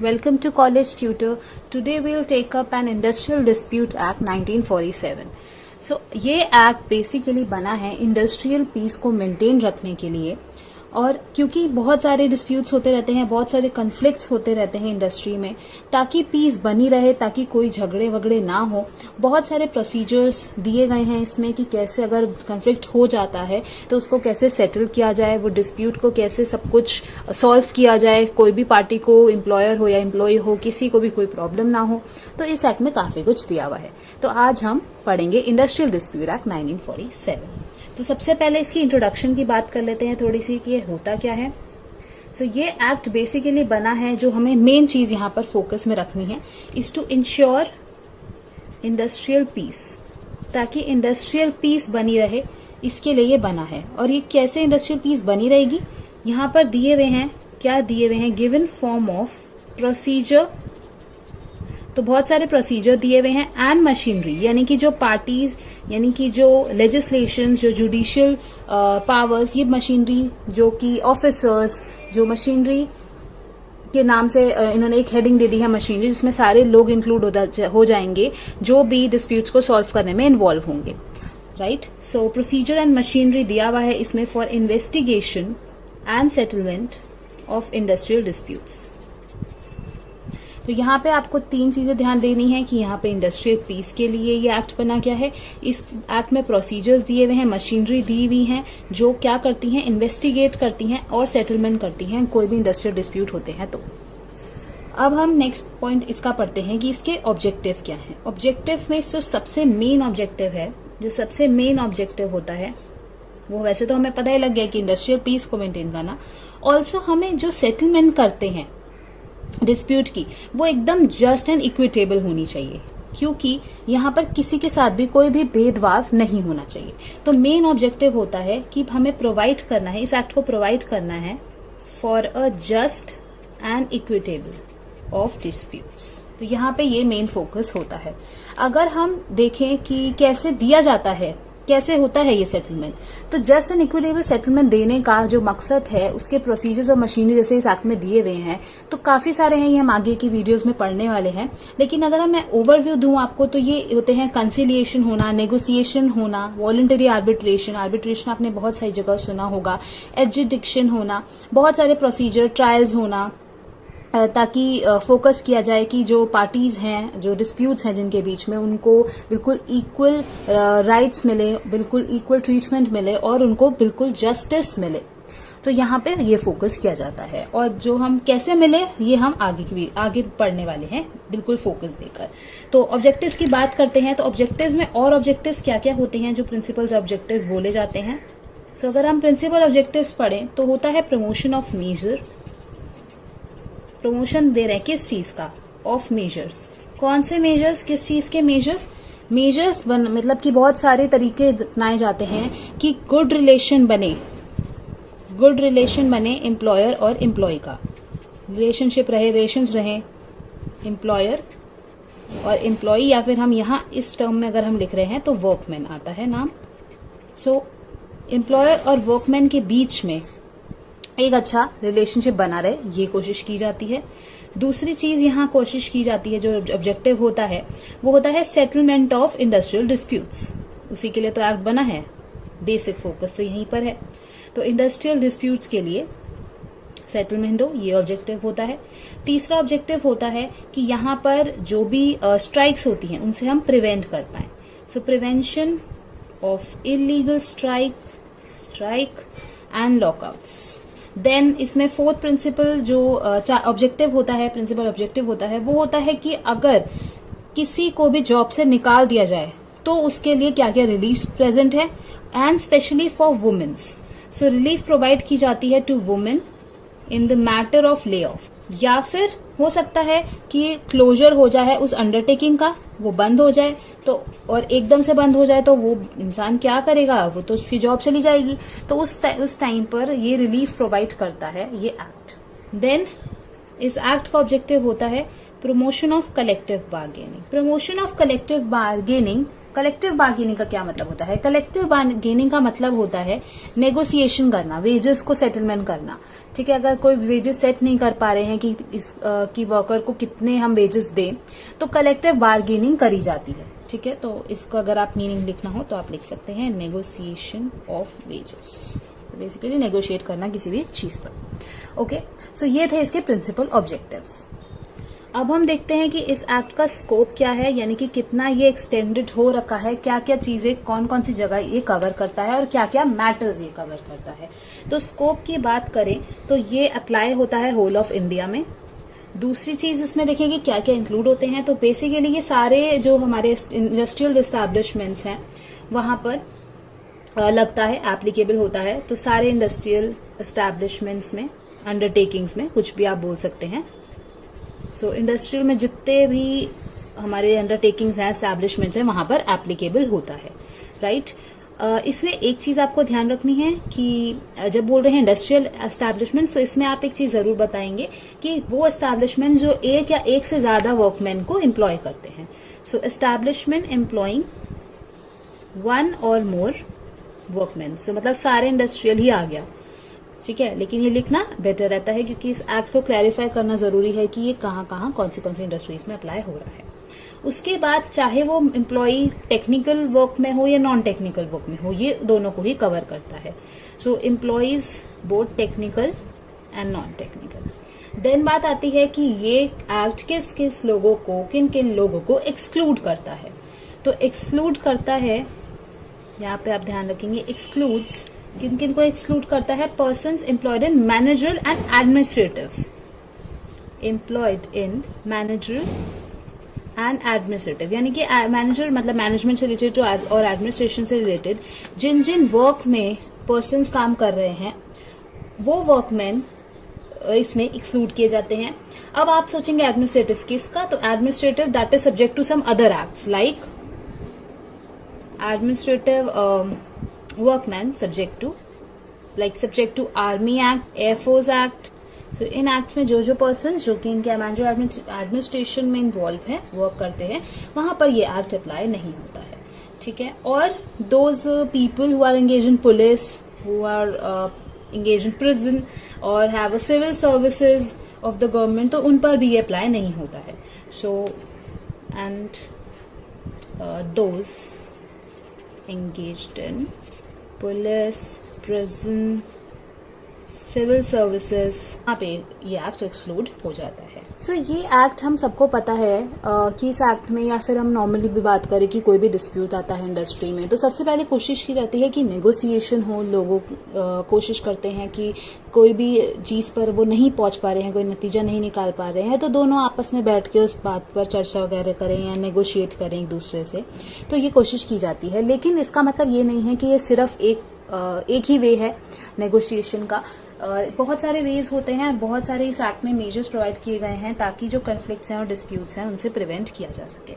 Welcome to College Tutor. Today we'll take up an Industrial Dispute Act 1947. So ये act basically बना है industrial piece को maintain रखने के लिए, और क्योंकि बहुत सारे डिस्प्यूट्स होते रहते हैं, बहुत सारे कन्फ्लिक्ट्स होते रहते हैं इंडस्ट्री में, ताकि पीस बनी रहे, ताकि कोई झगड़े वगड़े ना हो, बहुत सारे प्रोसीजर्स दिए गए हैं इसमें कि कैसे अगर कन्फ्लिक्ट हो जाता है तो उसको कैसे सेटल किया जाए, वो डिस्प्यूट को कैसे सब कुछ सॉल्व किया जाए, कोई भी पार्टी को, एम्प्लॉयर हो या एम्प्लॉय हो, किसी को भी कोई प्रॉब्लम ना हो। तो इस एक्ट में काफी कुछ दिया हुआ है। तो आज हम पढ़ेंगे इंडस्ट्रियल डिस्प्यूट एक्ट 1947। तो सबसे पहले इसकी इंट्रोडक्शन की बात कर लेते हैं थोड़ी सी कि ये होता क्या है। सो ये एक्ट बेसिकली बना है, जो हमें मेन चीज यहाँ पर फोकस में रखनी है, is to ensure industrial peace, ताकि इंडस्ट्रियल पीस बनी रहे, इसके लिए ये बना है। और ये कैसे इंडस्ट्रियल पीस बनी रहेगी, यहाँ पर दिए हुए हैं, क्या दिए हुए हैं, गिवन फॉर्म ऑफ प्रोसीजर। तो बहुत सारे प्रोसीजर दिए हुए हैं, एंड मशीनरी, यानी कि जो पार्टीज, यानी कि जो लेजिस्लेशन, जो जुडिशियल पावर्स, ये मशीनरी, जो कि ऑफिसर्स, जो मशीनरी के नाम से इन्होंने एक हेडिंग दे दी है मशीनरी, जिसमें सारे लोग इंक्लूड हो जाएंगे जो भी डिस्प्यूट्स को सॉल्व करने में इन्वॉल्व होंगे। Right. So procedure and machinery दिया हुआ है इसमें for investigation and settlement of industrial disputes. तो यहाँ पे आपको तीन चीजें ध्यान देनी है कि यहाँ पे इंडस्ट्रियल पीस के लिए ये एक्ट बना क्या है। इस एक्ट में प्रोसीजर्स दिए हुए हैं, मशीनरी दी हुई हैं, जो क्या करती हैं, इन्वेस्टिगेट करती हैं और सेटलमेंट करती हैं कोई भी इंडस्ट्रियल डिस्प्यूट होते हैं। तो अब हम नेक्स्ट पॉइंट इसका पढ़ते हैं कि इसके ऑब्जेक्टिव क्या है। ऑब्जेक्टिव में जो सबसे मेन ऑब्जेक्टिव है, जो सबसे मेन ऑब्जेक्टिव होता है, वो वैसे तो हमें पता ही लग गया कि इंडस्ट्रियल पीस को मेंटेन करना। ऑल्सो हमें जो सेटलमेंट करते हैं डिस्प्यूट की, वो एकदम जस्ट एंड इक्विटेबल होनी चाहिए, क्योंकि यहाँ पर किसी के साथ भी कोई भी भेदभाव नहीं होना चाहिए। तो मेन ऑब्जेक्टिव होता है कि हमें प्रोवाइड करना है, इस एक्ट को प्रोवाइड करना है for a just and equitable of disputes. तो यहाँ पे ये मेन फोकस होता है। अगर हम देखें कि कैसे दिया जाता है, कैसे होता है ये सेटलमेंट, तो जस्ट एंड इक्विटेबल सेटलमेंट देने का जो मकसद है, उसके प्रोसीजर्स और मशीनरी जैसे इस एक्ट में दिए हुए हैं, तो काफी सारे हैं, ये हम आगे की वीडियोस में पढ़ने वाले हैं। लेकिन अगर मैं ओवरव्यू दूं आपको, तो ये होते हैं कंसिलिएशन होना, नेगोशिएशन होना, वॉलंटरी आर्बिट्रेशन, आर्बिट्रेशन आपने बहुत सारी जगह सुना होगा, एडजुडिक्शन होना, बहुत सारे प्रोसीजर, ट्रायल्स होना, ताकि फोकस किया जाए कि जो पार्टीज हैं, जो डिस्प्यूट्स हैं जिनके बीच में, उनको बिल्कुल इक्वल राइट्स मिले, बिल्कुल इक्वल ट्रीटमेंट मिले और उनको बिल्कुल जस्टिस मिले। तो यहाँ पे ये फोकस किया जाता है, और जो हम कैसे मिले ये हम आगे पढ़ने वाले हैं, बिल्कुल फोकस देकर। तो ऑब्जेक्टिव्स की बात करते हैं। तो ऑब्जेक्टिव्स में और ऑब्जेक्टिव्स क्या क्या होते हैं, जो प्रिंसिपल्स ऑब्जेक्टिव्स बोले जाते हैं। सो अगर हम प्रिंसिपल ऑब्जेक्टिव्स पढ़ें तो होता है प्रमोशन ऑफ मेजर। प्रमोशन दे रहे हैं किस चीज का, ऑफ मेजर्स। कौन से मेजर्स, किस चीज के मेजर्स, मेजर्स मतलब कि बहुत सारे तरीके अपनाए जाते हैं कि गुड रिलेशन बने, गुड रिलेशन बने एम्प्लॉयर और एम्प्लॉय का, रिलेशनशिप रहे, रिलेशंस रहे एम्प्लॉयर और एम्प्लॉय, या फिर हम यहाँ इस टर्म में अगर हम लिख रहे हैं तो वर्कमैन आता है नाम। सो एम्प्लॉयर और वर्कमैन के बीच में एक अच्छा रिलेशनशिप बना रहे, ये कोशिश की जाती है। दूसरी चीज यहाँ कोशिश की जाती है, जो ऑब्जेक्टिव होता है, वो होता है सेटलमेंट ऑफ इंडस्ट्रियल डिस्प्यूट्स। उसी के लिए तो एक्ट बना है, बेसिक फोकस तो यहीं पर है। तो इंडस्ट्रियल डिस्प्यूट्स के लिए सेटलमेंट हो, ये ऑब्जेक्टिव होता है। तीसरा ऑब्जेक्टिव होता है कि यहाँ पर जो भी स्ट्राइक्स होती हैं, उनसे हम प्रिवेंट कर पाए। So prevention of illegal strike and lockouts. Then इसमें फोर्थ प्रिंसिपल जो ऑब्जेक्टिव होता है, प्रिंसिपल ऑब्जेक्टिव होता है, वो होता है कि अगर किसी को भी जॉब से निकाल दिया जाए तो उसके लिए क्या क्या रिलीफ प्रेजेंट है, and specially for womens. So relief provide की जाती है to women in the matter of lay off, या फिर हो सकता है कि क्लोजर हो जाए उस अंडरटेकिंग का, वो बंद हो जाए, तो और एकदम से बंद हो जाए तो वो इंसान क्या करेगा, वो तो उसकी जॉब चली जाएगी। तो उस टाइम पर ये रिलीफ प्रोवाइड करता है ये एक्ट। देन इस एक्ट का ऑब्जेक्टिव होता है promotion of collective bargaining. Promotion of collective bargaining collective bargaining का क्या मतलब होता है? कलेक्टिव बार्गेनिंग का मतलब होता है नेगोशिएशन करना, वेजेस को सेटलमेंट करना। ठीक है, अगर कोई वेजेस सेट नहीं कर पा रहे हैं कि वर्कर को कितने हम वेजेस दें, तो कलेक्टिव बार्गेनिंग करी जाती है। ठीक है, तो इसको अगर आप मीनिंग लिखना हो तो आप लिख सकते हैं नेगोशिएशन ऑफ वेजेस। तो बेसिकली नेगोशिएट करना किसी भी चीज पर। ओके, सो ये थे इसके प्रिंसिपल ऑब्जेक्टिव्स। अब हम देखते हैं कि इस एक्ट का स्कोप क्या है, यानी कि कितना ये एक्सटेंडेड हो रखा है, क्या क्या चीजें कौन कौन सी जगह ये कवर करता है और क्या क्या मैटर्स ये कवर करता है। तो स्कोप की बात करें तो ये अप्लाई होता है होल ऑफ इंडिया में। दूसरी चीज इसमें देखेंगे क्या क्या इंक्लूड होते हैं। तो बेसिकली ये सारे जो हमारे इंडस्ट्रियल एस्टैब्लिशमेंट्स हैं वहां पर लगता है, एप्लीकेबल होता है। तो सारे इंडस्ट्रियल एस्टैब्लिशमेंट्स में, अंडरटेकिंग्स में, कुछ भी आप बोल सकते हैं। सो इंडस्ट्रियल में जितने भी हमारे अंडरटेकिंग्स हैं, एस्टैब्लिशमेंट्स हैं, वहां पर एप्लीकेबल होता है, राइट। इसमें एक चीज आपको ध्यान रखनी है कि जब बोल रहे हैं इंडस्ट्रियल एस्टैब्लिशमेंट्स, तो इसमें आप एक चीज जरूर बताएंगे कि वो एस्टैब्लिशमेंट जो एक या एक से ज्यादा वर्कमैन को एम्प्लॉय करते हैं। सो एस्टैब्लिशमेंट एम्प्लॉइंग वन और मोर वर्कमैन, सो मतलब सारे इंडस्ट्रियल ही आ गया। ठीक है, लेकिन ये लिखना बेटर रहता है क्योंकि इस एक्ट को क्लैरिफाई करना जरूरी है कि ये कहाँ कहाँ कौन सी इंडस्ट्रीज में अप्लाई हो रहा है। उसके बाद चाहे वो एम्प्लॉय टेक्निकल वर्क में हो या नॉन टेक्निकल वर्क में हो, ये दोनों को ही कवर करता है। So employs both technical and non technical. Then बात आती है कि ये एक्ट किस किस लोगों को, किन किन लोगों को एक्सक्लूड करता है। तो एक्सक्लूड करता है, यहाँ पे आप ध्यान रखेंगे, एक्सक्लूड्स किन किन को एक्सक्लूड करता है? Persons employed in managerial and administrative, employed in managerial and administrative, यानी कि मैनेजर मतलब मैनेजमेंट से रिलेटेड और एडमिनिस्ट्रेशन से रिलेटेड जिन जिन वर्क में पर्सन्स काम कर रहे हैं, वो वर्कमैन इसमें एक्सक्लूड किए जाते हैं। अब आप सोचेंगे एडमिनिस्ट्रेटिव किसका? तो administrative that is subject to some other acts like administrative workmen subject to Army Act, Air Force Act. So in act में जो पर्सन जो कि इनके एडमिनिस्ट्रेशन में इन्वॉल्व है, वर्क करते हैं, वहां पर ये एक्ट अप्लाई नहीं होता है। ठीक है, और those people who are engage in police, who are engage in prison और have a civil services of the government, तो उन पर भी ये अप्लाई नहीं होता है। So and those engaged in police, prison, civil services, यहाँ पे ये एक्ट एक्सक्लूड हो जाता है। सो ये एक्ट हम सबको पता है कि इस एक्ट में, या फिर हम नॉर्मली भी बात करें कि कोई भी डिस्प्यूट आता है इंडस्ट्री में, तो सबसे पहले कोशिश की जाती है कि नेगोशिएशन हो। लोग कोशिश करते हैं कि कोई भी चीज पर वो नहीं पहुंच पा रहे हैं, कोई नतीजा नहीं निकाल पा रहे हैं, तो दोनों आपस में बैठ के उस बात पर चर्चा वगैरह करें या नेगोशिएट करें एक दूसरे से, तो ये कोशिश की जाती है। लेकिन इसका मतलब ये नहीं है कि ये सिर्फ एक ही वे है नेगोशिएशन का। बहुत सारे वेज होते हैं, बहुत सारे इस एक्ट में मेजर्स प्रोवाइड किए गए हैं ताकि जो कन्फ्लिक्ट्स हैं और डिस्प्यूट्स हैं उनसे प्रिवेंट किया जा सके।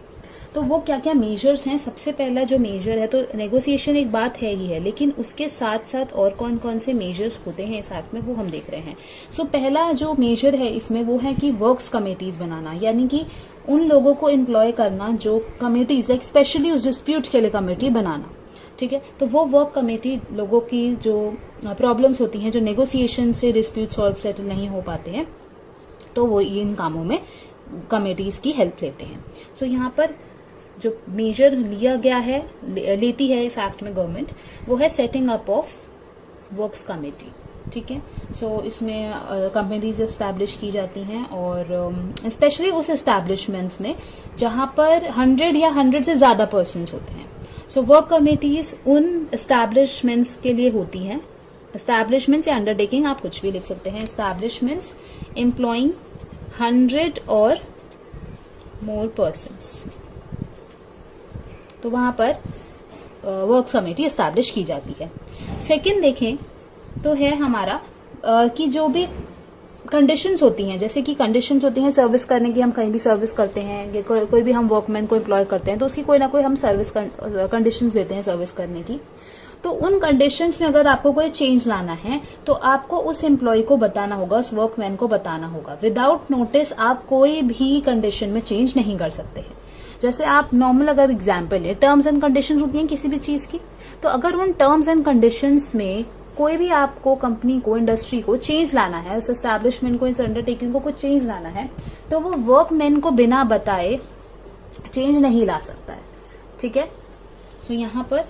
तो वो क्या क्या मेजर्स हैं? सबसे पहला जो मेजर है, तो नेगोशिएशन एक बात है ही है, लेकिन उसके साथ साथ और कौन कौन से मेजर्स होते हैं इस एक्ट में, वो हम देख रहे हैं। सो पहला जो मेजर है इसमें वो है कि वर्क्स कमेटीज बनाना, यानी कि उन लोगों को एम्प्लॉय करना जो कमेटीज, लाइक स्पेशली उस डिस्प्यूट के लिए कमेटी बनाना। ठीक है, तो वो वर्क कमेटी लोगों की जो प्रॉब्लम्स होती हैं, जो नेगोशिएशन से डिस्प्यूट सॉल्व सेटल नहीं हो पाते हैं, तो वो इन कामों में कमेटीज की हेल्प लेते हैं। सो यहाँ पर जो मेजर लिया गया है, लेती है इस एक्ट में गवर्नमेंट, वो है setting up of works committee. ठीक है, सो इसमें कमेटीज एस्टैब्लिश की जाती हैं और स्पेशली उस एस्टैब्लिशमेंट्स में जहां पर 100 या 100 से ज्यादा पर्सन्स होते हैं। सो वर्क कमेटीज उन एस्टैब्लिशमेंट्स के लिए होती हैं। एस्टैब्लिशमेंट्स या अंडरटेकिंग आप कुछ भी लिख सकते हैं। एस्टैब्लिशमेंट्स एम्प्लॉइंग 100 और मोर पर्सन्स, तो वहां पर वर्क कमेटी एस्टैब्लिश की जाती है। सेकंड देखें तो है हमारा कि जो भी कंडीशंस होती हैं, जैसे कि कंडीशंस होती हैं सर्विस करने की, हम कहीं भी सर्विस करते हैं, कोई भी हम वर्कमैन को एम्प्लॉय करते हैं, तो उसकी कोई ना कोई हम सर्विस कंडीशंस देते हैं सर्विस करने की। तो उन कंडीशंस में अगर आपको कोई चेंज लाना है तो आपको उस एम्प्लॉय को बताना होगा, उस वर्कमैन को बताना होगा। विदाउट नोटिस आप कोई भी कंडीशन में चेंज नहीं कर सकते हैं। जैसे आप नॉर्मल अगर एग्जाम्पल है, टर्म्स एंड कंडीशंस होती हैं किसी भी चीज की, तो अगर उन टर्म्स एंड कंडीशंस में कोई भी आपको कंपनी को, इंडस्ट्री को चेंज लाना है, उस एस्टैब्लिशमेंट को, इस अंडरटेकिंग को कुछ चेंज लाना है, तो वो वर्कमैन को बिना बताए चेंज नहीं ला सकता है। ठीक है, सो यहां पर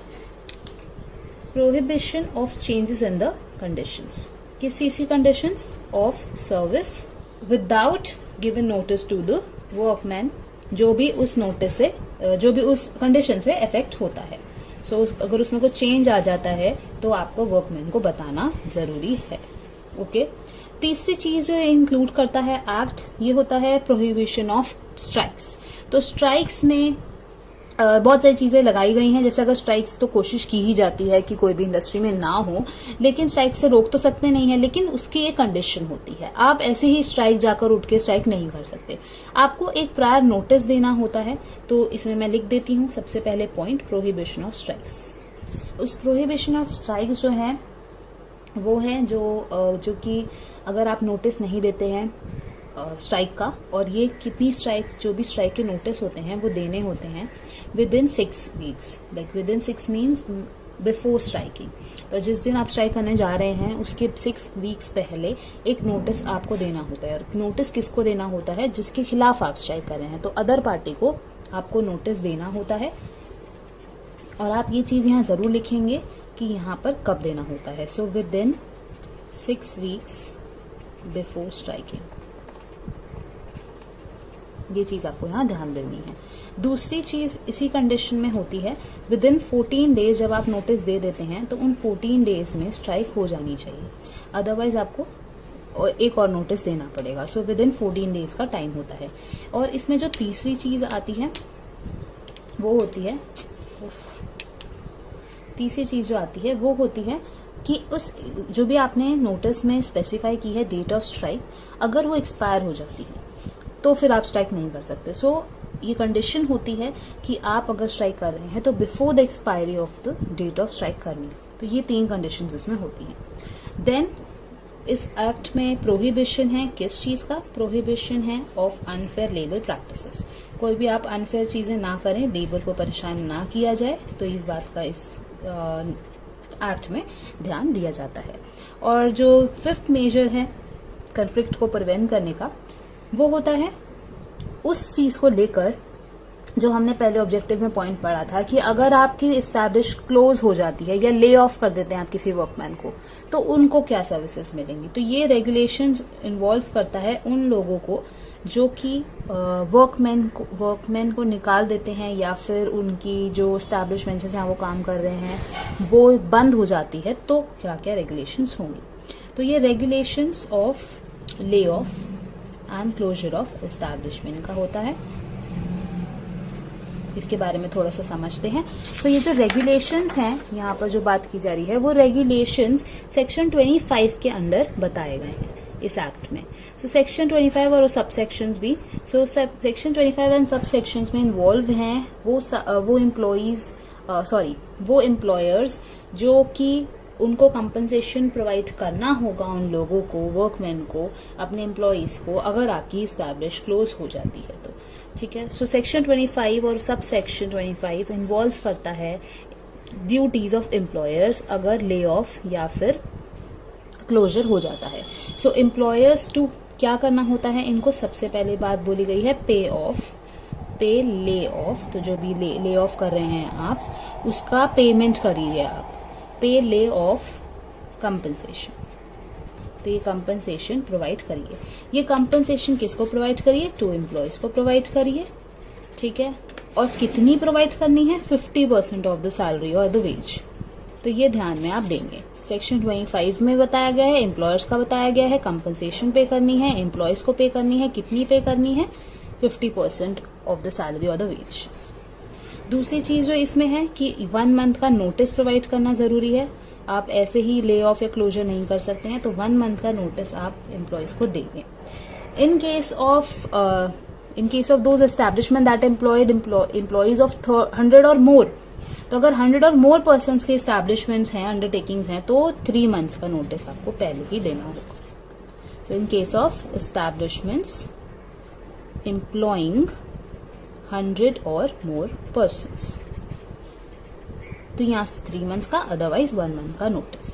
prohibition of changes in the conditions, किस चीज की conditions? Of service without given notice to the workman, जो भी उस नोटिस से, जो भी उस कंडीशन से इफेक्ट होता है। सो अगर उसमें कोई चेंज आ जाता है तो आपको वर्कमैन को बताना जरूरी है। ओके, तीसरी चीज जो इंक्लूड करता है एक्ट, ये होता है प्रोहिबिशन ऑफ स्ट्राइक्स। तो स्ट्राइक्स में बहुत सारी चीजें लगाई गई हैं, जैसे अगर स्ट्राइक्स तो कोशिश की ही जाती है कि कोई भी इंडस्ट्री में ना हो, लेकिन स्ट्राइक से रोक तो सकते नहीं है, लेकिन उसकी एक कंडीशन होती है। आप ऐसे ही स्ट्राइक जाकर उठ के स्ट्राइक नहीं कर सकते, आपको एक प्रायर नोटिस देना होता है। तो इसमें मैं लिख देती हूँ सबसे पहले पॉइंट, प्रोहिबिशन ऑफ स्ट्राइक्स। उस प्रोहिबिशन ऑफ स्ट्राइक्स जो है वो है जो कि अगर आप नोटिस नहीं देते हैं स्ट्राइक का, और ये कितनी स्ट्राइक, जो भी स्ट्राइक के नोटिस होते हैं वो देने होते हैं with in 6 weeks, like with in 6 means before striking. तो जिस दिन आप स्ट्राइक करने जा रहे हैं उसके 6 वीक्स पहले एक नोटिस आपको देना होता है। और नोटिस किसको देना होता है? जिसके खिलाफ आप स्ट्राइक कर रहे हैं, तो अदर पार्टी को आपको नोटिस देना होता है। और आप ये चीज यहाँ जरूर लिखेंगे कि यहाँ पर कब देना होता है। So with in 6 weeks before striking, ये चीज आपको यहाँ ध्यान देनी है। दूसरी चीज इसी कंडीशन में होती है, विद इन 14 डेज जब आप नोटिस दे देते हैं तो उन 14 डेज में स्ट्राइक हो जानी चाहिए, अदरवाइज आपको एक और नोटिस देना पड़ेगा। सो विद इन 14 डेज का टाइम होता है। और इसमें जो तीसरी चीज आती है वो होती है, तीसरी चीज जो आती है वो होती है कि उस जो भी आपने नोटिस में स्पेसिफाई की है डेट ऑफ स्ट्राइक, अगर वो एक्सपायर हो जाती है तो फिर आप स्ट्राइक नहीं कर सकते। सो ये कंडीशन होती है कि आप अगर स्ट्राइक कर रहे हैं तो before the expiry of the date of strike करनी। तो ये 3 कंडीशंस इसमें होती हैं। देन इस एक्ट में प्रोहिबिशन है, किस चीज का? प्रोहिबिशन है ऑफ अनफेयर लेबर प्रैक्टिसेस। कोई भी आप अनफेयर चीजें ना करें, लेबर को परेशान ना किया जाए, तो इस बात का इस एक्ट में ध्यान दिया जाता है। और जो 5th मेजर है कन्फ्लिक्ट को प्रिवेंट करने का, वो होता है उस चीज को लेकर जो हमने पहले ऑब्जेक्टिव में पॉइंट पढ़ा था कि अगर आपकी एस्टैब्लिश क्लोज हो जाती है या ले ऑफ कर देते हैं आप किसी वर्कमैन को, तो उनको क्या सर्विसेज मिलेंगी। तो ये रेगुलेशंस इन्वॉल्व करता है उन लोगों को जो कि वर्कमैन को निकाल देते हैं, या फिर उनकी जो एस्टैब्लिशमेंट है जहां वो काम कर रहे हैं वो बंद हो जाती है, तो क्या क्या रेगुलेशंस होंगी। तो ये regulations of lay off and closure of establishment का होता है। इसके बारे में थोड़ा सा समझते हैं। तो ये जो रेगुलेशंस हैं यहाँ पर जो बात की जा रही है, वो रेगुलेशंस सेक्शन 25 के अंडर बताए गए हैं इस एक्ट में। सो सेक्शन 25 और सब सेक्शंस भी, सो सेक्शन 25 एंड सब सेक्शंस में इन्वॉल्व हैं वो एम्प्लॉयर्स जो कि उनको कंपनसेशन प्रोवाइड करना होगा उन लोगों को, वर्कमैन को, अपने एम्प्लॉयज को, अगर आपकी एस्टैब्लिश क्लोज हो जाती है तो। ठीक है, सो सेक्शन 25 और सब सेक्शन 25 इन्वॉल्व करता है ड्यूटीज ऑफ एम्प्लॉयर्स अगर ले ऑफ या फिर क्लोजर हो जाता है। सो एम्प्लॉयर्स टू क्या करना होता है, इनको सबसे पहले बात बोली गई है पे ले ऑफ। तो जो भी ले ऑफ कर रहे हैं आप, उसका पेमेंट करिए आप, पे ले ऑफ कंपनसेशन। तो ये कंपनसेशन प्रोवाइड करिए। ये कंपनसेशन किसको प्रोवाइड करिए? टू एम्प्लॉयज को प्रोवाइड करिए। ठीक है, और कितनी प्रोवाइड करनी है? 50% ऑफ द सैलरी और द वेज। तो ये ध्यान में आप देंगे। सेक्शन 25 में बताया गया है, एम्प्लॉयर्स का बताया गया है, कंपनसेशन पे करनी है, एम्प्लॉयज को पे करनी है, कितनी पे करनी है? 50% ऑफ द सैलरी और द वेज। दूसरी चीज जो इसमें है कि 1 मंथ का नोटिस प्रोवाइड करना जरूरी है। आप ऐसे ही ले ऑफ या क्लोजर नहीं कर सकते हैं, तो 1 मंथ का नोटिस आप एम्प्लॉयज को देंगे। इन case of those establishment that employed employees of 100 और मोर, तो अगर 100 और मोर पर्सन के एस्टैब्लिशमेंट्स हैं, अंडरटेकिंग्स हैं, तो 3 मंथ्स का नोटिस आपको पहले ही देना होगा। So in case of establishments employing 100 और मोर पर्सन्स। तो यहाँ से 3 मंथ्स का, अदरवाइज 1 मंथ का नोटिस।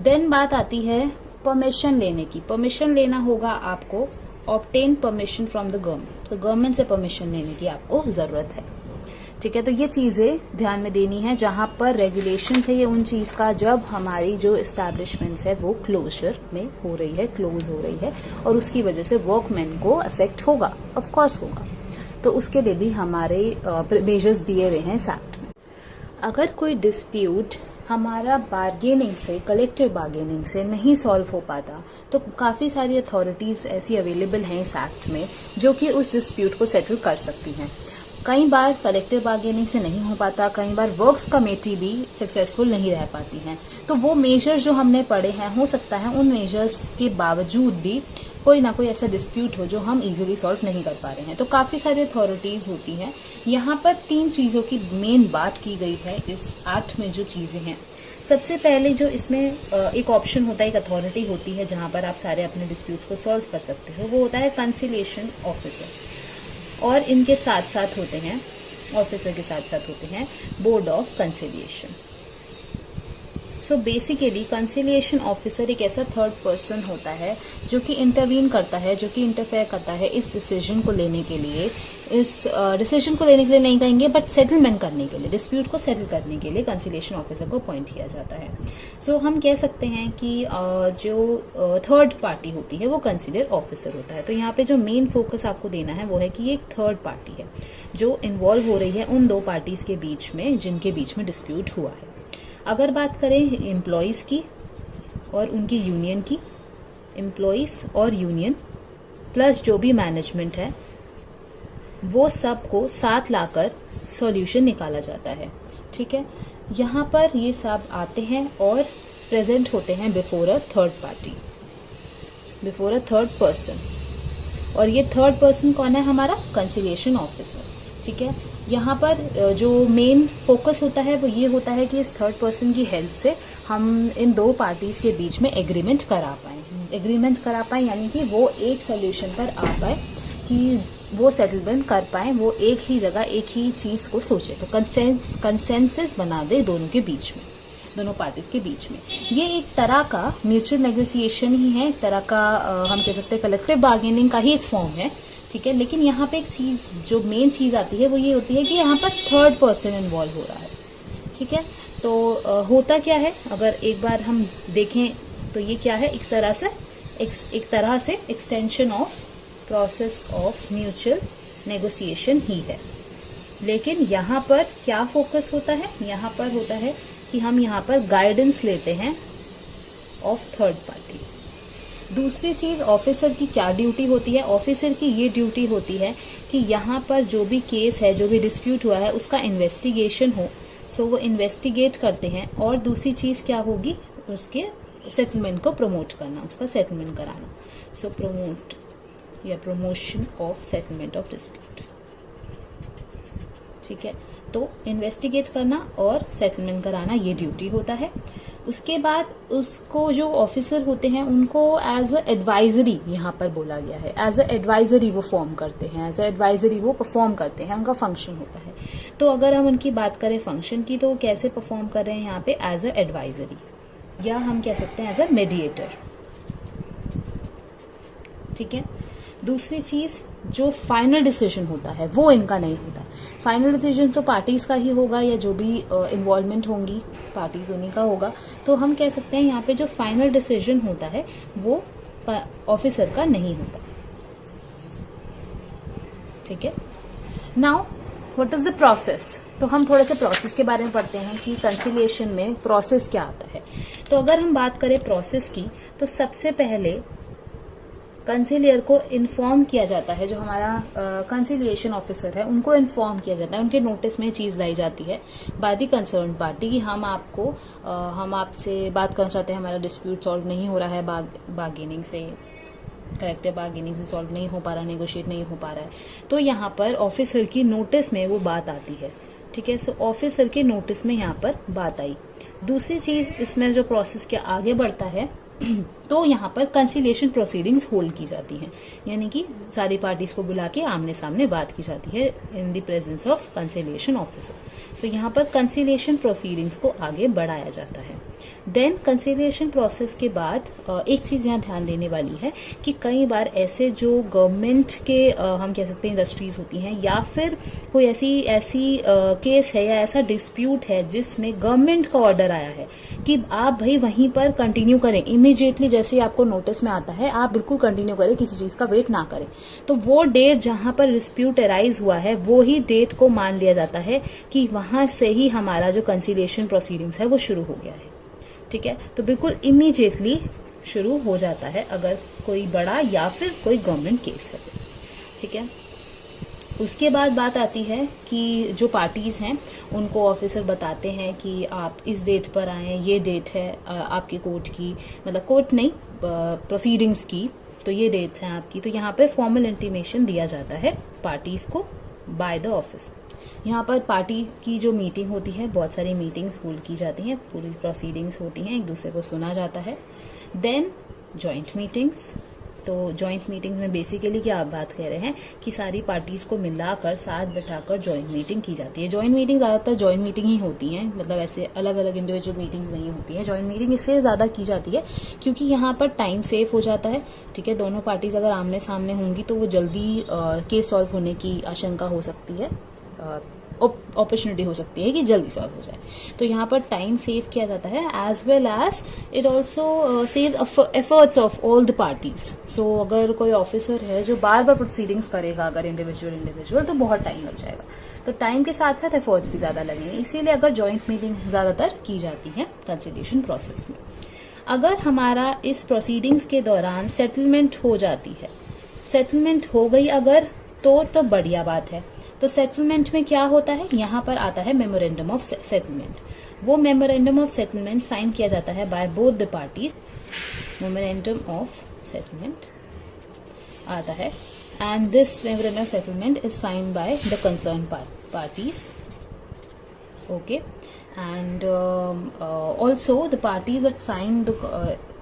देन बात आती है परमिशन लेने की। परमिशन लेना होगा आपको, obtain permission from the government. तो गवर्नमेंट से परमिशन लेने की आपको जरूरत है, ठीक है। तो ये चीजें ध्यान में देनी है। जहां पर रेगुलेशन है ये उन चीज का जब हमारी जो एस्टैब्लिशमेंट्स है वो क्लोजर में हो रही है, क्लोज हो रही है, और उसकी वजह से वर्कमैन को अफेक्ट होगा, ऑफ कोर्स होगा। तो उसके लिए भी हमारे मेजर्स दिए हुए हैं इस एक्ट में। अगर कोई डिस्प्यूट हमारा बार्गेनिंग से, कलेक्टिव बार्गेनिंग से नहीं सॉल्व हो पाता, तो काफी सारी अथॉरिटीज ऐसी अवेलेबल हैं इस एक्ट में जो कि उस डिस्प्यूट को सेटल कर सकती हैं। कई बार कलेक्टिव बार्गेनिंग से नहीं हो पाता, कई बार वर्क्स कमेटी भी सक्सेसफुल नहीं रह पाती हैं। तो वो मेजर्स जो हमने पढ़े हैं, हो सकता है उन मेजर्स के बावजूद भी कोई ना कोई ऐसा डिस्प्यूट हो जो हम इजीली सॉल्व नहीं कर पा रहे हैं। तो काफी सारी अथॉरिटीज होती हैं। यहाँ पर 3 चीजों की मेन बात की गई है इस एक्ट में जो चीजें हैं। सबसे पहले जो इसमें एक ऑप्शन होता है, एक अथॉरिटी होती है जहां पर आप सारे अपने डिस्प्यूट्स को सॉल्व कर सकते हो, वो होता है कंसिलिएशन ऑफिसर। और इनके साथ साथ होते हैं, ऑफिसर के साथ साथ होते हैं board of conciliation. So basically conciliation officer एक ऐसा थर्ड पर्सन होता है जो कि इंटरवीन करता है, जो कि इंटरफेयर करता है इस डिसीजन को लेने के लिए, इस डिसीजन को लेने के लिए नहीं कहेंगे बट सेटलमेंट करने के लिए, डिस्प्यूट को सेटल करने के लिए कंसिलिएशन ऑफिसर को अपॉइंट किया जाता है। सो हम कह सकते हैं कि जो थर्ड पार्टी होती है वो कंसिलियर ऑफिसर होता है। तो यहाँ पे जो मेन फोकस आपको देना है वो है कि ये एक थर्ड पार्टी है जो इन्वॉल्व हो रही है उन 2 पार्टीज के बीच में जिनके बीच में डिस्प्यूट हुआ है। अगर बात करें एम्प्लॉयज की और उनकी यूनियन की, एम्प्लॉयज और यूनियन प्लस जो भी मैनेजमेंट है वो सबको साथ लाकर सॉल्यूशन निकाला जाता है, ठीक है। यहाँ पर ये सब आते हैं और प्रेजेंट होते हैं before a third party, before a third person. और ये थर्ड पर्सन कौन है? हमारा कंसिलिएशन ऑफिसर, ठीक है। यहाँ पर जो मेन फोकस होता है वो ये होता है कि इस थर्ड पर्सन की हेल्प से हम इन 2 पार्टीज के बीच में एग्रीमेंट करा पाए, यानी कि वो एक सोल्यूशन पर आ पाए, कि वो सेटलमेंट कर पाए, वो एक ही जगह एक ही चीज को सोचे, तो कंसेंसस बना दे दोनों के बीच में, दोनों पार्टीज के बीच में। ये एक तरह का म्यूचुअल नेगोशिएशन ही है, एक तरह का हम कह सकते हैं कलेक्टिव बार्गेनिंग का ही एक फॉर्म है, ठीक है। लेकिन यहाँ पे एक चीज, जो मेन चीज आती है वो ये होती है कि यहाँ पर थर्ड पर्सन इन्वॉल्व हो रहा है, ठीक है। तो होता क्या है, अगर एक बार हम देखें तो ये क्या है, एक तरह से extension of process of mutual negotiation ही है। लेकिन यहाँ पर क्या फोकस होता है? यहाँ पर होता है कि हम यहाँ पर गाइडेंस लेते हैं ऑफ थर्ड पार्टी। दूसरी चीज, ऑफिसर की क्या ड्यूटी होती है? ऑफिसर की ये ड्यूटी होती है कि यहाँ पर जो भी केस है, जो भी डिस्प्यूट हुआ है, उसका इन्वेस्टिगेशन हो। सो वो इन्वेस्टिगेट करते हैं। और दूसरी चीज क्या होगी? उसके सेटलमेंट को प्रमोट करना, उसका सेटलमेंट कराना। सो प्रमोट या promotion of settlement of dispute, ठीक है। तो इन्वेस्टिगेट करना और सेटलमेंट कराना ये ड्यूटी होता है। उसके बाद उसको जो ऑफिसर होते हैं उनको एज अ एडवाइजरी यहाँ पर बोला गया है, एज अ एडवाइजरी वो फॉर्म करते हैं, एज अ एडवाइजरी वो परफॉर्म करते हैं, उनका फंक्शन होता है। तो अगर हम उनकी बात करें फंक्शन की, तो वो कैसे परफॉर्म कर रहे हैं यहाँ पे? एज अ एडवाइजरी, या हम कह सकते हैं एज अ मेडिएटर, ठीक है। दूसरी चीज, जो फाइनल डिसीजन होता है वो इनका नहीं होता। फाइनल डिसीजन तो पार्टीज का ही होगा, या जो भी इन्वॉल्वमेंट होंगी पार्टीज उन्हीं का होगा। तो हम कह सकते हैं यहाँ पे जो फाइनल डिसीजन होता है वो ऑफिसर का नहीं होता, ठीक है। Now what is the process? तो हम थोड़े से प्रोसेस के बारे में पढ़ते हैं कि कंसिलिएशन में प्रोसेस क्या आता है। तो अगर हम बात करें प्रोसेस की, तो सबसे पहले कंसिलियर को इन्फॉर्म किया जाता है, जो हमारा कंसिलिएशन ऑफिसर है उनको इन्फॉर्म किया जाता है, उनके नोटिस में चीज लाई जाती है बाय द कंसर्न पार्टी कि हम आपसे बात करना चाहते हैं, हमारा डिस्प्यूट सॉल्व नहीं हो रहा है, बार्गेनिंग से, कलेक्टिव बार्गेनिंग से सॉल्व नहीं हो पा रहा, नेगोशिएट नहीं हो पा रहा है। तो यहाँ पर ऑफिसर की नोटिस में वो बात आती है, ठीक है। सो ऑफिसर के नोटिस में यहाँ पर बात आई। दूसरी चीज, इसमें जो प्रोसेस के आगे बढ़ता है तो यहाँ पर कंसिलिएशन प्रोसीडिंग्स होल्ड की जाती हैं, यानी कि सारी पार्टीज को बुला के आमने सामने बात की जाती है in the presence of conciliation officer. तो यहाँ पर कंसिलिएशन प्रोसीडिंग्स को आगे बढ़ाया जाता है। देन कंसिलिएशन प्रोसेस के बाद एक चीज यहाँ ध्यान देने वाली है कि कई बार ऐसे जो गवर्नमेंट के हम कह सकते हैं इंडस्ट्रीज होती हैं, या फिर कोई ऐसी केस है या ऐसा डिस्प्यूट है जिसमें गवर्नमेंट का ऑर्डर आया है कि आप भाई वहीं पर कंटिन्यू करें, इमीडिएटली जैसे आपको नोटिस में आता है आप बिल्कुल कंटिन्यू करें, किसी चीज का वेट ना करें। तो वो डेट जहां पर डिस्प्यूट अराइज हुआ है वो ही डेट को मान लिया जाता है कि वहां से ही हमारा जो कंसिलिएशन प्रोसीडिंग्स है वो शुरू हो गया है। ठीक है, तो बिल्कुल इमीडिएटली शुरू हो जाता है अगर कोई बड़ा या फिर कोई गवर्नमेंट केस है। ठीक है, उसके बाद बात आती है कि जो पार्टीज हैं उनको ऑफिसर बताते हैं कि आप इस डेट पर आए, ये डेट है आपकी कोर्ट की, मतलब कोर्ट नहीं प्रोसीडिंग्स की, तो ये डेट्स हैं आपकी। तो यहाँ पे फॉर्मल इंटीमेशन दिया जाता है पार्टीज को बाय द ऑफिस। यहाँ पर पार्टी की जो मीटिंग होती है, बहुत सारी मीटिंग्स होल्ड की जाती हैं, पूरी प्रोसीडिंग्स होती हैं, एक दूसरे को सुना जाता है। Then joint meetings. तो जॉइंट मीटिंग्स में बेसिकली क्या आप बात कह रहे हैं कि सारी पार्टीज को मिलाकर साथ बैठाकर जॉइंट मीटिंग की जाती है। जॉइंट मीटिंग ज्यादातर जॉइंट मीटिंग ही होती हैं, मतलब ऐसे अलग अलग इंडिविजुअल मीटिंग्स नहीं होती हैं। जॉइंट मीटिंग इसलिए ज्यादा की जाती है क्योंकि यहाँ पर टाइम सेव हो जाता है। ठीक है, दोनों पार्टीज अगर आमने सामने होंगी तो वो जल्दी केस सॉल्व होने की आशंका हो सकती है, अपॉर्चुनिटी हो सकती है कि जल्दी सॉल्व हो जाए। तो यहाँ पर टाइम सेव किया जाता है, as well as it also save efforts of all the parties. So अगर कोई ऑफिसर है जो बार बार प्रोसीडिंग्स करेगा अगर इंडिविजुअल तो बहुत टाइम लग जाएगा। तो टाइम के साथ साथ एफर्ट्स भी ज्यादा लगेंगे, इसीलिए अगर जॉइंट मीटिंग ज्यादातर की जाती है कंसिलिएशन प्रोसेस में। अगर हमारा इस प्रोसीडिंग्स के दौरान सेटलमेंट हो जाती है, सेटलमेंट हो गई अगर तो बढ़िया बात है। तो सेटलमेंट में क्या होता है, यहाँ पर आता है मेमोरेंडम ऑफ सेटलमेंट। वो मेमोरेंडम ऑफ सेटलमेंट साइन किया जाता है by both the parties. Memorandum of settlement आता है and this memorandum of settlement is sine by the concern parties. Okay, and also the parties that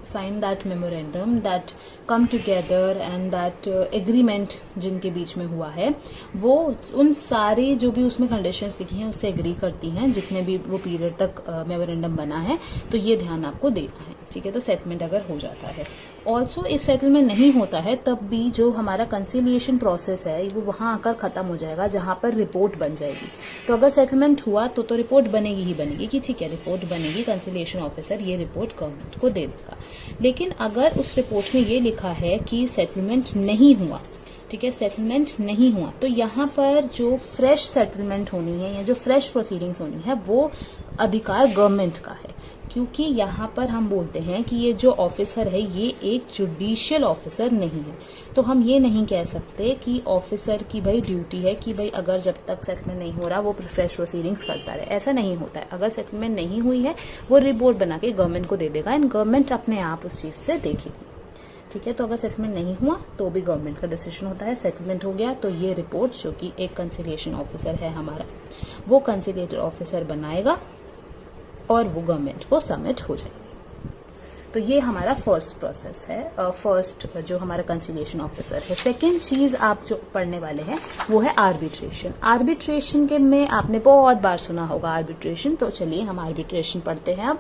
sign that memorandum, that come together and that agreement जिनके बीच में हुआ है वो उन सारे जो भी उसमें कंडीशंस लिखी हैं उससे एग्री करती हैं, जितने भी वो पीरियड तक मेमोरेंडम बना है। तो ये ध्यान आपको देना है। ठीक है, तो सेटलमेंट अगर हो जाता है। ऑल्सो इफ सेटलमेंट नहीं होता है तब भी जो हमारा कंसिलिएशन प्रोसेस है वो वहां आकर खत्म हो जाएगा जहां पर रिपोर्ट बन जाएगी। तो अगर सेटलमेंट हुआ तो रिपोर्ट बनेगी ही बनेगी कि ठीक है रिपोर्ट बनेगी, कंसिलिएशन ऑफिसर ये रिपोर्ट गवर्नमेंट को दे देगा। लेकिन अगर उस रिपोर्ट में ये लिखा है कि सेटलमेंट नहीं हुआ, ठीक है, सेटलमेंट नहीं हुआ, तो यहाँ पर जो फ्रेश सेटलमेंट होनी है या जो फ्रेश प्रोसीडिंग्स होनी है वो अधिकार गवर्नमेंट का है। क्योंकि यहाँ पर हम बोलते हैं कि ये जो ऑफिसर है ये एक जुडिशियल ऑफिसर नहीं है। तो हम ये नहीं कह सकते कि ऑफिसर की भाई ड्यूटी है कि भाई अगर जब तक सेटलमेंट नहीं हो रहा वो फ्रेश प्रोसीडिंग्स करता रहे, ऐसा नहीं होता है। अगर सेटलमेंट नहीं हुई है वो रिपोर्ट बना के गवर्नमेंट को दे देगा एंड गवर्नमेंट अपने आप उस चीज से देखेगी। ठीक है, तो अगर सेटलमेंट नहीं हुआ तो भी गवर्नमेंट का डिसीजन होता है। सेटलमेंट हो गया तो ये रिपोर्ट जो कि एक कंसिलिएशन ऑफिसर है हमारा वो कंसिलिएटर ऑफिसर बनाएगा और वो गवर्नमेंट को सबमिट हो जाएगी। तो ये हमारा फर्स्ट प्रोसेस है, फर्स्ट जो हमारा कंसिलिएशन ऑफिसर है। सेकेंड चीज आप जो पढ़ने वाले हैं वो है आर्बिट्रेशन। आर्बिट्रेशन के में आपने बहुत बार सुना होगा आर्बिट्रेशन, तो चलिए हम आर्बिट्रेशन पढ़ते हैं अब।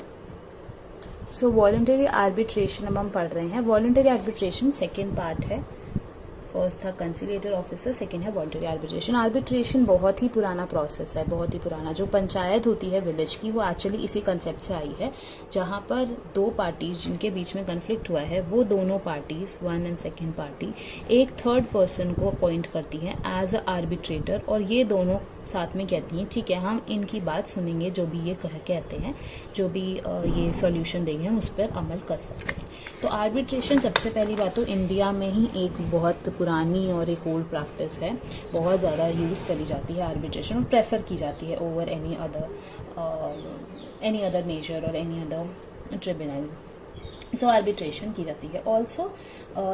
सो वॉलंटरी आर्बिट्रेशन अब हम पढ़ रहे हैं। वॉलंटरी आर्बिट्रेशन सेकेंड पार्ट है। फर्स्ट था कंसिलिएटर ऑफिसर, सेकेंड है वॉलंटरी आर्बिट्रेशन। आर्बिट्रेशन बहुत ही पुराना प्रोसेस है, बहुत ही पुराना। जो पंचायत होती है विलेज की वो एक्चुअली इसी कंसेप्ट से आई है, जहां पर दो पार्टीज जिनके बीच में कन्फ्लिक्ट हुआ है वो दोनों parties, one and second party, एक थर्ड पर्सन को अपॉइंट करती हैं एज अ आर्बिट्रेटर और ये दोनों साथ में कहती हैं ठीक है हम इनकी बात सुनेंगे, जो भी ये कहते हैं, जो भी ये सॉल्यूशन देंगे हम उस पर अमल कर सकते हैं। तो आर्बिट्रेशन सबसे पहली बात तो इंडिया में ही एक बहुत पुरानी और एक ओल्ड प्रैक्टिस है, बहुत ज़्यादा यूज़ करी जाती है आर्बिट्रेशन और प्रेफर की जाती है ओवर एनी अदर मेजर और एनी अदर ट्रिब्यूनल। सो आर्बिट्रेशन की जाती है। ऑल्सो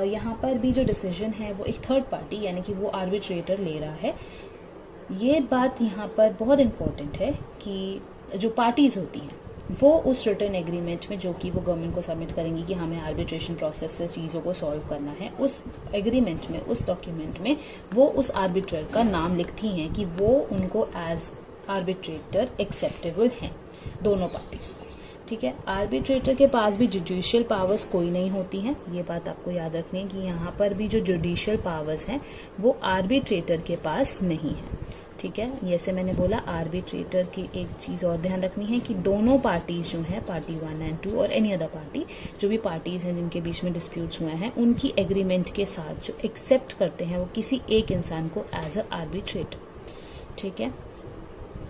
यहाँ पर भी जो डिसीजन है वो एक थर्ड पार्टी यानी कि वो आर्बिट्रेटर ले रहा है। ये बात यहाँ पर बहुत इम्पोर्टेंट है कि जो पार्टीज होती हैं वो उस रिटर्न एग्रीमेंट में जो कि वो गवर्नमेंट को सबमिट करेंगी कि हमें आर्बिट्रेशन प्रोसेस से चीज़ों को सॉल्व करना है, उस एग्रीमेंट में, उस डॉक्यूमेंट में वो उस आर्बिट्रेटर का नाम लिखती हैं कि वो उनको एज आर्बिट्रेटर एक्सेप्टेबल हैं दोनों पार्टीज को। ठीक है, आर्बिट्रेटर के पास भी जुडिशियल पावर्स कोई नहीं होती हैं, ये बात आपको याद रखनी है कि यहाँ पर भी जो जुडिशियल पावर्स हैं वो आर्बिट्रेटर के पास नहीं है। ठीक है, जैसे मैंने बोला आर्बिट्रेटर की एक चीज और ध्यान रखनी है कि दोनों पार्टीज जो हैं, पार्टी 1 एंड 2 और एनी अदर पार्टी, जो भी पार्टीज हैं जिनके बीच में डिस्प्यूट्स हुए हैं, उनकी एग्रीमेंट के साथ जो एक्सेप्ट करते हैं वो किसी एक इंसान को एज अ आर्बिट्रेटर। ठीक है,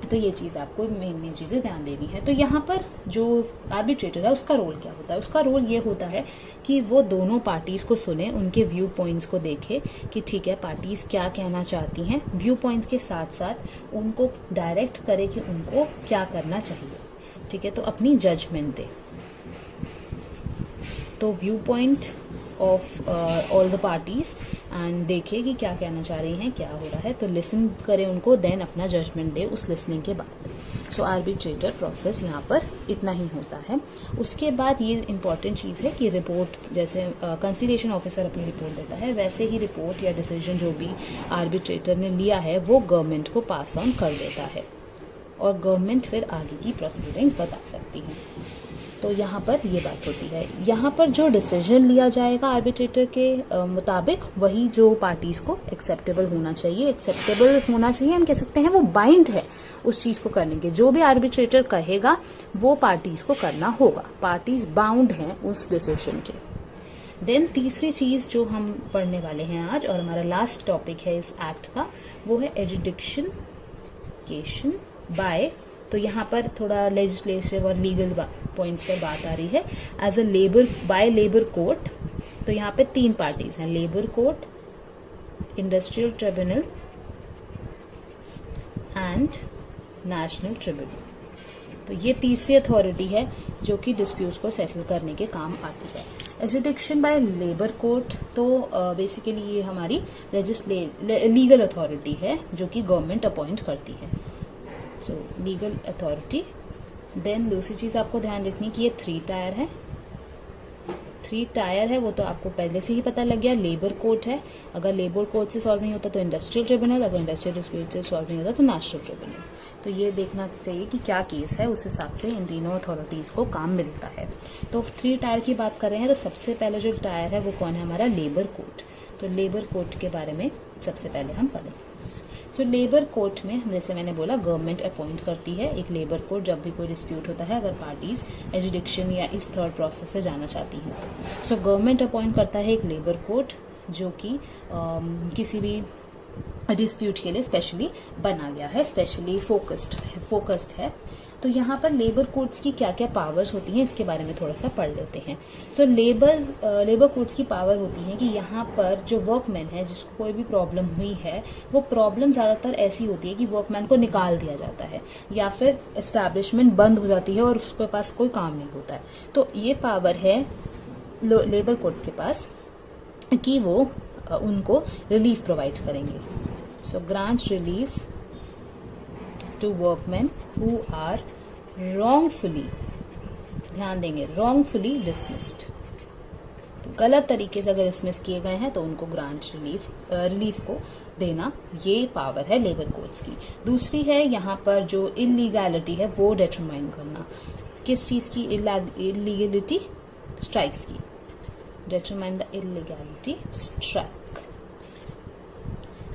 तो ये चीज आपको मेन चीजें ध्यान देनी है। तो यहाँ पर जो आर्बिट्रेटर है उसका रोल क्या होता है? उसका रोल ये होता है कि वो दोनों पार्टीज को सुने, उनके व्यू पॉइंट्स को देखे कि ठीक है पार्टीज क्या कहना चाहती हैं, व्यू पॉइंट्स के साथ साथ उनको डायरेक्ट करे कि उनको क्या करना चाहिए। ठीक है, तो अपनी जजमेंट दे। तो view point of all the parties and देखे कि क्या कहना चाह रही हैं, क्या हो रहा है, तो लिसन करे उनको, देन अपना जजमेंट दे उस लिसनिंग के बाद। सो आर्बिट्रेटर प्रोसेस यहाँ पर इतना ही होता है। उसके बाद ये इंपॉर्टेंट चीज़ है कि रिपोर्ट, जैसे कंसीलिएशन ऑफिसर अपनी रिपोर्ट देता है, वैसे ही रिपोर्ट या डिसीजन जो भी आर्बिट्रेटर ने लिया है वो गवर्नमेंट को पास ऑन कर देता है और गवर्नमेंट फिर आगे की प्रोसीडिंग्स बता सकती है। तो यहाँ पर ये बात होती है। यहाँ पर जो डिसीजन लिया जाएगा आर्बिट्रेटर के मुताबिक वही जो पार्टीज को एक्सेप्टेबल होना चाहिए। एक्सेप्टेबल होना चाहिए हम कह सकते हैं वो बाइंड है उस चीज को करने के। जो भी आर्बिट्रेटर कहेगा वो पार्टीज को करना होगा, पार्टीज बाउंड हैं उस डिसीजन के। देन तीसरी चीज जो हम पढ़ने वाले हैं आज और हमारा लास्ट टॉपिक है इस एक्ट का, वो है एजुडिक्शन बाय। तो यहाँ पर थोड़ा लेजिस्लेटिव और लीगल पॉइंट्स पर बात आ रही है। As a labour by labour court, तो यहाँ पे 3 पार्टीज हैं, labour court, industrial tribunal and national tribunal. तो ये तीसरी अथॉरिटी है जो कि डिस्प्यूट्स को सेटल करने के काम आती है। एजुडिक्शन बाय लेबर कोर्ट तो बेसिकली ये हमारी लीगल अथॉरिटी है जो कि गवर्नमेंट अपॉइंट करती है। सो लीगल अथॉरिटी। देन दूसरी चीज आपको ध्यान रखनी कि ये 3 टायर है। 3 टायर है वो तो आपको पहले से ही पता लग गया। लेबर कोर्ट है, अगर लेबर कोर्ट से सॉल्व नहीं होता तो इंडस्ट्रियल ट्रिब्यूनल, अगर इंडस्ट्रियल डिस्प्यूट से सॉल्व नहीं होता तो नेशनल ट्रिब्यूनल। तो ये देखना चाहिए कि क्या केस है, उस हिसाब से इन तीनों अथॉरिटीज को काम मिलता है। तो 3 टायर की बात कर रहे हैं तो सबसे पहले जो टायर है वो कौन है? हमारा लेबर कोर्ट। तो लेबर कोर्ट के बारे में सबसे पहले हम पढ़ें। सो लेबर कोर्ट में जैसे मैंने बोला गवर्नमेंट अपॉइंट करती है एक लेबर कोर्ट जब भी कोई डिस्प्यूट होता है, अगर पार्टीज एजुडिक्शन या इस थर्ड प्रोसेस से जाना चाहती हैं तो। सो गवर्नमेंट अपॉइंट करता है एक लेबर कोर्ट जो कि किसी भी डिस्प्यूट के लिए स्पेशली बना गया है, स्पेशली फोकस्ड है। तो यहाँ पर लेबर कोर्ट्स की क्या क्या पावर्स होती हैं इसके बारे में थोड़ा सा पढ़ लेते हैं। सो लेबर कोर्ट्स की पावर होती है कि यहाँ पर जो वर्कमैन है जिसको कोई भी प्रॉब्लम हुई है, वो प्रॉब्लम ज्यादातर ऐसी होती है कि वर्कमैन को निकाल दिया जाता है या फिर एस्टैब्लिशमेंट बंद हो जाती है और उसके पास कोई काम नहीं होता है। तो ये पावर है लेबर कोर्ट्स के पास कि वो उनको रिलीफ प्रोवाइड करेंगे। So grant relief to workman who are wrongfully, ध्यान देंगे wrongfully dismissed, तो गलत तरीके से अगर डिसमिस किए गए हैं तो उनको ग्रांट रिलीफ को देना, ये पावर है लेबर कोर्ट्स की। दूसरी है यहाँ पर जो इलीगैलिटी है वो डिटरमाइन करना। किस चीज की इलीगैलिटी? स्ट्राइक्स की। Determine the illegality strike.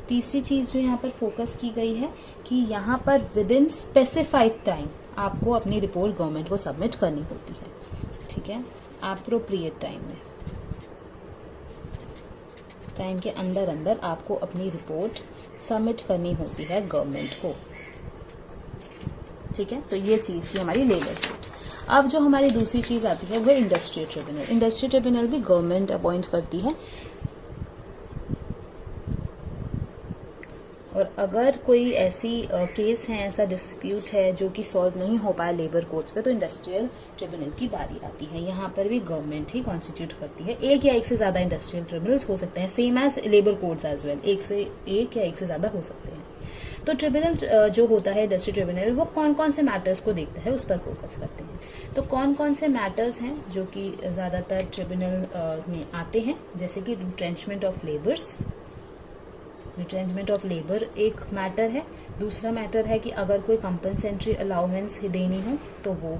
तीसरी चीज जो यहाँ पर फोकस की गई है कि यहाँ पर विद इन स्पेसिफाइड टाइम आपको अपनी रिपोर्ट गवर्नमेंट को सबमिट करनी होती है। ठीक है, एप्रोप्रिएट टाइम के अंदर आपको अपनी रिपोर्ट सबमिट करनी होती है गवर्नमेंट को। ठीक है, तो ये चीज थी हमारी लेबर कोर्ट। अब जो हमारी दूसरी चीज आती है वो है इंडस्ट्रियल ट्रिब्यूनल। इंडस्ट्रियल ट्रिब्यूनल भी गवर्नमेंट अपॉइंट करती है और अगर कोई ऐसी केस है, ऐसा डिस्प्यूट है जो कि सॉल्व नहीं हो पाया लेबर कोर्ट्स पे, तो इंडस्ट्रियल ट्रिब्यूनल की बारी आती है। यहाँ पर भी गवर्नमेंट ही कॉन्स्टिट्यूट करती है। एक या एक से ज्यादा इंडस्ट्रियल ट्रिब्यूनल्स हो सकते हैं, same as labour courts as well, एक या एक से ज्यादा हो सकते हैं। तो ट्रिब्यूनल जो होता है इंडस्ट्री ट्रिब्यूनल, वो कौन कौन से मैटर्स को देखता है उस पर फोकस करते हैं। तो कौन कौन से मैटर्स हैं जो कि ज्यादातर ट्रिब्यूनल में आते हैं, जैसे कि retrenchment of labours. Retrenchment of labour एक मैटर है। दूसरा मैटर है कि अगर कोई कंपनसेंट्री अलाउंस देनी हो तो वो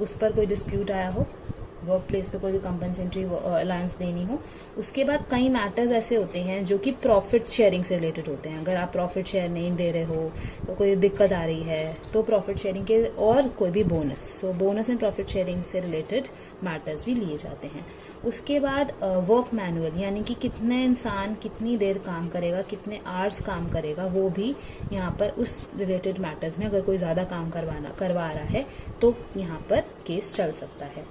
उस पर कोई डिस्प्यूट आया हो, वर्क प्लेस पे कोई भी कंपनसेंट्री अलाउंस देनी हो। उसके बाद कई मैटर्स ऐसे होते हैं जो कि प्रॉफिट शेयरिंग से रिलेटेड होते हैं। अगर आप प्रॉफिट शेयर नहीं दे रहे हो तो कोई दिक्कत आ रही है तो प्रॉफिट शेयरिंग के, और कोई भी bonus, so bonus and profit sharing से रिलेटेड मैटर्स भी लिए जाते हैं। उसके बाद वर्क मैनुअल, यानी कि कितने इंसान कितनी देर काम करेगा, कितने आवर्स काम करेगा, वो भी यहाँ पर उस रिलेटेड मैटर्स में अगर कोई ज्यादा काम करवा रहा है तो यहाँ पर केस चल सकता है।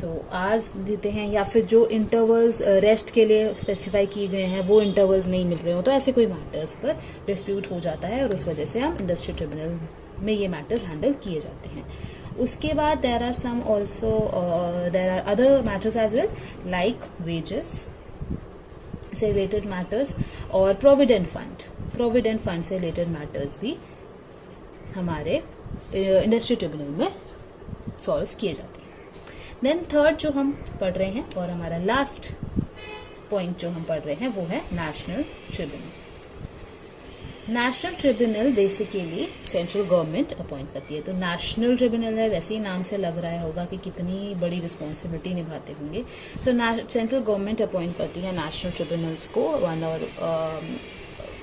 सो आवर्स देते हैं, या फिर जो इंटरवल्स रेस्ट के लिए स्पेसिफाई किए गए हैं वो इंटरवल्स नहीं मिल रहे हो, तो ऐसे कोई मैटर्स पर डिस्प्यूट हो जाता है और उस वजह से हम इंडस्ट्री ट्रिब्यूनल में ये मैटर्स हैंडल किए जाते हैं। उसके बाद there are other matters as well, like wages से रिलेटेड मैटर्स और प्रोविडेंट फंड से रिलेटेड मैटर्स भी हमारे इंडस्ट्री ट्रिब्यूनल में सॉल्व किए जाते हैं। देन थर्ड जो हम पढ़ रहे हैं और हमारा लास्ट पॉइंट जो हम पढ़ रहे हैं वो है national tribunal. National tribunal basically central government appoint करती है। तो नेशनल ट्रिब्यूनल है, वैसे ही नाम से लग रहा होगा कि कितनी बड़ी रिस्पॉन्सिबिलिटी निभाते होंगे। तो सेंट्रल गवर्नमेंट अपॉइंट करती है नेशनल ट्रिब्यूनल्स को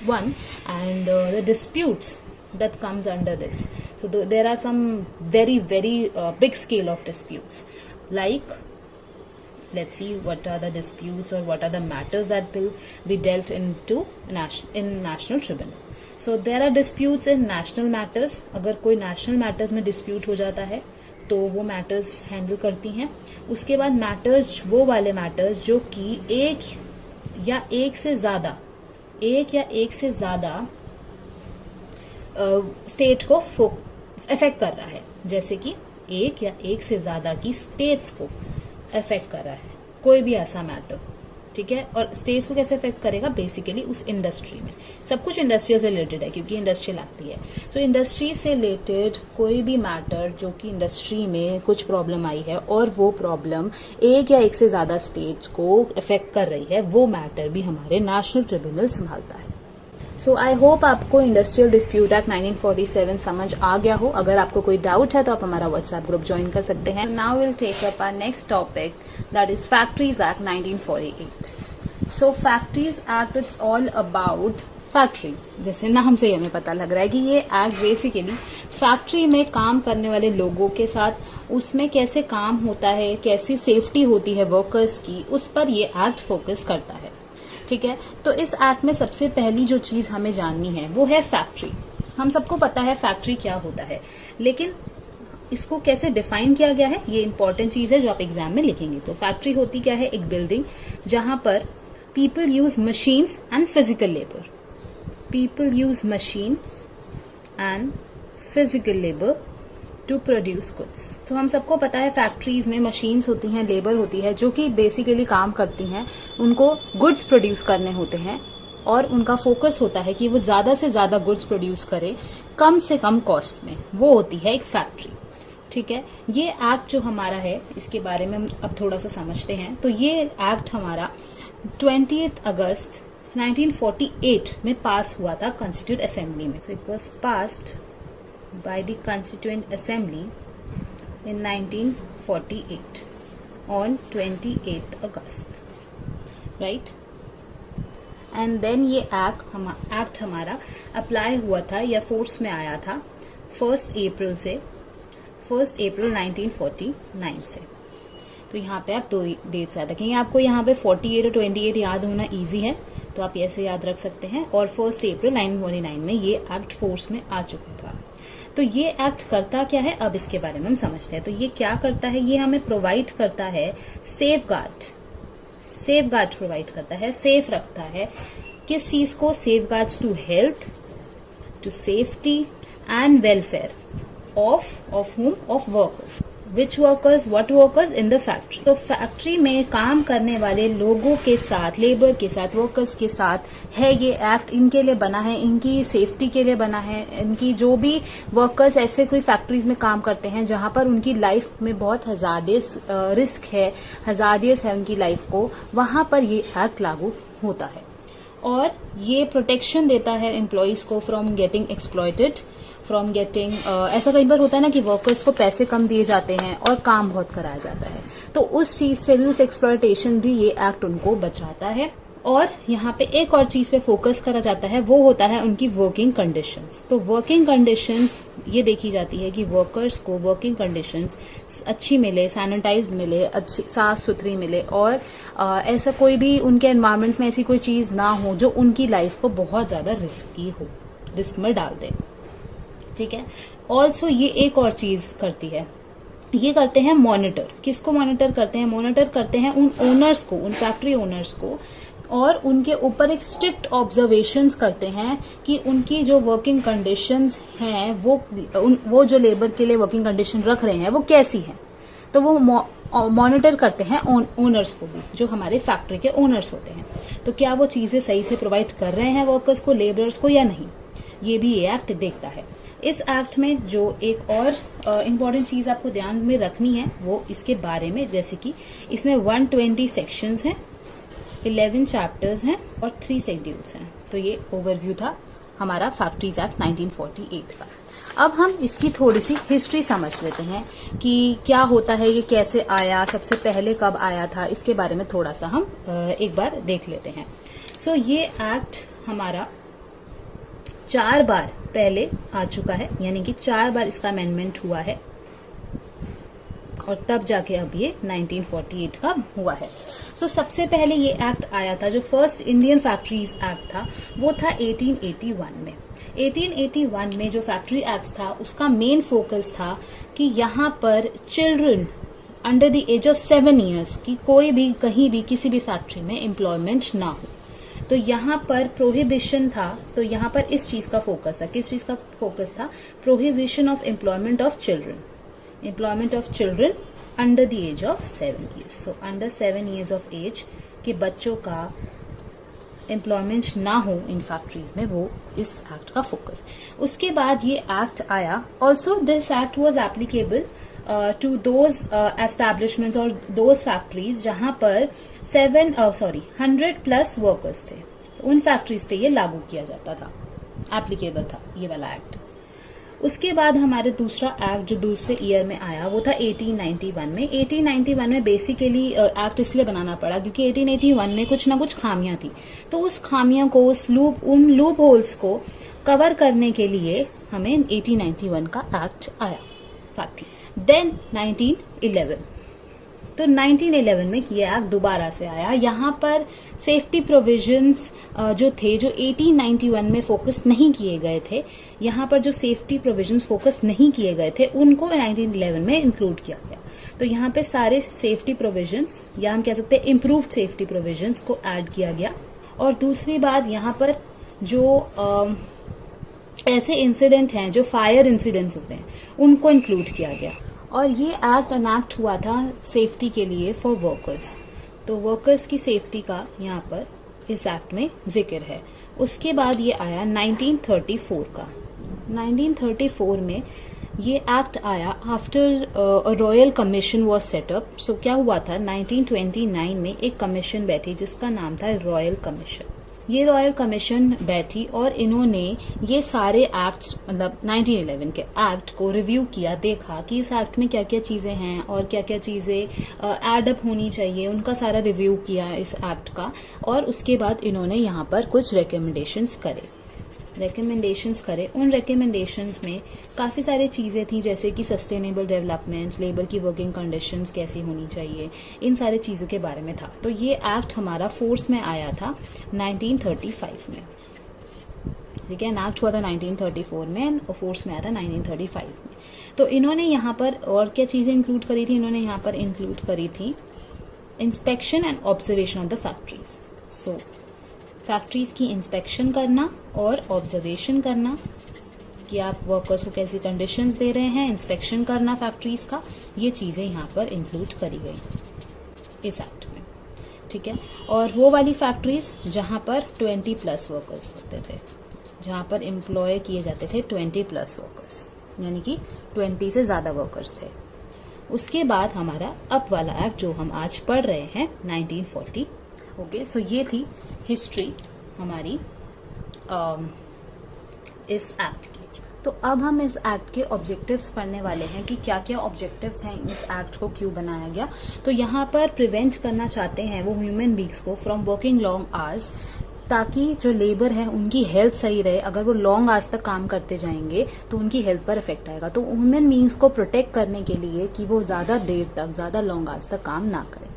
one and the disputes that comes under this. So there are some very big scale of disputes. Like, let's see what are the disputes or what are the matters that will be dealt into in national tribunal. So there are disputes in national matters. अगर कोई national matters में dispute हो जाता है तो वो matters handle करती हैं। उसके बाद matters, वो वाले matters जो कि एक या एक से ज्यादा स्टेट को अफेक्ट कर रहा है, जैसे कि एक या एक से ज्यादा की स्टेट्स को अफेक्ट कर रहा है कोई भी ऐसा मैटर, ठीक है। और स्टेट्स को कैसे अफेक्ट करेगा, बेसिकली उस इंडस्ट्री में, सब कुछ इंडस्ट्रियल से रिलेटेड है क्योंकि इंडस्ट्रियल आती है। तो इंडस्ट्री से रिलेटेड कोई भी मैटर जो कि इंडस्ट्री में कुछ प्रॉब्लम आई है और वो प्रॉब्लम एक या एक से ज्यादा स्टेट्स को अफेक्ट कर रही है, वो मैटर भी हमारे नेशनल ट्रिब्यूनल संभालता है। सो आई होप आपको इंडस्ट्रियल डिस्प्यूट एक्ट 1947 समझ आ गया हो। अगर आपको कोई डाउट है तो आप हमारा व्हाट्सएप ग्रुप ज्वाइन कर सकते हैं। Now will take up our next topic, that is factories act 1948। So factories act it's all about factory, जैसे नाम से हमें पता लग रहा है कि ये एक्ट बेसिकली फैक्ट्री में काम करने वाले लोगों के साथ उसमें कैसे काम होता है, कैसी सेफ्टी होती है वर्कर्स की, उस पर ये एक्ट फोकस करता है, ठीक है। तो इस एक्ट में सबसे पहली जो चीज हमें जाननी है वो है फैक्ट्री। हम सबको पता है फैक्ट्री क्या होता है, लेकिन इसको कैसे डिफाइन किया गया है ये इंपॉर्टेंट चीज है जो आप एग्जाम में लिखेंगे। तो फैक्ट्री होती क्या है, एक बिल्डिंग जहां पर people use machines and physical labour, people use machines and physical labour to produce goods. तो हम सबको पता है फैक्ट्रीज में मशीन्स होती हैं, लेबर होती है जो कि बेसिकली काम करती हैं, उनको गुड्स प्रोड्यूस करने होते हैं और उनका फोकस होता है कि वो ज्यादा से ज्यादा गुड्स प्रोड्यूस करे कम से कम कॉस्ट में, वो होती है एक फैक्ट्री, ठीक है। ये एक्ट जो हमारा है इसके बारे में हम अब थोड़ा सा समझते हैं। तो ये एक्ट हमारा 20 अगस्त 1948 में पास हुआ था कॉन्स्टिट्यूट असेंबली में। So it was passed by the Constituent Assembly in 1948 on 28th August, right? And then ये एक्ट हमारा अप्लाई हुआ था या फोर्स में आया था 1 अप्रैल 1949 से। तो यहाँ पे आप दो डेट्स याद रखेंगे। आपको यहाँ पे 48 और 28 याद होना इजी है तो आप ऐसे याद रख सकते हैं। और 1 अप्रैल 1949 में ये एक्ट फोर्स में आ चुका था। तो ये एक्ट करता क्या है, अब इसके बारे में हम समझते हैं। तो ये क्या करता है, ये हमें प्रोवाइड करता है सेफ गार्ड प्रोवाइड करता है, सेफ रखता है। किस चीज को, safeguards to health, to safety and welfare of workers. Which workers, what workers in the factory. तो फैक्ट्री में काम करने वाले लोगों के साथ, लेबर के साथ, वर्कर्स के साथ है ये एक्ट। इनके लिए बना है, इनकी सेफ्टी के लिए बना है। इनकी जो भी वर्कर्स ऐसे कोई फैक्ट्रीज में काम करते हैं जहां पर उनकी लाइफ में बहुत हजार्डियस रिस्क है, हजार्डियस है उनकी लाइफ को, वहां पर ये एक्ट लागू होता है। और ये प्रोटेक्शन देता है एम्प्लॉयज को from getting exploited, from getting ऐसा कई बार होता है ना कि वर्कर्स को पैसे कम दिए जाते हैं और काम बहुत कराया जाता है, तो उस चीज से भी, उस एक्सप्लॉयटेशन भी ये एक्ट उनको बचाता है। और यहाँ पे एक और चीज पे फोकस करा जाता है, वो होता है उनकी वर्किंग कंडीशंस। तो वर्किंग कंडीशंस ये देखी जाती है कि वर्कर्स को वर्किंग कंडीशंस अच्छी मिले, सैनिटाइज्ड मिले, अच्छी साफ सुथरी मिले, और ऐसा कोई भी उनके एनवायरनमेंट में ऐसी कोई चीज ना हो जो उनकी लाइफ को बहुत ज्यादा रिस्क में डाल दे। ठीक है। ऑल्सो ये एक और चीज करती है, ये करते हैं मॉनिटर। किसको मॉनिटर करते हैं? मॉनिटर करते हैं उन ओनर्स को, उन फैक्ट्री ओनर्स को, और उनके ऊपर एक स्ट्रिक्ट ऑब्जर्वेशंस करते हैं कि उनकी जो वर्किंग कंडीशंस हैं वो जो लेबर के लिए वर्किंग कंडीशन रख रहे हैं वो कैसी हैं। तो वो मॉनिटर करते हैं ओनर्स को भी, जो हमारे फैक्ट्री के ओनर्स होते हैं। तो क्या वो चीजें सही से प्रोवाइड कर रहे हैं वर्कर्स को, लेबरर्स को, या नहीं, ये भी ये एक्ट देखता है। इस एक्ट में जो एक और इम्पोर्टेंट चीज आपको ध्यान में रखनी है वो इसके बारे में, जैसे कि इसमें 120 सेक्शंस हैं, 11 चैप्टर्स हैं और 3 शेड्यूल्स हैं। तो ये ओवरव्यू था हमारा फैक्ट्रीज एक्ट 1948 का। अब हम इसकी थोड़ी सी हिस्ट्री समझ लेते हैं कि क्या होता है, ये कैसे आया, सबसे पहले कब आया था, इसके बारे में थोड़ा सा हम एक बार देख लेते हैं। सो ये एक्ट हमारा 4 बार पहले आ चुका है, यानी कि 4 बार इसका अमेंडमेंट हुआ है, और तब जाके अब ये 1948 का हुआ है। सो सबसे पहले ये एक्ट आया था, जो फर्स्ट इंडियन फैक्ट्रीज एक्ट था, वो था 1881 में। 1881 में जो फैक्ट्री एक्ट था उसका मेन फोकस था कि यहाँ पर children under the age of 7 years की कोई भी कहीं भी किसी भी फैक्ट्री में एम्प्लॉयमेंट ना हो। तो यहाँ पर प्रोहिबिशन था, तो यहाँ पर इस चीज का फोकस था। किस चीज का फोकस था? Prohibition of employment of children, employment of children under the age of 7 years. So under 7 years of age के बच्चों का एम्प्लॉयमेंट ना हो इन फैक्ट्रीज में, वो इस एक्ट का फोकस। उसके बाद ये एक्ट आया। Also this act was applicable to those establishments और दोज फैक्ट्रीज जहां पर 100+ वर्कर्स थे। तो उन फैक्ट्रीज पे ये लागू किया जाता था, एप्लीकेबल था ये वाला एक्ट। उसके बाद हमारे दूसरा एक्ट जो दूसरे ईयर में आया वो था 1891 में। 1891 में बेसिकली एक्ट इसलिए बनाना पड़ा क्योंकि 1881 में कुछ ना कुछ खामियां थी। तो उस खामियों को, उन लूप होल्स को कवर करने के लिए हमें 1891 का एक्ट आया फैक्ट्री। देन 1911, तो 1911 में ये एक्ट दोबारा से आया। यहाँ पर सेफ्टी प्रोविजंस जो थे, जो 1891 में फोकस नहीं किए गए थे, यहाँ पर जो सेफ्टी प्रोविजंस फोकस नहीं किए गए थे उनको 1911 में इंक्लूड किया गया। तो यहाँ पे सारे सेफ्टी प्रोविजंस, या हम कह सकते हैं इम्प्रूव्ड सेफ्टी प्रोविजंस को ऐड किया गया। और दूसरी बात, यहाँ पर जो ऐसे इंसिडेंट हैं जो फायर इंसिडेंट्स होते हैं उनको इंक्लूड किया गया। और ये एक्ट अनैक्ट हुआ था सेफ्टी के लिए फॉर वर्कर्स। तो वर्कर्स की सेफ्टी का यहाँ पर इस एक्ट में जिक्र है। उसके बाद ये आया 1934 का। 1934 में ये एक्ट आया after a royal commission was set up. So क्या हुआ था, 1929 में एक कमीशन बैठी जिसका नाम था रॉयल कमीशन। ये रॉयल कमीशन बैठी और इन्होंने ये सारे एक्ट्स, मतलब 1911 के एक्ट को रिव्यू किया, देखा कि इस एक्ट में क्या क्या चीजें हैं और क्या क्या चीजें एडअप होनी चाहिए, उनका सारा रिव्यू किया इस एक्ट का। और उसके बाद इन्होंने यहाँ पर कुछ रिकमेंडेशंस करे। उन रिकमेंडेशंस में काफी सारी चीजें थी, जैसे कि सस्टेनेबल डेवलपमेंट, लेबर की वर्किंग कंडीशंस कैसी होनी चाहिए, इन सारी चीजों के बारे में था। तो ये एक्ट हमारा फोर्स में आया था 1935 में। ठीक है, एक्ट हुआ था 1934 में और फोर्स में आया था 1935 में। तो इन्होंने यहाँ पर और क्या चीजें इंक्लूड करी थी? इन्होंने यहाँ पर इंक्लूड करी थी inspection and observation of the factories. So factories की इंस्पेक्शन करना और ऑब्जर्वेशन करना कि आप वर्कर्स को कैसी कंडीशंस दे रहे हैं, इंस्पेक्शन करना फैक्ट्रीज का, ये चीजें यहाँ पर इंक्लूड करी गई इस एक्ट में, ठीक है। और वो वाली फैक्ट्रीज जहां पर 20+ वर्कर्स होते थे, जहां पर एम्प्लॉय किए जाते थे 20+ वर्कर्स, यानी कि 20 से ज्यादा वर्कर्स थे। उसके बाद हमारा अब वाला एक्ट जो हम आज पढ़ रहे हैं 1940। ओके, सो ये थी हिस्ट्री हमारी इस एक्ट की। तो अब हम इस एक्ट के ऑब्जेक्टिव्स पढ़ने वाले हैं कि क्या क्या ऑब्जेक्टिव्स हैं, इस एक्ट को क्यों बनाया गया। तो यहाँ पर प्रिवेंट करना चाहते हैं वो ह्यूमन बींग्स को फ्रॉम वर्किंग लॉन्ग आवर्स, ताकि जो लेबर है उनकी हेल्थ सही रहे। अगर वो लॉन्ग आवर्स तक काम करते जाएंगे तो उनकी हेल्थ पर इफेक्ट आएगा। तो ह्यूमन बींग्स को प्रोटेक्ट करने के लिए कि वो ज्यादा देर तक, ज्यादा लॉन्ग आवर्स तक काम ना करें।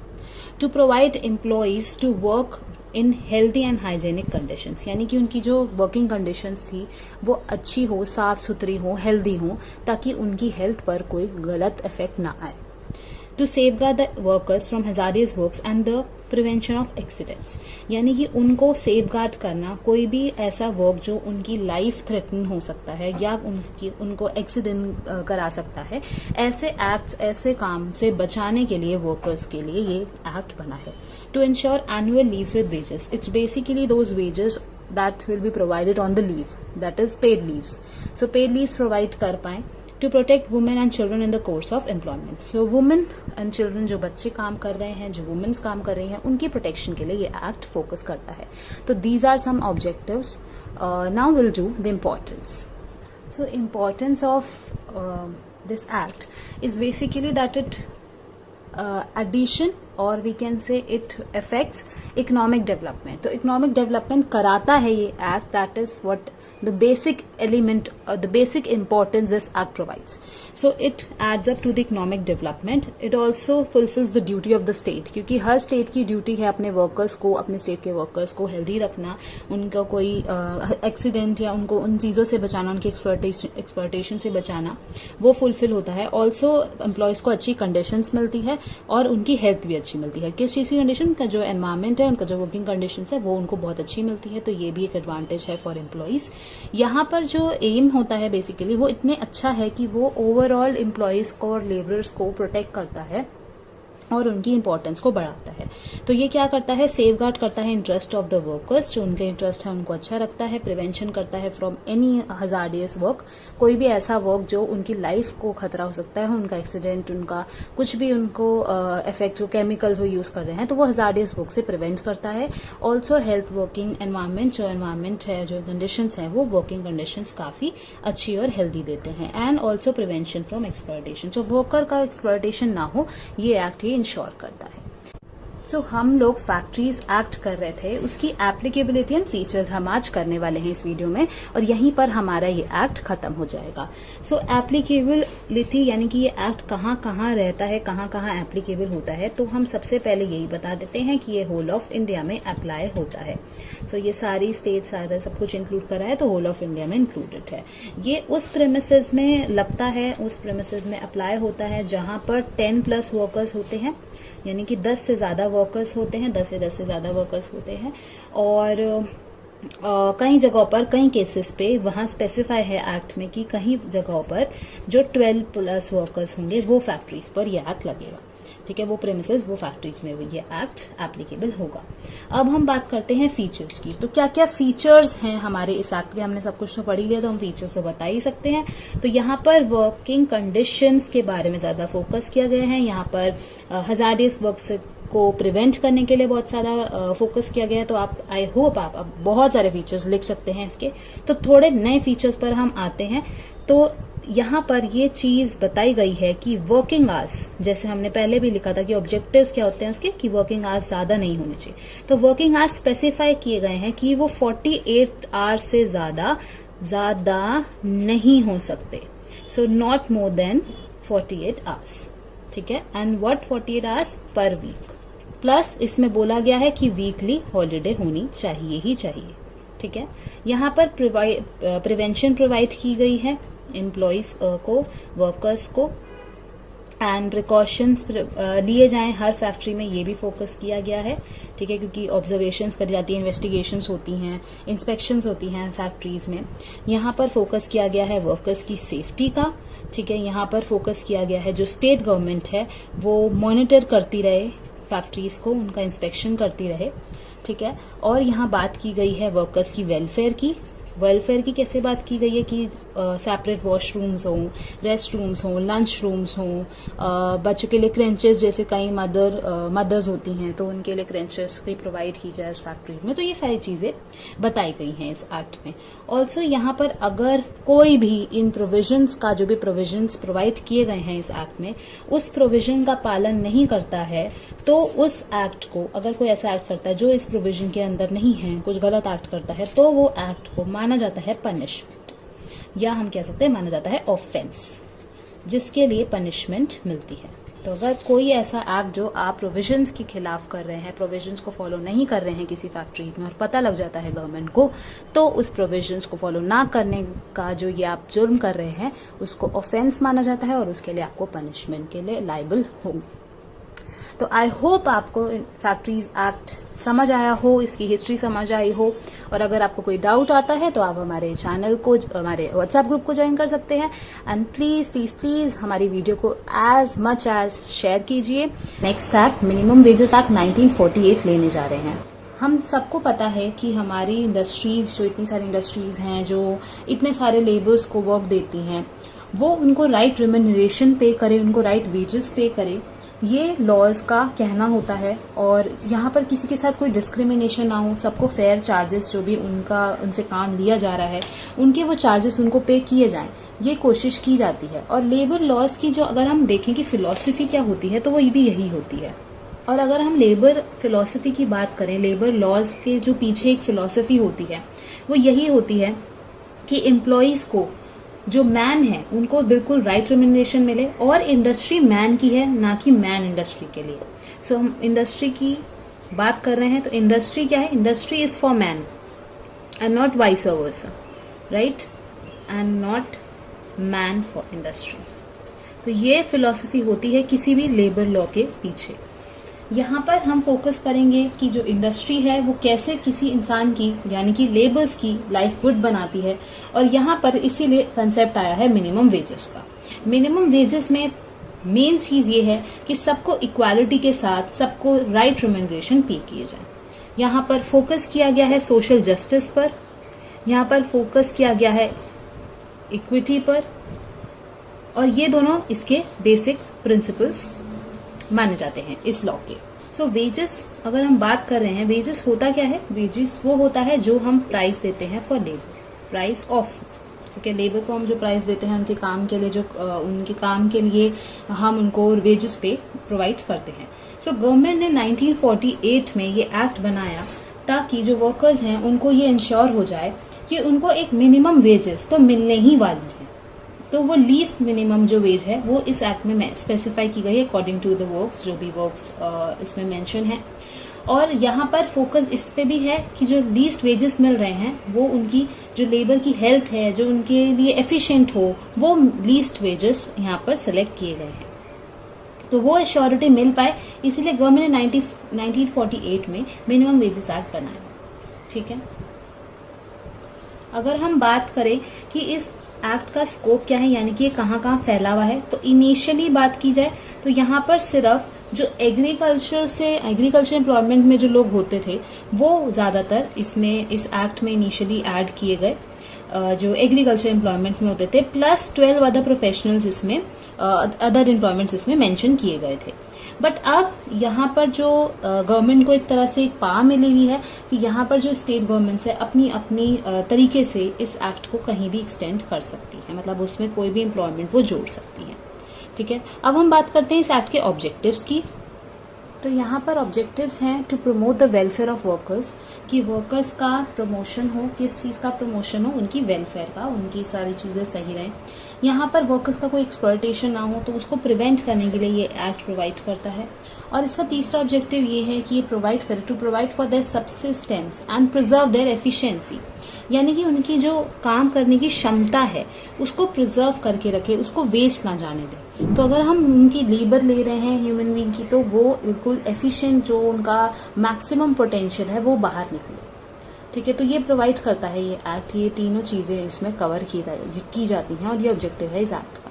To provide employees to work in healthy and hygienic conditions, यानी कि उनकी जो वर्किंग कंडीशंस थी वो अच्छी हो, साफ सुथरी हो, हेल्दी हो, ताकि उनकी हेल्थ पर कोई गलत इफेक्ट ना आए। To safeguard the workers from hazardous works and the prevention of accidents, यानी कि उनको सेफगार्ड करना, कोई भी ऐसा वर्क जो उनकी लाइफ थ्रेटन हो सकता है या उनको एक्सीडेंट करा सकता है, ऐसे एक्ट्स, ऐसे काम से बचाने के लिए वर्कर्स के लिए ये एक्ट बना है। To ensure annual leaves with wages, it's basically those wages that will be provided on the leave, that is paid leaves. So paid leaves provide कर पाए। To protect women and children in the course of employment. So women and children, जो बच्चे काम कर रहे हैं, जो women's काम कर रही हैं, उनकी प्रोटेक्शन के लिए ये एक्ट फोकस करता है। तो these are some objectives. Now we'll do the importance. So importance of this act is basically that it addition or we can say it affects economic development. तो economic development कराता है ये act, that is what the basic element, the basic importance this act provides. So it adds up to the economic development. It also fulfills the duty of the state, क्योंकि हर state की duty है अपने workers को, अपने state के workers को healthy रखना, उनका कोई एक्सीडेंट या उनको उन चीजों से बचाना, उनकी एक्सप्लॉयटेशन से बचाना, वो फुलफिल होता है। ऑल्सो एम्प्लॉयज को अच्छी कंडीशंस मिलती है और उनकी हेल्थ भी अच्छी मिलती है। किस चीज की कंडीशन, का जो एनवायरमेंट है, उनका जो वर्किंग कंडीशन है, वो उनको बहुत अच्छी मिलती है। तो ये भी एक एडवांटेज है फॉर एम्प्लॉयज। यहाँ पर जो एम होता है बेसिकली वो इतने अच्छा है कि वो ओवरऑल एम्प्लॉयज को और लेबरर्स को प्रोटेक्ट करता है और उनकी इंपॉर्टेंस को बढ़ाता है। तो ये क्या करता है, सेफगार्ड करता है इंटरेस्ट ऑफ द वर्कर्स, जो उनके इंटरेस्ट है उनको अच्छा रखता है। प्रिवेंशन करता है फ्रॉम एनी हजार्डियस वर्क, कोई भी ऐसा वर्क जो उनकी लाइफ को खतरा हो सकता है, उनका एक्सीडेंट, उनका कुछ भी उनको इफेक्ट, जो केमिकल्स वो यूज कर रहे हैं, तो वो हजार्डियस वर्क से प्रिवेंट करता है। ऑल्सो हेल्थ, वर्किंग एनवायरमेंट, जो एनवायरमेंट है, जो कंडीशंस है, वो वर्किंग कंडीशंस काफी अच्छी और हेल्दी देते हैं। And also prevention from exploitation, जो वर्कर का एक्सप्लॉयटेशन ना हो, ये एक्ट इंश्योर करता है। सो हम लोग फैक्ट्रीज एक्ट कर रहे थे, उसकी एप्लीकेबिलिटी एंड फीचर्स हम आज करने वाले हैं इस वीडियो में, और यहीं पर हमारा ये एक्ट खत्म हो जाएगा। सो एप्लीकेबिलिटी यानी कि ये एक्ट कहाँ कहाँ रहता है, कहाँ कहाँ एप्लीकेबल होता है, तो हम सबसे पहले यही बता देते हैं कि ये होल ऑफ इंडिया में अप्लाई होता है। सो ये सारी स्टेट, सारा सब कुछ इंक्लूड करा है, तो होल ऑफ इंडिया में इंक्लूडेड है। ये उस प्रेमिसेस में लगता है, उस प्रेमिसेस में अप्लाई होता है जहां पर 10+ वर्कर्स होते हैं, यानी कि 10 से ज्यादा वर्कर्स होते हैं, 10 से ज्यादा वर्कर्स होते हैं। और कई जगहों पर, कई केसेस पे वहां स्पेसिफाई है एक्ट में कि कहीं जगहों पर जो 12+ वर्कर्स होंगे वो फैक्ट्रीज पर यह एक्ट लगेगा। ठीक है, वो प्रेमिसेस, वो फैक्ट्रीज में ये एक्ट एप्लीकेबल होगा। अब हम बात करते हैं फीचर्स की। तो क्या क्या फीचर्स हैं हमारे इस एक्ट के, हमने सब कुछ तो पढ़ ही लिया, तो हम फीचर्स तो बता ही सकते हैं। तो यहाँ पर वर्किंग कंडीशंस के बारे में ज्यादा फोकस किया गया है। यहाँ पर हजार्डियस वर्क को प्रिवेंट करने के लिए बहुत सारा फोकस किया गया है। तो आप, आई होप आप अब बहुत सारे फीचर्स लिख सकते हैं इसके। तो थोड़े नए फीचर्स पर हम आते हैं। तो यहाँ पर ये चीज बताई गई है कि वर्किंग आवर्स, जैसे हमने पहले भी लिखा था कि ऑब्जेक्टिव्स क्या होते हैं उसके, कि वर्किंग आवर्स ज्यादा नहीं होने चाहिए। तो वर्किंग आवर्स स्पेसिफाई किए गए हैं कि वो 48 आवर्स से ज्यादा नहीं हो सकते। So not more than 48 hours, ठीक है। And what 48 hours per week, plus इसमें बोला गया है कि वीकली हॉलीडे होनी चाहिए ही चाहिए, ठीक है। यहाँ पर प्रिवेंशन प्रोवाइड की गई है एम्प्लॉयज को, वर्कर्स को। एंड प्रिकॉशंस लिए जाएं हर फैक्ट्री में, ये भी फोकस किया गया है, ठीक है, क्योंकि ऑब्जर्वेशंस करी जाती है, इन्वेस्टिगेशंस होती हैं, इंस्पेक्शंस होती हैं फैक्ट्रीज में। यहाँ पर फोकस किया गया है वर्कर्स की सेफ्टी का, ठीक है। यहाँ पर फोकस किया गया है जो स्टेट गवर्नमेंट है वो मॉनिटर करती रहे फैक्ट्रीज को, उनका इंस्पेक्शन करती रहे, ठीक है। और यहाँ बात की गई है वर्कर्स की वेलफेयर की। वेलफेयर की कैसे बात की गई है कि सेपरेट वॉशरूम्स हों, रेस्ट रूम्स हों, लंच रूम्स हों, बच्चों के लिए क्रेंचेस, जैसे कई मदर्स होती हैं तो उनके लिए क्रेंचेस भी प्रोवाइड की जाए उस फैक्ट्रीज में। तो ये सारी चीजें बताई गई हैं इस एक्ट में। ऑल्सो यहाँ पर अगर कोई भी इन प्रोविजंस का, जो भी प्रोविजंस प्रोवाइड किए गए हैं इस एक्ट में, उस प्रोविजन का पालन नहीं करता है तो उस एक्ट को, अगर कोई ऐसा एक्ट करता है जो इस प्रोविजन के अंदर नहीं है, कुछ गलत एक्ट करता है, तो वो एक्ट को माना जाता है पनिशमेंट, या हम कह सकते हैं माना जाता है ऑफेंस, जिसके लिए पनिशमेंट मिलती है। तो अगर कोई ऐसा एक्ट जो आप प्रोविजंस के खिलाफ कर रहे हैं, प्रोविजंस को फॉलो नहीं कर रहे हैं किसी फैक्ट्रीज में, और पता लग जाता है गवर्नमेंट को, तो उस प्रोविजंस को फॉलो ना करने का जो ये आप जुर्म कर रहे हैं उसको ऑफेंस माना जाता है और उसके लिए आपको पनिशमेंट के लिए लायबल होंगे। तो आई होप आपको फैक्ट्रीज एक्ट समझ आया हो, इसकी हिस्ट्री समझ आई हो, और अगर आपको कोई डाउट आता है तो आप हमारे चैनल को, हमारे व्हाट्सएप ग्रुप को ज्वाइन कर सकते हैं। एंड प्लीज प्लीज प्लीज हमारी वीडियो को एज मच एज शेयर कीजिए। Next act minimum wages act 1948 लेने जा रहे हैं। हम सबको पता है कि हमारी इंडस्ट्रीज, जो इतनी सारी इंडस्ट्रीज हैं जो इतने सारे लेबर्स को वर्क देती हैं, वो उनको राइट रिम्यूनरेशन पे करे, उनको राइट वेजेस पे करे, ये लॉज का कहना होता है। और यहाँ पर किसी के साथ कोई डिस्क्रिमिनेशन ना हो, सबको फेयर चार्जेस, जो भी उनसे काम लिया जा रहा है, उनके वो चार्जेस उनको पे किए जाएं, ये कोशिश की जाती है। और लेबर लॉज की जो अगर हम देखें कि फिलॉसफी क्या होती है, तो वो भी यही होती है। और अगर हम लेबर फिलॉसफी की बात करें, लेबर लॉज के जो पीछे एक फिलॉसफी होती है वो यही होती है कि एम्प्लॉयज को, जो मैन है, उनको बिल्कुल राइट रिम्यूनरेशन मिले, और इंडस्ट्री मैन की है, ना कि मैन इंडस्ट्री के लिए। सो हम इंडस्ट्री की बात कर रहे हैं, तो इंडस्ट्री क्या है? Industry is for man and not vice versa, right, and not man for industry. तो ये फिलॉसफी होती है किसी भी लेबर लॉ के पीछे। यहाँ पर हम फोकस करेंगे कि जो इंडस्ट्री है वो कैसे किसी इंसान की, यानी कि लेबर्स की लाइफ गुड बनाती है। और यहाँ पर इसीलिए कंसेप्ट आया है मिनिमम वेजेस का। मिनिमम वेजेस में मेन चीज ये है कि सबको इक्वालिटी के साथ सबको राइट रिम्यूनरेशन पे किए जाए। यहाँ पर फोकस किया गया है सोशल जस्टिस पर, यहाँ पर फोकस किया गया है इक्विटी पर, और ये दोनों इसके बेसिक प्रिंसिपल्स माने जाते हैं इस लॉ के। सो वेजेस, अगर हम बात कर रहे हैं, वेजेस होता क्या है? वेजेस वो होता है जो हम प्राइस देते हैं फॉर लेबर, प्राइस ऑफ, ठीक है, लेबर को हम जो प्राइस देते हैं उनके काम के लिए, जो उनके काम के लिए हम उनको वेजेस पे प्रोवाइड करते हैं। सो गवर्नमेंट ने 1948 में ये एक्ट बनाया ताकि जो वर्कर्स हैं उनको ये इंश्योर हो जाए कि उनको एक मिनिमम वेजेस तो मिलने ही वाली है। तो वो लीस्ट मिनिमम जो वेज है वो इस एक्ट में स्पेसिफाई की गई है अकॉर्डिंग टू द वर्क्स, जो भी वर्क्स इसमें मेंशन है। और यहाँ पर फोकस इस पे भी है कि जो लीस्ट वेजेस मिल रहे हैं वो उनकी जो लेबर की हेल्थ है, जो उनके लिए एफिशिएंट हो, वो लीस्ट वेजेस यहाँ पर सिलेक्ट किए गए हैं, तो वो एश्योरिटी मिल पाए। इसीलिए गवर्नमेंट ने 1948 में मिनिमम वेजेस एक्ट बनाया, ठीक है। अगर हम बात करें कि इस एक्ट का स्कोप क्या है, यानी कि ये कहाँ कहाँ फैला हुआ है, तो इनिशियली बात की जाए तो यहाँ पर सिर्फ जो एग्रीकल्चर एम्प्लॉयमेंट में जो लोग होते थे वो ज्यादातर इसमें, इस एक्ट में इनिशियली ऐड किए गए, जो एग्रीकल्चर एम्प्लॉयमेंट में होते थे, प्लस 12 अदर प्रोफेशनल्स इसमें, अदर एम्प्लॉयमेंट्स इसमें मेंशन किए गए थे। बट अब यहाँ पर जो गवर्नमेंट को एक तरह से एक पावर मिली हुई है कि यहाँ पर जो स्टेट गवर्नमेंट्स है अपनी अपनी तरीके से इस एक्ट को कहीं भी एक्सटेंड कर सकती है, मतलब उसमें कोई भी एम्प्लॉयमेंट वो जोड़ सकती है, ठीक है। अब हम बात करते हैं इस एक्ट के ऑब्जेक्टिव्स की। तो यहाँ पर ऑब्जेक्टिव्स हैं to promote the welfare of workers, कि वर्कर्स का प्रमोशन हो, किस चीज़ का प्रमोशन हो, उनकी वेलफेयर का, उनकी सारी चीज़ें सही रहें। यहाँ पर वर्कर्स का कोई एक्सप्लॉयटेशन ना हो, तो उसको प्रिवेंट करने के लिए ये एक्ट प्रोवाइड करता है। और इसका तीसरा ऑब्जेक्टिव ये है कि ये प्रोवाइड करे to provide for their subsistence and preserve their efficiency, यानी कि उनकी जो काम करने की क्षमता है उसको प्रिजर्व करके रखे, उसको वेस्ट ना जाने दे। तो अगर हम उनकी लेबर ले रहे हैं ह्यूमन बीइंग की, तो वो बिल्कुल एफिशिएंट जो उनका मैक्सिमम पोटेंशियल है वो बाहर निकले। ठीक है, तो ये प्रोवाइड करता है ये एक्ट, ये तीनों चीजें इसमें कवर की जाती हैं और ये ऑब्जेक्टिव है इस एक्ट का।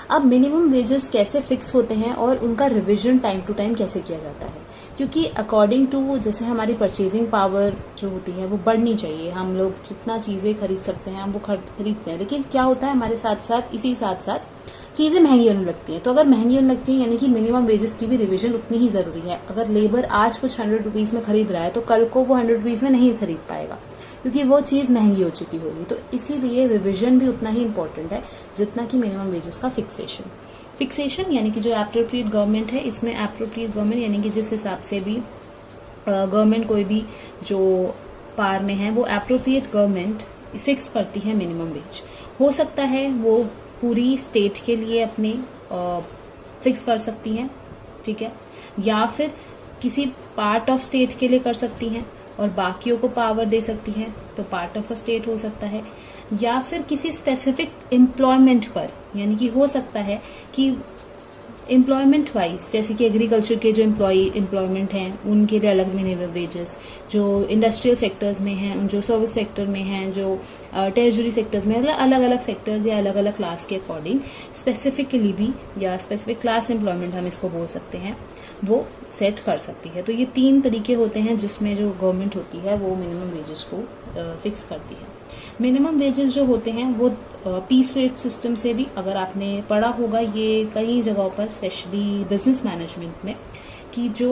अब मिनिमम वेजेस कैसे फिक्स होते हैं और उनका रिवीजन टाइम टू टाइम कैसे किया जाता है, क्योंकि अकॉर्डिंग टू जैसे हमारी परचेजिंग पावर जो होती है वो बढ़नी चाहिए। हम लोग जितना चीजें खरीद सकते हैं हम वो खरीदते हैं, लेकिन क्या होता है हमारे साथ साथ चीजें महंगी होने लगती हैं। तो अगर महंगी होने लगती है यानी कि मिनिमम वेजेस की भी रिवीजन उतनी ही जरूरी है। अगर लेबर आज कुछ 100 रुपीज में खरीद रहा है तो कल को वो 100 रुपीज में नहीं खरीद पाएगा, क्योंकि वो चीज महंगी हो चुकी होगी। तो इसीलिए रिवीजन भी उतना ही इम्पोर्टेंट है जितना कि मिनिमम वेजेस का फिक्सेशन यानी कि जो एप्रोप्रिएट गवर्नमेंट है, इसमें एप्रोप्रिएट गवर्नमेंट यानी कि जिस हिसाब से भी गवर्नमेंट कोई भी जो पार में है वो एप्रोप्रिएट गवर्नमेंट फिक्स करती है मिनिमम वेज। हो सकता है वो पूरी स्टेट के लिए अपने फिक्स कर सकती हैं, ठीक है, या फिर किसी पार्ट ऑफ स्टेट के लिए कर सकती हैं और बाकियों को पावर दे सकती हैं, तो पार्ट ऑफ अ स्टेट हो सकता है, या फिर किसी स्पेसिफिक एम्प्लॉयमेंट पर, यानी कि हो सकता है कि एम्प्लॉयमेंट वाइज जैसे कि एग्रीकल्चर के जो एम्प्लॉयमेंट हैं उनके लिए अलग मिनिमम वेजेस, जो इंडस्ट्रियल सेक्टर्स में हैं, जो सर्विस सेक्टर में हैं, जो टेरिटरी सेक्टर्स में, अलग अलग सेक्टर्स या अलग अलग क्लास के अकॉर्डिंग स्पेसिफिकली भी या स्पेसिफिक क्लास एम्प्लॉयमेंट हम इसको बोल सकते हैं, वो सेट कर सकती है। तो ये 3 तरीके होते हैं जिसमें जो गवर्नमेंट होती है वो मिनिमम वेजेस को फिक्स करती है। मिनिमम वेजेस जो होते हैं वो पीस रेट सिस्टम से भी, अगर आपने पढ़ा होगा ये कई जगहों पर, स्पेशली बिजनेस मैनेजमेंट में, कि जो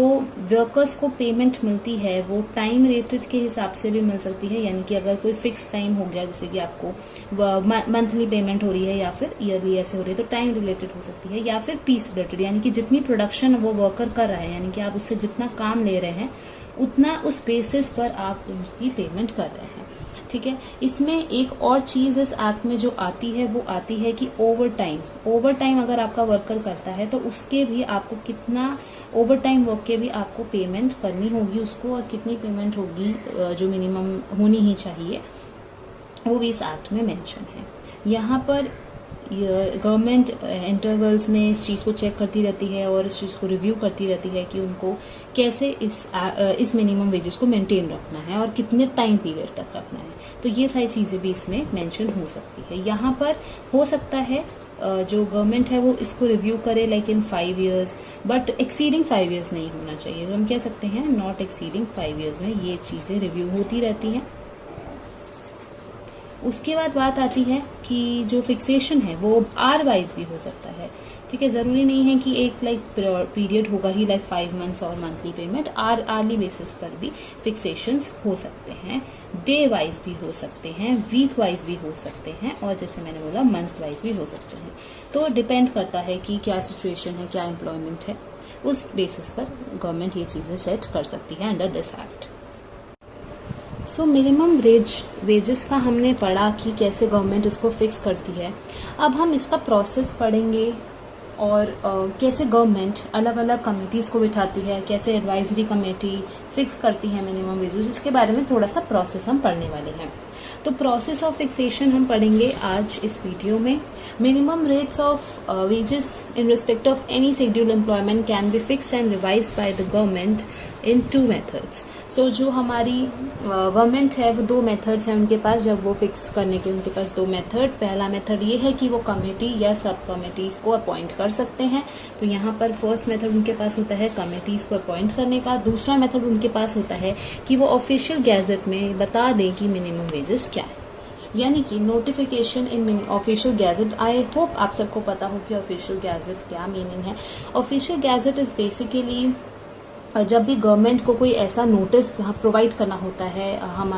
वर्कर्स को पेमेंट मिलती है वो टाइम रेटेड के हिसाब से भी मिल सकती है। यानी कि अगर कोई फिक्स टाइम हो गया, जैसे कि आपको मंथली पेमेंट हो रही है या फिर ईयरली ऐसे हो रही है, तो टाइम रिलेटेड हो सकती है, या फिर पीस रिलेटेड, यानी कि जितनी प्रोडक्शन वो वर्कर कर रहा है, यानी कि आप उससे जितना काम ले रहे हैं उतना उस बेसिस पर आप उसकी पेमेंट कर रहे हैं। ठीक है, इसमें एक और चीज इस एक्ट में जो आती है वो आती है कि ओवर टाइम अगर आपका वर्कर करता है तो उसके भी आपको कितना ओवर टाइम वर्क के भी आपको पेमेंट करनी होगी उसको, और कितनी पेमेंट होगी जो मिनिमम होनी ही चाहिए वो भी इस एक्ट में मेंशन है। यहाँ पर गवर्नमेंट इंटरवल्स में इस चीज को चेक करती रहती है और इस चीज को रिव्यू करती रहती है कि उनको कैसे इस मिनिमम वेजेस को मेंटेन रखना है और कितने टाइम पीरियड तक रखना है। तो ये सारी चीजें भी इसमें मेंशन हो सकती है। यहाँ पर हो सकता है जो गवर्नमेंट है वो इसको रिव्यू करे like in 5 years, but exceeding 5 years नहीं होना चाहिए। तो हम कह सकते हैं नॉट एक्सीडिंग 5 years में ये चीजें रिव्यू होती रहती हैं। उसके बाद बात आती है कि जो फिक्सेशन है वो आर वाइज भी हो सकता है। ठीक है, जरूरी नहीं है कि एक लाइक पीरियड होगा ही लाइक 5 months और मंथली पेमेंट, आरली बेसिस पर भी फिक्सेशंस हो सकते हैं, डे वाइज भी हो सकते हैं, वीक वाइज भी हो सकते हैं, और जैसे मैंने बोला मंथ वाइज भी हो सकते हैं। तो डिपेंड करता है कि क्या सिचुएशन है, क्या एम्प्लॉयमेंट है, उस बेसिस पर गवर्नमेंट ये चीजें सेट कर सकती है under this act. So minimum wages का हमने पढ़ा कि कैसे गवर्नमेंट इसको फिक्स करती है। अब हम इसका प्रोसेस पढ़ेंगे और कैसे गवर्नमेंट अलग अलग कमेटीज को बिठाती है, कैसे एडवाइजरी कमेटी फिक्स करती है मिनिमम वेजेस, इसके बारे में थोड़ा सा प्रोसेस हम पढ़ने वाले हैं। तो प्रोसेस ऑफ फिक्सेशन हम पढ़ेंगे आज इस वीडियो में। Minimum rates of wages in respect of any scheduled employment can be fixed and revised by the government in 2 methods। सो जो हमारी गवर्नमेंट है वो 2 methods हैं उनके पास, जब वो फिक्स करने के उनके पास 2 मेथड। पहला मेथड ये है कि वो कमेटी या सब कमेटीज को अपॉइंट कर सकते हैं। तो यहाँ पर फर्स्ट मेथड उनके पास होता है कमेटीज को अपॉइंट करने का। दूसरा मेथड उनके पास होता है कि वो ऑफिशियल गैजेट में बता दें कि मिनिमम वेजेस क्या है, यानी कि notification in official gazette. I hope आप सबको पता हो कि ऑफिशियल गैजेट क्या मीनिंग है। ऑफिशियल गैजेट इज बेसिकली जब भी गवर्नमेंट को कोई ऐसा नोटिस प्रोवाइड करना होता है हम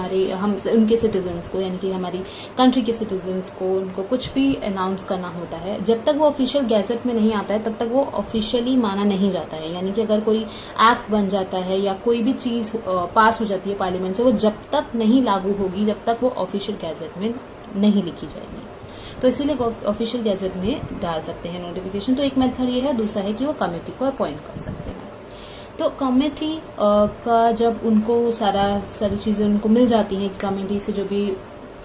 उनके सिटीजन्स को, यानी कि हमारी कंट्री के सिटीजन्स को, उनको कुछ भी अनाउंस करना होता है, जब तक वो ऑफिशियल गैजेट में नहीं आता है तब तक वो ऑफिशियली माना नहीं जाता है। यानी कि अगर कोई एक्ट बन जाता है या कोई भी चीज पास हो जाती है पार्लियामेंट से, वो जब तक नहीं लागू होगी जब तक वो ऑफिशियल गैजेट में नहीं लिखी जाएगी। तो इसीलिए ऑफिशियल गैजेट में डाल सकते हैं नोटिफिकेशन। तो एक मेथड ये है। दूसरा है कि वो कमेटी को अपॉइंट कर सकते हैं। तो कमेटी का जब उनको सारी चीजें उनको मिल जाती हैं, कमेटी से जो भी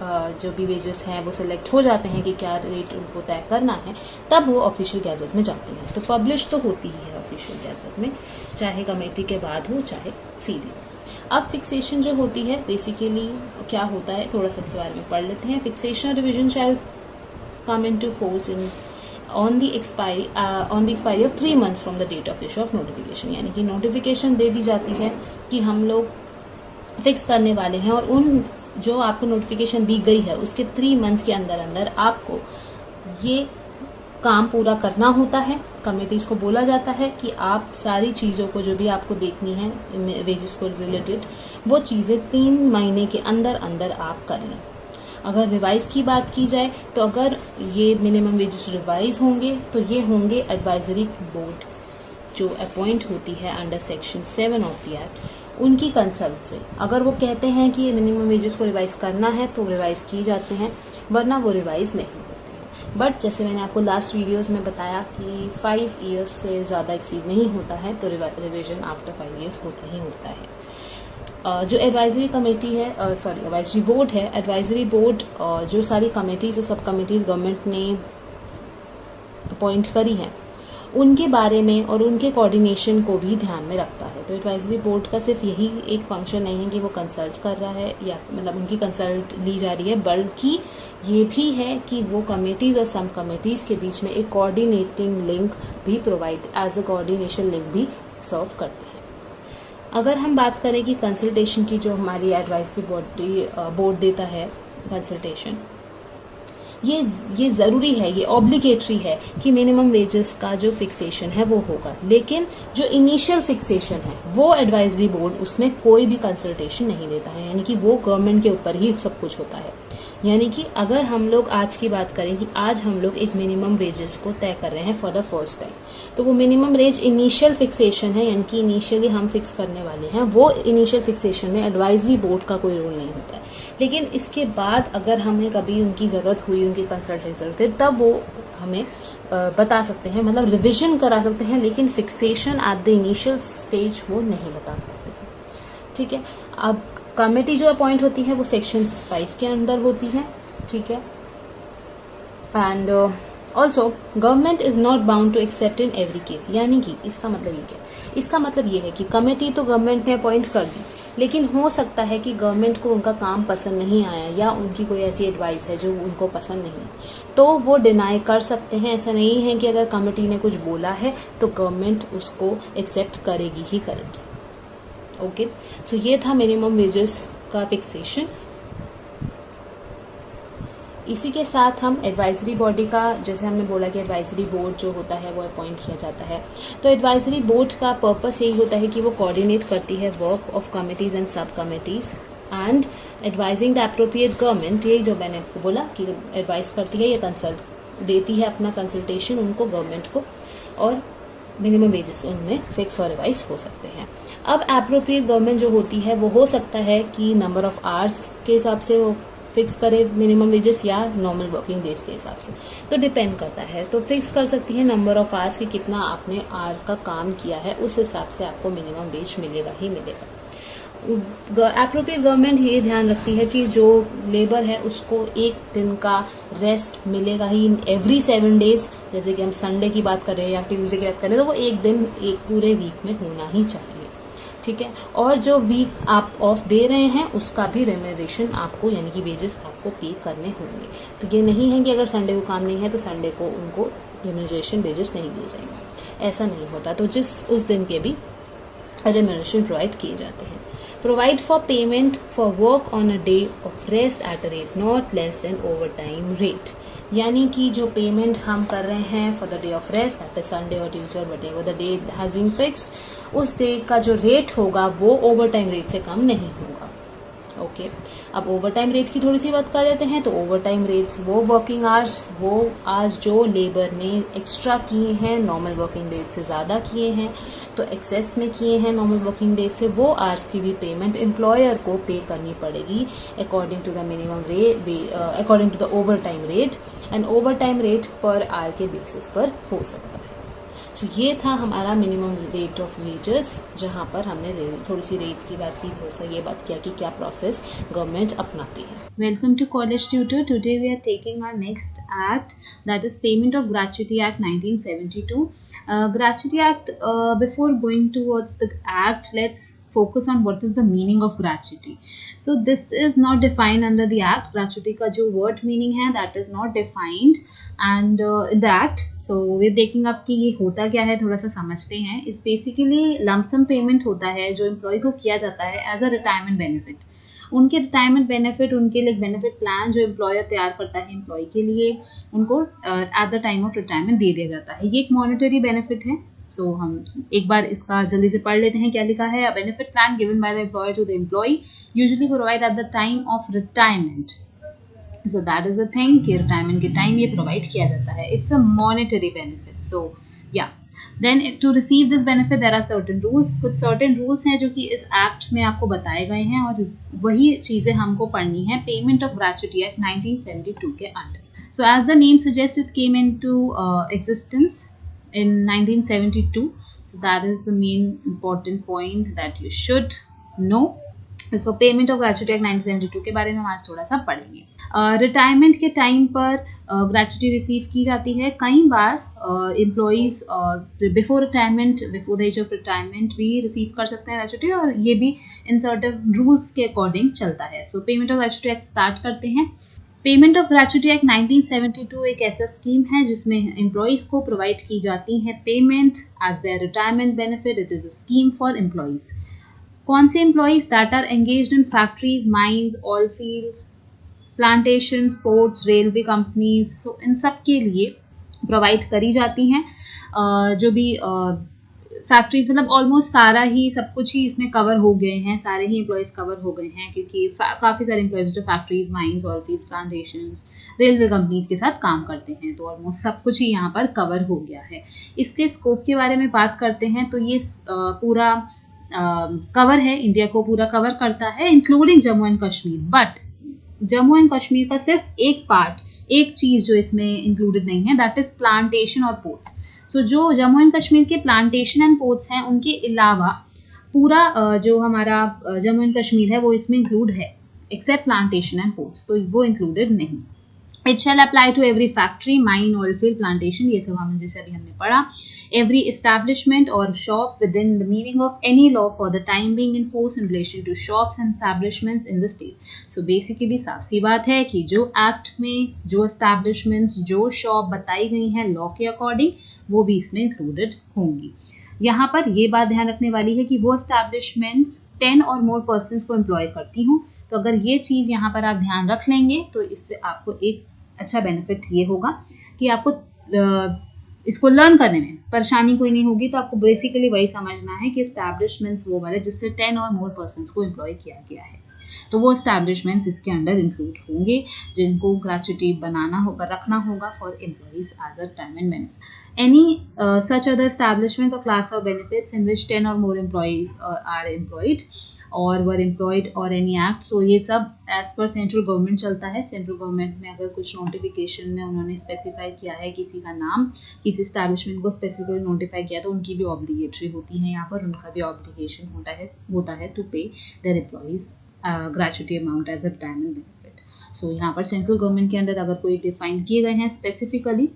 जो भी वेजेस हैं वो सिलेक्ट हो जाते हैं कि क्या रेट उनको तय करना है, तब वो ऑफिशियल गैजेट में जाती है। तो पब्लिश तो होती ही है ऑफिशियल गैजेट में, चाहे कमेटी के बाद हो चाहे सीधे। अब फिक्सेशन जो होती है बेसिकली क्या होता है, थोड़ा सा इसके बारे में पढ़ लेते हैं। Fixation revision shall come into force in on the expiry of 3 months from the date of issue of notification. यानी कि नोटिफिकेशन दे दी जाती है कि हम लोग फिक्स करने वाले हैं, और उन जो आपको नोटिफिकेशन दी गई है उसके 3 months के अंदर अंदर आपको ये काम पूरा करना होता है। कमेटीज को बोला जाता है कि आप सारी चीजों को जो भी आपको देखनी है वेजेस को रिलेटेड, वो चीजें 3 महीने के अंदर अंदर आप कर लें। अगर रिवाइज की बात की जाए तो अगर ये मिनिमम वेजेस रिवाइज होंगे तो ये होंगे एडवाइजरी बोर्ड जो अपॉइंट होती है under section 7 of the act, उनकी कंसल्ट से। अगर वो कहते हैं कि मिनिमम वेजेस को रिवाइज करना है तो रिवाइज किए जाते हैं, वरना वो रिवाइज नहीं होते हैं। बट जैसे मैंने आपको लास्ट वीडियोस में बताया कि 5 years से ज़्यादा एक्सीड नहीं होता है, तो रिविजन आफ्टर 5 years होता ही होता है। जो एडवाइजरी कमेटी है, एडवाइजरी बोर्ड है, एडवाइजरी बोर्ड जो सारी कमेटीज और सब कमेटीज गवर्नमेंट ने अपॉइंट करी हैं उनके बारे में और उनके कोऑर्डिनेशन को भी ध्यान में रखता है। तो एडवाइजरी बोर्ड का सिर्फ यही एक फंक्शन नहीं है कि वो कंसल्ट कर रहा है या मतलब उनकी कंसल्ट ली जा रही है, बल्कि ये भी है कि वो कमेटीज और सब कमेटीज के बीच में एक कोऑर्डिनेटिंग लिंक भी provide as a coordination link भी सर्व करते हैं। अगर हम बात करें कि कंसल्टेशन की, जो हमारी एडवाइजरी बोर्ड देता है कंसल्टेशन, ये जरूरी है, ये ऑब्लिगेटरी है कि मिनिमम वेजेस का जो फिक्सेशन है वो होगा। लेकिन जो इनिशियल फिक्सेशन है वो एडवाइजरी बोर्ड उसमें कोई भी कंसल्टेशन नहीं देता है, यानी कि वो गवर्नमेंट के ऊपर ही सब कुछ होता है। यानी कि अगर हम लोग आज की बात करें कि आज हम लोग एक मिनिमम वेजेस को तय कर रहे हैं फॉर द फर्स्ट टाइम, तो वो मिनिमम वेज इनिशियल फिक्सेशन है, यानी कि इनिशियली हम फिक्स करने वाले हैं, वो इनिशियल फिक्सेशन में एडवाइजरी बोर्ड का कोई रोल नहीं होता है। लेकिन इसके बाद अगर हमें कभी उनकी जरूरत हुई, उनकी कंसल्टेशन की, तब वो हमें बता सकते हैं, मतलब रिविजन करा सकते हैं, लेकिन fixation at the initial stage वो नहीं बता सकते हैं। ठीक है। अब कमेटी जो अपॉइंट होती है वो सेक्शन 5 के अंदर होती है। ठीक है। And also government is not bound to accept in every case. यानी कि इसका मतलब ये क्या, इसका मतलब ये है कि कमेटी तो गवर्नमेंट ने अपॉइंट कर दी, लेकिन हो सकता है कि गवर्नमेंट को उनका काम पसंद नहीं आया या उनकी कोई ऐसी एडवाइस है जो उनको पसंद नहीं, तो वो डिनाई कर सकते हैं। ऐसा नहीं है कि अगर कमेटी ने कुछ बोला है तो गवर्नमेंट उसको एक्सेप्ट करेगी ही करेगी। ओके, सो ये था मिनिमम वेजेस का फिक्सेशन। इसी के साथ हम एडवाइजरी बॉडी का, जैसे हमने बोला कि एडवाइजरी बोर्ड जो होता है वो अपॉइंट किया जाता है, तो एडवाइजरी बोर्ड का पर्पस यही होता है कि वो कोऑर्डिनेट करती है वर्क ऑफ कमिटीज एंड सब committees and advising the appropriate government. यही जो मैंने आपको बोला कि एडवाइस करती है, ये कंसल्ट देती है अपना कंसल्टेशन उनको, गवर्नमेंट को, और मिनिमम वेजेस उनमें फिक्स और रिवाइज हो सकते हैं। अब एप्रोप्रिएट गवर्नमेंट जो होती है वो हो सकता है कि नंबर ऑफ आवर्स के हिसाब से वो फिक्स करे मिनिमम वेजेस या नॉर्मल वर्किंग डेज के हिसाब से, तो डिपेंड करता है। तो फिक्स कर सकती है नंबर ऑफ आवर्स की, कितना आपने आवर का काम किया है उस हिसाब से आपको मिनिमम वेज मिलेगा ही मिलेगा। एप्रोप्रिएट गवर्नमेंट ये ध्यान रखती है कि जो लेबर है उसको एक दिन का रेस्ट मिलेगा ही इन एवरी 7 days। जैसे कि हम संडे की बात करें या ट्यूसडे की बात करें तो वो एक दिन एक पूरे वीक में होना ही चाहिए। ठीक है। और जो वीक आप ऑफ दे रहे हैं उसका भी रेम्यूनरेशन आपको, यानी कि वेजेस आपको पे करने होंगे। तो ये नहीं है कि अगर संडे को काम नहीं है तो संडे को उनको रेम्यूनरेशन वेजेस नहीं दिए जाएंगे, ऐसा नहीं होता। तो उस दिन के भी रेम्यूनरेशन प्रोवाइड किए जाते हैं। Provide for payment for work on a day of rest at a rate not less than overtime rate. यानी कि जो पेमेंट हम कर रहे हैं for the day of rest, that is Sunday और ट्यूसडे और whatever the day has been fixed, उस डे का जो रेट होगा वो ओवर टाइम रेट से कम नहीं होगा। ओके। अब ओवर टाइम रेट की थोड़ी सी बात कर लेते हैं। तो ओवर टाइम रेट्स वो वर्किंग आवर्स, वो आज जो लेबर ने एक्स्ट्रा किए हैं, नॉर्मल वर्किंग डेज से ज्यादा किए हैं, तो एक्सेस में किए हैं नॉर्मल वर्किंग डेज से, वो आवर्स की भी पेमेंट एम्प्लॉयर को पे करनी पड़ेगी according to the minimum rate, according to the overtime rate. And overtime rate per hour के बेसिस पर हो सकता है। सो ये था हमारा मिनिमम रेट ऑफ वेजेस, जहाँ पर हमने थोड़ी सी रेट्स की बात की, थोड़ा सा ये बात किया कि क्या प्रोसेस गवर्नमेंट अपनाती है. Welcome to college tutor. Today we are taking our next act, that is payment of gratuity act 1972. Gratuity Act, before going towards the act, let's focus on what is the meaning of gratuity. So this is not defined under the act. Gratuity का जो word meaning है that is not defined and in the act. So we're taking up कि ये होता क्या है, थोड़ा सा समझते हैं. इस basically lump sum payment होता है जो एम्प्लॉय को किया जाता है एज अ रिटायरमेंट बेनिफिट. उनके रिटायरमेंट बेनिफिट, उनके लिए बेनिफिट प्लान जो एम्प्लॉयर तैयार करता है एम्प्लॉय के लिए, उनको at the time of retirement दे दिया जाता है. ये एक मॉनिटरी बेनिफिट है. सो हम एक बार इसका जल्दी से पढ़ लेते हैं क्या लिखा है. A benefit plan given by the employer to the employee usually provide at the time of retirement. So that is the thing कि रिटायरमेंट के टाइम ये प्रोवाइड किया जाता है. It's a monetary benefit. So yeah then to receive this benefit there are certain rules. कुछ certain rules हैं जो कि इस एक्ट में आपको बताए गए हैं और वही चीज़ें हमको पढ़नी है पेमेंट ऑफ ग्रेच्युटी एक्ट 1972 के under. So as the name suggest it came into existence in 1972. So that is the main important point that you should know. So payment of gratuity act 1972 के बारे में हम आज थोड़ा सा पढ़ेंगे. Retirement के टाइम पर ग्रेच्युटी रिसीव की जाती है. कई बार employees before retirement, before the age of retirement भी रिसीव कर सकते हैं ग्रेच्युटी, और ये भी इन सर्टेन रूल्स के अकॉर्डिंग चलता है. So payment of gratuity act start करते हैं. पेमेंट ऑफ ग्रेच्युटी एक्ट 1972 एक ऐसा स्कीम है जिसमें एम्प्लॉयज़ को प्रोवाइड की जाती है payment as their retirement benefit. It is a scheme for employees. कौन से employees? That are engaged in factories, mines, oil fields, plantation, ports, railway companies. So इन सब के लिए प्रोवाइड करी जाती हैं. जो भी फैक्ट्रीज, मतलब ऑलमोस्ट सारा ही, सब कुछ ही इसमें कवर हो गए हैं, सारे ही एम्प्लॉयज़ कवर हो गए हैं क्योंकि काफ़ी सारे एम्प्लॉयज़ जो factories, mines, oil fields, plantations, railway companies के साथ काम करते हैं, तो ऑलमोस्ट सब कुछ ही यहाँ पर कवर हो गया है. इसके स्कोप के बारे में बात करते हैं तो ये पूरा कवर है, इंडिया को पूरा कवर करता है including Jammu and Kashmir. But Jammu and Kashmir का सिर्फ एक पार्ट, एक चीज़ जो इसमें इंक्लूडेड नहीं है, दैट इज़ प्लांटेशन और पोर्ट्स. सो जो जम्मू एंड कश्मीर के प्लांटेशन एंड पोर्ट्स हैं उनके अलावा पूरा जो हमारा जम्मू एंड कश्मीर है वो इसमें इंक्लूड है, एक्सेप्ट प्लांटेशन एंड पोर्ट्स, तो वो इंक्लूडेड नहीं. It shall apply to every factory, mine, oil field, plantation, ये सब हम जैसे अभी हमने पढ़ा. एवरी एस्टैब्लिशमेंट और shop with in the meaning of any law for the time being in force in relation to shops and establishments in the state. So basically साफ सी बात है कि जो एक्ट में जो एस्टैब्लिशमेंट्स, जो शॉप बताई गई हैं लॉ के अकॉर्डिंग, वो भी इसमें इंक्लूडेड होंगी. यहाँ पर ये बात ध्यान रखने वाली है कि वो एस्टैब्लिशमेंट्स 10 और मोर पर्सन्स को एम्प्लॉय करती हों. तो अगर ये चीज़ यहाँ पर आप ध्यान रख लेंगे तो इससे आपको एक अच्छा बेनिफिट ये होगा कि आपको इसको लर्न करने में परेशानी कोई नहीं होगी. तो आपको बेसिकली वही समझना है कि एस्टैब्लिशमेंट्स वो वाले जिससे 10 और मोर पर्सन्स को एम्प्लॉय किया गया है, तो वो एस्टैब्लिशमेंट्स इसके अंडर इंक्लूड होंगे जिनको ग्रेच्युटी बनाना होगा, रखना होगा for employees as a retirement benefit. Any such other establishment or class of benefits in which 10 or more employees are employed or were employed or any act. So ये सब as per central government चलता है. Central government में अगर कुछ notification में उन्होंने specify किया है किसी का नाम, किसी एस्टैब्लिशमेंट को स्पेसिफिकली नोटिफाई किया, तो उनकी भी ऑब्लिगेटरी होती है यहाँ पर, उनका भी ऑब्लिगेशन होता है to pay their employees gratuity amount as a retirement benefit. So यहाँ पर सेंट्रल गवर्नमेंट के अंडर अगर कोई डिफाइन किए गए हैं स्पेसिफिकली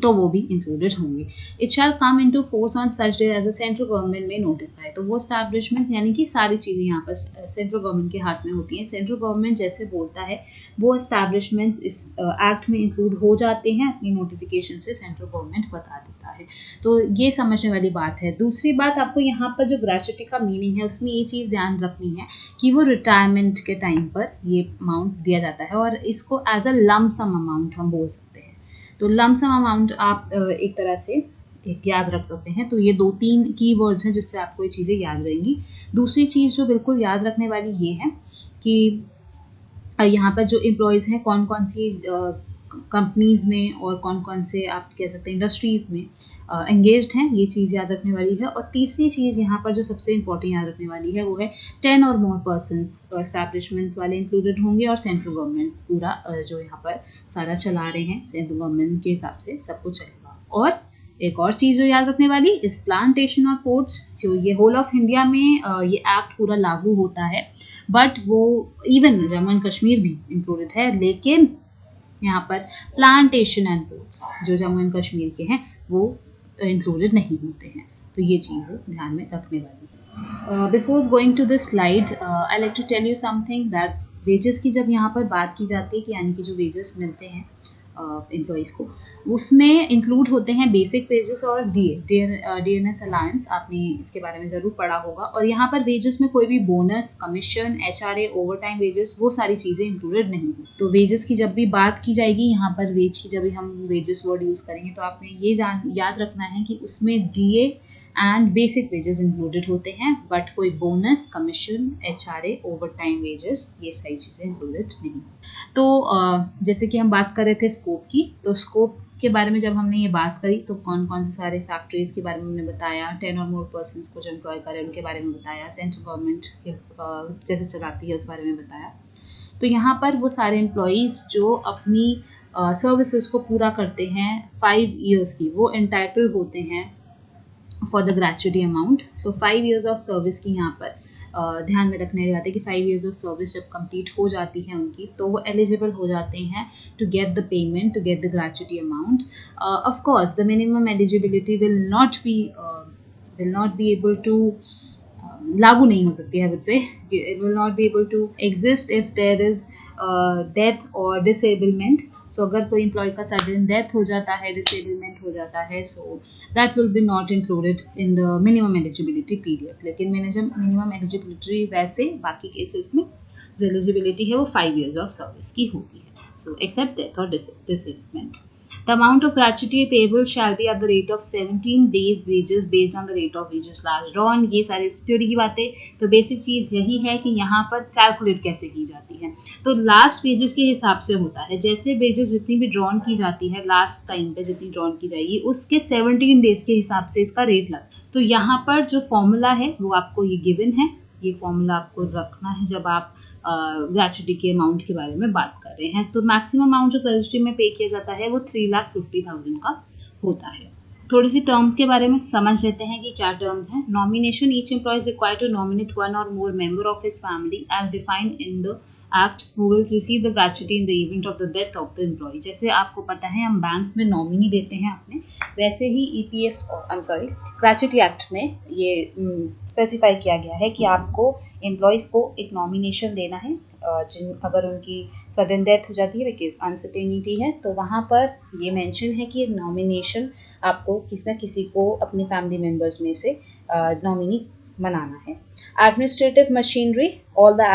तो वो भी इंक्लूडेड होंगे. It shall come into force on such day as a central government में नोटिफाई. तो वो एस्टैब्लिशमेंट्स यानी कि सारी चीज़ें यहाँ पर सेंट्रल गवर्नमेंट के हाथ में होती हैं. सेंट्रल गवर्नमेंट जैसे बोलता है वो एस्टैब्लिशमेंट्स इस एक्ट में इंक्लूड हो जाते हैं, अपनी नोटिफिकेशन से सेंट्रल गवर्नमेंट बता देता है. तो ये समझने वाली बात है. दूसरी बात, आपको यहाँ पर जो ग्रेच्युटी का मीनिंग है उसमें ये चीज़ ध्यान रखनी है कि वो रिटायरमेंट के टाइम पर ये अमाउंट दिया जाता है और इसको as a lump sum amount हम बोल सकते हैं. तो लम्प सम अमाउंट आप एक तरह से एक याद रख सकते हैं. तो ये 2-3 की वर्ड्स हैं जिससे आपको ये चीज़ें याद रहेंगी. दूसरी चीज़ जो बिल्कुल याद रखने वाली ये है कि यहाँ पर जो एम्प्लॉयज़ हैं कौन कौन सी कंपनीज़ में और कौन कौन से आप कह सकते हैं इंडस्ट्रीज़ में एंगेज्ड हैं, ये चीज़ याद रखने वाली है. और तीसरी चीज़ यहाँ पर जो सबसे इंपॉर्टेंट याद रखने वाली है वो है 10 और मोर पर्सन्स एस्टैब्लिशमेंट्स वाले इंक्लूडेड होंगे और सेंट्रल गवर्नमेंट पूरा जो यहाँ पर सारा चला रहे हैं सेंट्रल गवर्नमेंट के हिसाब से सब कुछ चलेगा. और एक और चीज़ जो याद रखने वाली इस प्लांटेशन और पोर्ट्स, जो ये होल ऑफ इंडिया में ये एक्ट पूरा लागू होता है, बट वो इवन जम्मू एंड कश्मीर भी इंक्लूडेड है, लेकिन यहाँ पर प्लांटेशन एंड पोर्ट्स जो जम्मू एंड कश्मीर के हैं वो इंक्लूडेड नहीं होते हैं। तो ये चीज़ ध्यान में रखने वाली है। Before going to this slide I like to tell you something that wages की जब यहाँ पर बात की जाती है कि यानी कि जो वेजेस मिलते हैं एम्प्लॉयज़ को, उसमें इंक्लूड होते हैं बेसिक वेजेस और डीएनएस अलायंस। आपने इसके बारे में ज़रूर पढ़ा होगा। और यहाँ पर वेजेस में कोई भी bonus, commission, HRA, overtime wages, वो सारी चीज़ें इंक्लूडेड नहीं हैं। तो वेजेस की जब भी बात की जाएगी यहाँ पर, वेज की जब भी हम वेजेस वर्ड यूज़ करेंगे, तो आपने ये याद रखना है कि उसमें DA and basic wages included होते हैं, बट कोई bonus, commission, HRA, overtime wages, ये सारी चीज़ें इंक्लूडेड नहीं। तो जैसे कि हम बात कर रहे थे स्कोप की, तो स्कोप के बारे में जब हमने ये बात करी तो कौन कौन से सारे फैक्ट्रीज़ के बारे में हमने बताया, 10 और मोर पर्सन्स को जो एम्प्लॉय करें उनके बारे में बताया, सेंट्रल गवर्नमेंट के जैसे चलाती है उस बारे में बताया। तो यहाँ पर वो सारे एम्प्लॉयज़ जो अपनी सर्विसेज को पूरा करते हैं 5 ईयर्स की, वो एंटाइटल होते हैं for the gratuity amount. So 5 years of service की यहाँ पर ध्यान में रखने जाते हैं कि 5 ईयर्स ऑफ सर्विस जब कंप्लीट हो जाती है उनकी, तो वो एलिजिबल हो जाते हैं to get the payment, to get the gratuity amount. Of course the minimum eligibility will not be able to लागू नहीं हो सकती है, से it will not be able to exist if there is death और डिसेबलमेंट। सो अगर कोई employ का सडन डेथ हो जाता है, डिसेबलमेंट हो जाता है, so that will be not included in the minimum eligibility period. लेकिन मिनिमम एलिजिबिलिटी वैसे बाकी केसेस में जो एलिजिबिलिटी है वो 5 ईयर्स ऑफ सर्विस की होती है। सो एक्सेप्ट डेथ और disablement. The amount of gratuity payable shall be at the rate of 17 days wages based on the rate of wages last drawn। ये सारी थ्योरी की बातें। तो बेसिक चीज़ यही है कि यहाँ पर कैलकुलेट कैसे की जाती है। तो लास्ट वेजेस के हिसाब से होता है, जैसे वेजेस जितनी भी ड्रॉन की जाती है लास्ट टाइम पे जितनी ड्रॉन की जाएगी, उसके 17 डेज के हिसाब से इसका रेट लगता है। तो यहाँ पर जो फॉर्मूला है वो आपको ये गिवन है, ये फॉर्मूला आपको रखना है जब आप ग्रेचुटी के अमाउंट के बारे में बात कर रहे हैं। तो मैक्सिमम अमाउंट जो ग्रेचुटी में पे किया जाता है वो 3,50,000 का होता है। थोड़ी सी टर्म्स के बारे में समझ लेते हैं कि क्या टर्म्स हैं। Nomination, each employee is required to nominate 1 or more member of his family as defined in the act who will receive the gratuity in the event of the death of the employee। जैसे आपको पता है हम banks में nominee देते हैं अपने, वैसे ही ग्रेचुटी एक्ट में ये स्पेसिफाई किया गया है कि आपको एम्प्लॉयज़ को एक नॉमिनेशन देना है अगर उनकी सडन डेथ हो जाती है बिकॉज अनसर्टेनिटी है, तो वहाँ पर ये मेंशन है कि नॉमिनेशन आपको किसी न किसी को अपने फैमिली मेम्बर्स में से नॉमिनी बनाना है। Administrative machinery, all the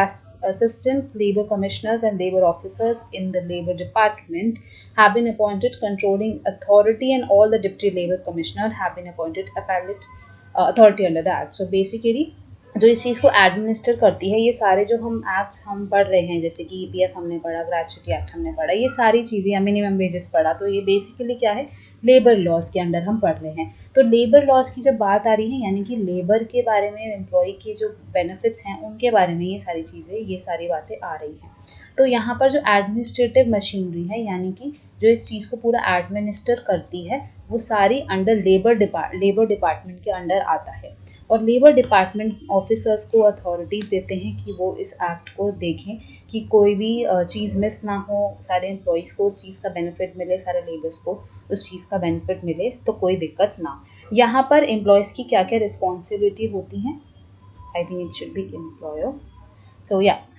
assistant labor commissioners and labor officers in the labor department have been appointed controlling authority, and all the deputy labor commissioner have been appointed appellate authority under the act। So basically जो इस चीज़ को administer करती है, ये सारे जो हम acts हम पढ़ रहे हैं, जैसे कि ईपीएफ हमने पढ़ा, ग्रेचुटी एक्ट हमने पढ़ा, ये सारी चीज़ें, या मिनिमम वेजेस पढ़ा, तो ये बेसिकली क्या है, लेबर लॉज के अंडर हम पढ़ रहे हैं। तो लेबर लॉज की जब बात आ रही है, यानी कि लेबर के बारे में, एम्प्लॉय के जो बेनिफिट्स हैं उनके बारे में ये सारी चीज़ें, ये सारी बातें आ रही हैं। तो यहाँ पर जो एडमिनिस्ट्रेटिव मशीनरी है, यानी कि जो इस चीज़ को पूरा एडमिनिस्टर करती है, वो सारी अंडर लेबर डिपार्टमेंट के अंडर आता है। और लेबर डिपार्टमेंट ऑफिसर्स को अथॉरिटीज़ देते हैं कि वो इस एक्ट को देखें कि कोई भी चीज़ मिस ना हो, सारे एम्प्लॉयज़ को उस चीज़ का बेनिफिट मिले, सारे लेबर्स को उस चीज़ का बेनिफिट मिले, तो कोई दिक्कत ना। यहाँ पर एम्प्लॉयज़ की क्या क्या रिस्पॉन्सिबिलिटी होती हैं, I think it should be employer.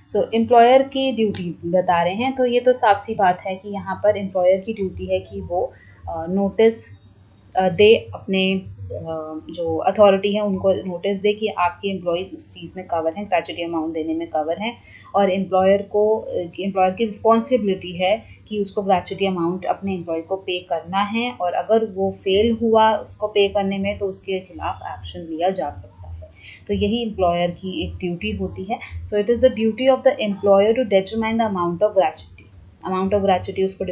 So employer की ड्यूटी बता रहे हैं। तो ये तो साफ सी बात है कि यहाँ पर एम्प्लॉयर की ड्यूटी है कि वो नोटिस दे, अपने जो अथॉरिटी है उनको नोटिस दे कि आपके एम्प्लॉयज़ उस चीज़ में कवर हैं, ग्रेचुटी अमाउंट देने में कवर हैं। और एम्प्लॉयर की रिस्पॉन्सिबिलिटी है कि उसको ग्रेचुटी अमाउंट अपने एम्प्लॉय को पे करना है, और अगर वो फेल हुआ उसको पे करने में तो उसके खिलाफ एक्शन लिया जा सकता है। तो यही एम्प्लॉयर की एक ड्यूटी होती है। So it is the duty of the employer to determine the amount of gratuity उसको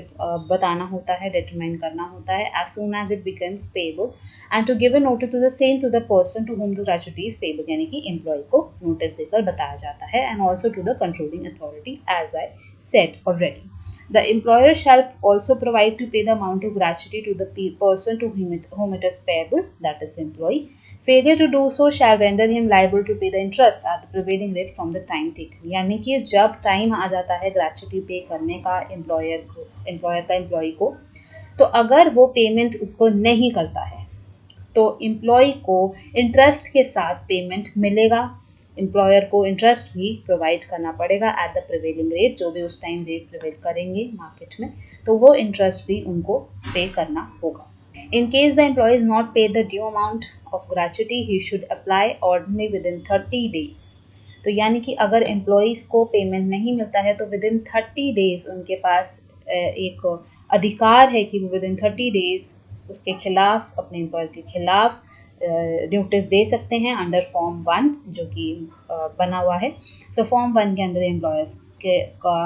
बताना होता है, डिटरमाइन करना होता है as soon as it becomes payable, and to give a notice to the same to the person to whom the gratuity is payable, यानी कि employee को नोटिस देकर बताया जाता है, and also to the controlling authority as I said already. The employer shall also provide to pay the amount of gratuity to the person to whom it is payable, that is the employee. Failure to do so shall render him liable to pay the interest at the prevailing rate from the time taken. यानी कि जब time आ जाता है gratuity पे करने का employer का employ को, तो अगर वो पेमेंट उसको नहीं करता है तो एम्प्लॉय को इंटरेस्ट के साथ पेमेंट मिलेगा। एम्प्लॉयर को इंटरेस्ट भी प्रोवाइड करना पड़ेगा एट द प्रिवेलिंग रेट, जो भी उस टाइम रेट प्रिवेल करेंगे मार्केट में, तो वो इंटरेस्ट भी उनको पे करना होगा। In case the employee is not paid the due amount of gratuity, he should apply ordinary within 30 days. तो यानी कि अगर एम्प्लॉयज़ को पेमेंट नहीं मिलता है तो विद इन 30 डेज उनके पास एक अधिकार है कि वो विद इन 30 डेज उसके खिलाफ, अपने एम्प्लॉयर के खिलाफ नोटिस दे सकते हैं अंडर फॉर्म 1 जो कि बना हुआ है। सो फॉर्म 1 के अंदर एम्प्लॉयर्स का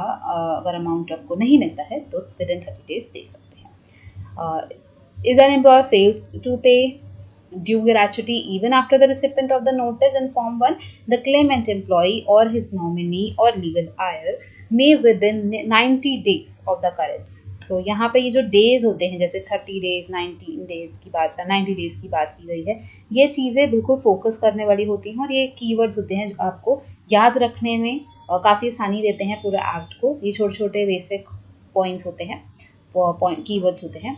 अगर अमाउंट आपको नहीं मिलता है तो विद इन 30 डेज दे सकते हैं। Is an employer fails to pay due gratuity even after the recipient of the notice in Form 1, the claimant employee or his nominee or legal heir may within 90 days of the occurrence. So यहाँ पे ये जो days होते हैं, जैसे 30 days, 90 days की बात 90 days की बात की गई है, ये चीज़ें बिल्कुल फोकस करने वाली होती हैं और ये कीवर्ड्स होते हैं जो आपको याद रखने में काफ़ी आसानी देते हैं पूरे एक्ट को। ये छोटे छोटे बेसिक पॉइंट्स होते हैं, कीवर्ड्स होते हैं।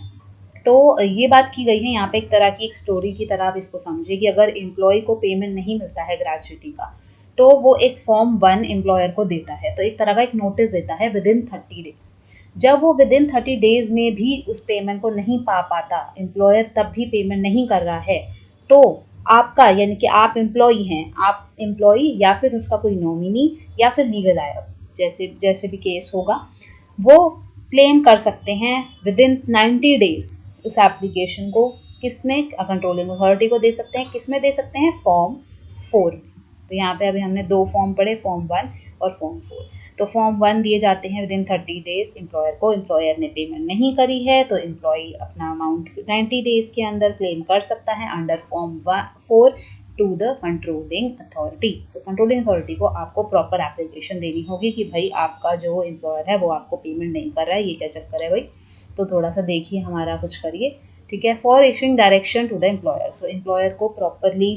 तो ये बात की गई है यहाँ पे एक तरह की एक स्टोरी की तरह आप इसको समझिए कि अगर एम्प्लॉय को पेमेंट नहीं मिलता है ग्रेचुटी का तो वो एक फॉर्म 1 एम्प्लॉयर को देता है, तो एक तरह का एक नोटिस देता है विद इन 30 डेज। जब वो विद इन 30 डेज में भी उस पेमेंट को नहीं पा पाता, एम्प्लॉयर तब भी पेमेंट नहीं कर रहा है, तो आपका यानी कि आप एम्प्लॉई हैं, आप एम्प्लॉई या फिर उसका कोई नॉमिनी या फिर लीगल आयर, जैसे भी केस होगा, वो क्लेम कर सकते हैं विद इन 90 डेज उस एप्लीकेशन को। किसमें? कंट्रोलिंग अथॉरिटी को दे सकते हैं। किस में दे सकते हैं? फॉर्म 4 में। तो यहाँ पे अभी हमने 2 फॉर्म पढ़े, फॉर्म 1 और फॉर्म 4। तो फॉर्म 1 दिए जाते हैं विद इन 30 डेज एम्प्लॉयर को। एम्प्लॉयर ने पेमेंट नहीं करी है तो एम्प्लॉई अपना अमाउंट 90 डेज के अंदर क्लेम कर सकता है under form 4 to the controlling authority. तो कंट्रोलिंग अथॉरिटी को आपको प्रॉपर एप्लीकेशन देनी होगी कि भाई आपका जो एम्प्लॉयर है वो आपको पेमेंट नहीं कर रहा है, ये क्या चक्कर है भाई। तो थोड़ा सा देखिए, हमारा कुछ करिए, ठीक है। For issuing direction to the employer, so employer को प्रॉपरली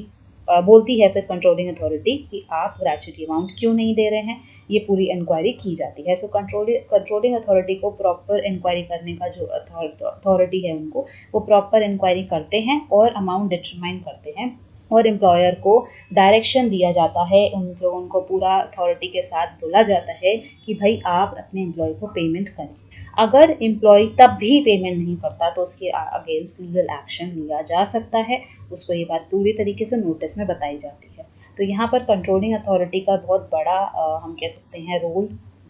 बोलती है फिर कंट्रोलिंग अथॉरिटी कि आप ग्रेचुटी अमाउंट क्यों नहीं दे रहे हैं, ये पूरी इंक्वायरी की जाती है। सो कंट्रोलिंग अथॉरिटी को प्रॉपर इंक्वायरी करने का जो अथॉरिटी है उनको, वो प्रॉपर इंक्वायरी करते हैं और अमाउंट डिटरमाइन करते हैं और एम्प्लॉयर को डायरेक्शन दिया जाता है, उनको पूरा अथॉरिटी के साथ बोला जाता है कि भाई आप अपने एम्प्लॉय को पेमेंट करें। अगर एम्प्लॉय तब भी पेमेंट नहीं करता तो उसके अगेंस्ट लीगल एक्शन लिया जा सकता है। उसको ये बात पूरी तरीके से नोटिस में बताई जाती है। तो यहाँ पर कंट्रोलिंग अथॉरिटी का बहुत बड़ा हम कह सकते हैं रोल,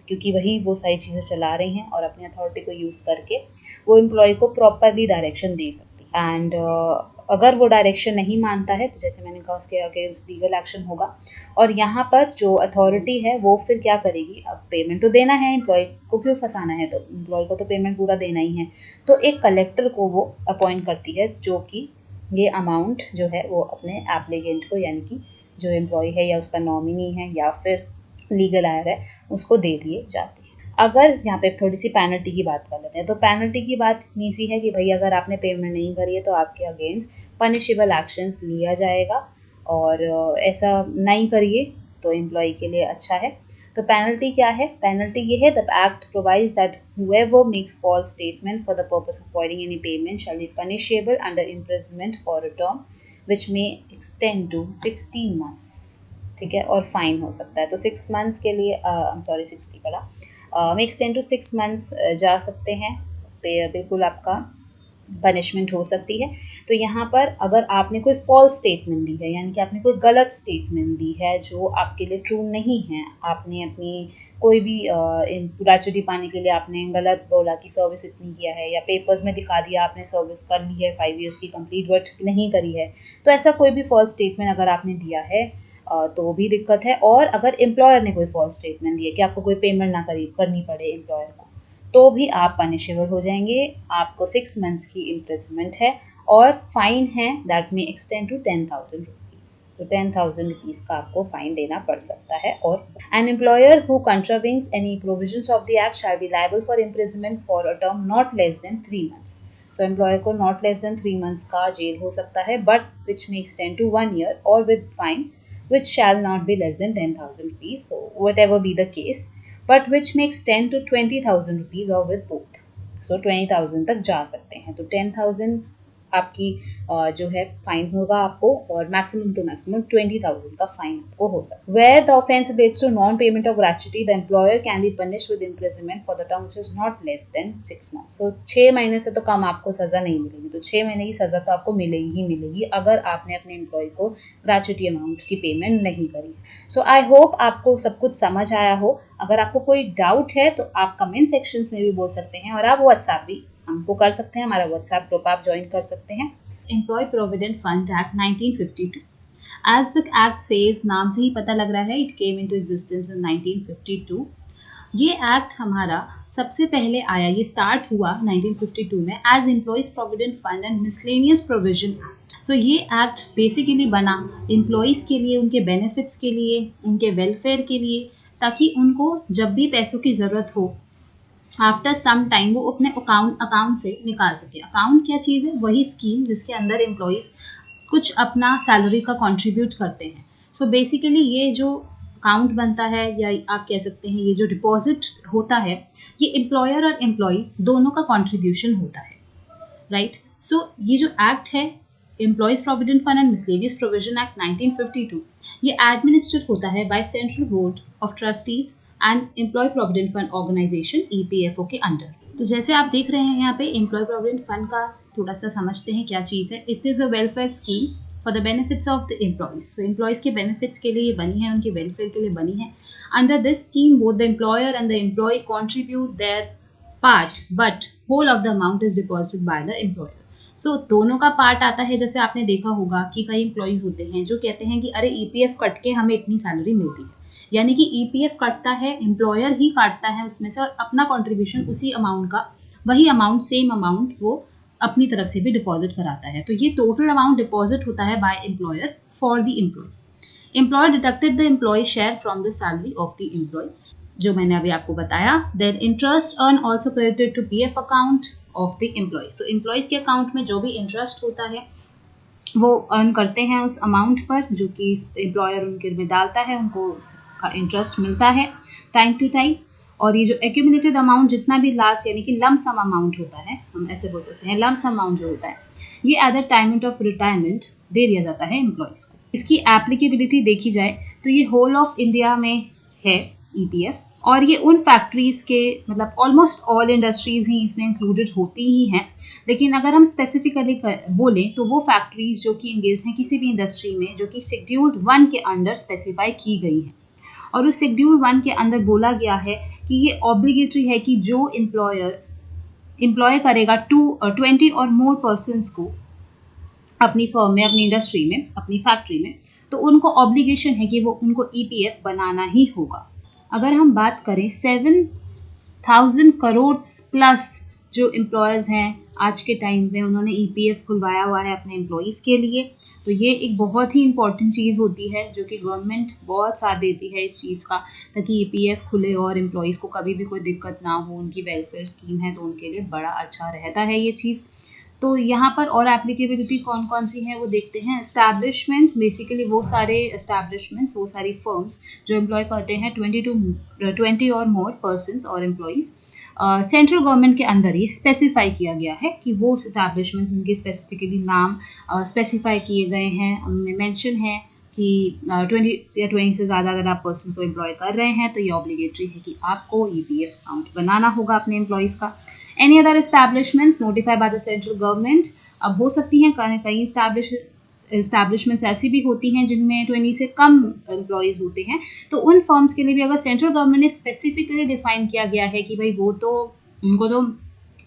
क्योंकि वही वो सारी चीज़ें चला रही हैं और अपनी अथॉरिटी को यूज़ करके वो एम्प्लॉय को प्रॉपरली डायरेक्शन दे सकती है। एंड अगर वो डायरेक्शन नहीं मानता है तो जैसे मैंने कहा उसके अगेंस्ट लीगल एक्शन होगा। और यहाँ पर जो अथॉरिटी है वो फिर क्या करेगी, अब पेमेंट तो देना है, एम्प्लॉय को क्यों फंसाना है, तो एम्प्लॉय को तो पेमेंट पूरा देना ही है। तो एक कलेक्टर को वो अपॉइंट करती है जो कि ये अमाउंट जो है वो अपने एप्लीकेंट को, यानी कि जो एम्प्लॉय है या उसका नॉमिनी है या फिर लीगल आयर है, उसको दे दिए जाती है। अगर यहाँ पे थोड़ी सी पेनल्टी की बात कर लेते हैं, तो पेनल्टी की बात इतनी सी है कि भाई अगर आपने पेमेंट नहीं करी है तो आपके अगेंस्ट पनिशेबल एक्शंस लिया जाएगा, और ऐसा नहीं करिए तो एम्प्लॉय के लिए अच्छा है। तो पेनल्टी क्या है? पेनल्टी ये है, the act provides that whoever makes false statement for the purpose of avoiding any payment shall be punishable under imprisonment for a term which may extend to 60 months, ठीक है, और फाइन हो सकता है। तो 6 मंथ्स के लिए 60 पड़ा, एक्सटेंड टू 6 मंथ्स जा सकते हैं, बिल्कुल आपका पनिशमेंट हो सकती है। तो यहाँ पर अगर आपने कोई फॉल्स स्टेटमेंट दी है, यानी कि आपने कोई गलत स्टेटमेंट दी है जो आपके लिए ट्रू नहीं है, आपने अपनी कोई भी ग्रेचुटी पाने के लिए आपने गलत बोला कि सर्विस इतनी किया है, या पेपर्स में दिखा दिया आपने सर्विस कर ली है 5 ईयर्स की कंप्लीट बट नहीं करी है, तो ऐसा कोई भी फॉल्स स्टेटमेंट अगर आपने दिया है तो भी दिक्कत है। और अगर एम्प्लॉयर ने कोई फॉल्स स्टेटमेंट दिया कि आपको कोई पेमेंट ना करनी पड़े एम्प्लॉयर को, तो भी आप पनिशेबल हो जाएंगे। आपको 6 मंथ्स की इम्प्रिजनमेंट है और फाइन है दैट में एक्सटेंड टू 10,000 रुपीज। रुपीज़, तो 10,000 रुपीज़ का आपको फाइन देना पड़ सकता है। और an employer who contravenes any provisions of the act shall be liable for imprisonment for a term not less than 3 months। So employer को नॉट लेस देन 3 months का जेल हो सकता है, but which may extend to 1 year और with fine which shall not be less than 10,000 rupees, so whatever be the case, but which may extend to 20,000 rupees or with both, so 20,000 तक जा सकते हैं। तो 10,000 आपकी जो है फाइन होगा आपको, और मैक्सिमम टू मैक्सिमम 20,000 का फाइन आपको हो सकता है। Where the offence relates to non payment of gratuity, the employer can be punished with imprisonment for the term which is not less than 6 months। So 6 महीने से तो कम आपको सजा नहीं मिलेगी, तो 6 महीने की सजा तो आपको मिलेगी ही मिलेगी अगर आपने अपने एम्प्लॉय को ग्रेच्युटी अमाउंट की पेमेंट नहीं करी। सो आई होप आपको सब कुछ समझ आया हो। अगर आपको कोई डाउट है तो आप कमेंट सेक्शंस में भी बोल सकते हैं, और आप व्हाट्सएप भी हमको कर सकते हैं, हमारा व्हाट्सएप ग्रुप आप ज्वाइन कर सकते हैं। Employee provident fund act 1952, as the act says, नाम से ही पता लग रहा है, it came into existence in 1952। ये एक्ट हमारा सबसे पहले आया, ये स्टार्ट हुआ 1952 में as employees provident fund and miscellaneous provision act. So ये एक्ट बेसिकली बना एम्प्लॉयज के लिए, उनके बेनिफिट्स के लिए, उनके वेलफेयर के लिए, ताकि उनको जब भी पैसों की ज़रूरत हो आफ्टर सम टाइम वो अपने अकाउंट से निकाल सके। अकाउंट क्या चीज़ है? वही स्कीम जिसके अंदर एम्प्लॉयज़ कुछ अपना सैलरी का कंट्रीब्यूट करते हैं। सो बेसिकली ये जो अकाउंट बनता है, या आप कह सकते हैं ये जो डिपॉजिट होता है, ये एम्प्लॉयर और एम्प्लॉय दोनों का कंट्रीब्यूशन होता है, राइट। सो ये जो एक्ट है, employees provident fund and miscellaneous provision act 1952, ये एडमिनिस्ट्रेट होता है by central board of trustees and employee provident fund organisation EPFO के अंडर। तो जैसे आप देख रहे हैं यहाँ पे एम्प्लॉय प्रोविडेंट फंड का थोड़ा सा समझते हैं क्या चीज़ है। It is a welfare scheme for the benefits of the employees. तो एम्प्लॉयज़ के बेनिफिट्स के लिए ये बनी है, उनके वेलफेयर के लिए बनी है। Under this scheme both the employer and the employee contribute their part, but whole of the amount is deposited by the employer. So दोनों का पार्ट आता है। जैसे आपने देखा होगा कि कई एम्प्लॉयज़ होते हैं जो कहते हैं कि अरे EPF कट के हमें इतनी सैलरी मिलती है, यानी कि EPF कटता है, एम्प्लॉयर ही काटता है उसमें से, और अपना कंट्रीब्यूशन उसी अमाउंट का, वही अमाउंट, सेम अमाउंट वो अपनी तरफ से भी डिपॉजिट कराता है। तो ये टोटल अमाउंट डिपॉजिट होता है by employer for the employee. Employer deducted the employee share from the salary of the employee, जो मैंने अभी आपको बताया। Then interest earn also credited to PF account of the employee. So employees के account में जो भी इंटरेस्ट होता है वो अर्न करते हैं उस अमाउंट पर जो कि एम्प्लॉयर उनके में डालता है, उनको का इंटरेस्ट मिलता है टाइम टू टाइम। और ये जो एक्यूमुलेटेड अमाउंट जितना भी लास्ट, यानी कि लम सम अमाउंट होता है, हम ऐसे बोल सकते हैं, लम सम अमाउंट जो होता है, ये at the time of retirement दे दिया जाता है एम्प्लॉयज़ को। इसकी एप्लीकेबिलिटी देखी जाए तो ये होल ऑफ इंडिया में है EPF, और ये उन फैक्ट्रीज़ के, मतलब ऑलमोस्ट ऑल इंडस्ट्रीज़ ही इसमें इंक्लूडेड होती ही हैं। लेकिन अगर हम स्पेसिफिकली बोलें तो वो फैक्ट्रीज़ जो कि इंगेज हैं किसी भी इंडस्ट्री में जो कि शेड्यूल्ड 1 के अंडर स्पेसिफाई की गई है, और उस शेड्यूल 1 के अंदर बोला गया है कि ये ऑब्लिगेटरी है कि जो एम्प्लॉय करेगा 20 और मोर पर्सन्स को अपनी फर्म में, अपनी इंडस्ट्री में, अपनी फैक्ट्री में, तो उनको ऑब्लिगेशन है कि वो उनको EPF बनाना ही होगा। अगर हम बात करें 7,000 करोड़ प्लस जो एम्प्लॉयज़ हैं आज के टाइम में, उन्होंने EPF खुलवाया हुआ है अपने एम्प्लॉयज़ के लिए, तो ये एक बहुत ही इंपॉर्टेंट चीज़ होती है जो कि गवर्नमेंट बहुत साथ देती है इस चीज़ का, ताकि EPF खुले और एम्प्लॉयज़ को कभी भी कोई दिक्कत ना हो। उनकी वेलफेयर स्कीम है तो उनके लिए बड़ा अच्छा रहता है ये चीज़। तो यहाँ पर और एप्लीकेबिलिटी कौन कौन सी है वो देखते हैं। एस्टैब्लिशमेंट्स, बेसिकली वो सारे एस्टैब्लिशमेंट्स, वो सारी फर्म्स जो एम्प्लॉय करते हैं 20 और मोर पर्सन्स और एम्प्लॉयज़, सेंट्रल गवर्नमेंट के अंदर ही स्पेसिफाई किया गया है कि वो एस्टैब्लिशमेंट्स, उनके स्पेसिफिकली नाम स्पेसिफाई किए गए हैं, उनमें मेंशन है कि 20 या 20 से ज़्यादा अगर आप पर्सन को एम्प्लॉय कर रहे हैं तो ये ऑब्लिगेटरी है कि आपको EPF अकाउंट बनाना होगा अपने एम्प्लॉयज़ का। Any other establishments notified by the central government, अब हो सकती हैं कई एस्टैब्लिशमेंट्स ऐसी भी होती हैं जिनमें 20 से कम एम्प्लॉयज़ होते हैं, तो उन फर्म्स के लिए भी अगर सेंट्रल गवर्नमेंट ने स्पेसिफिकली डिफाइन किया गया है कि भाई वो तो उनको तो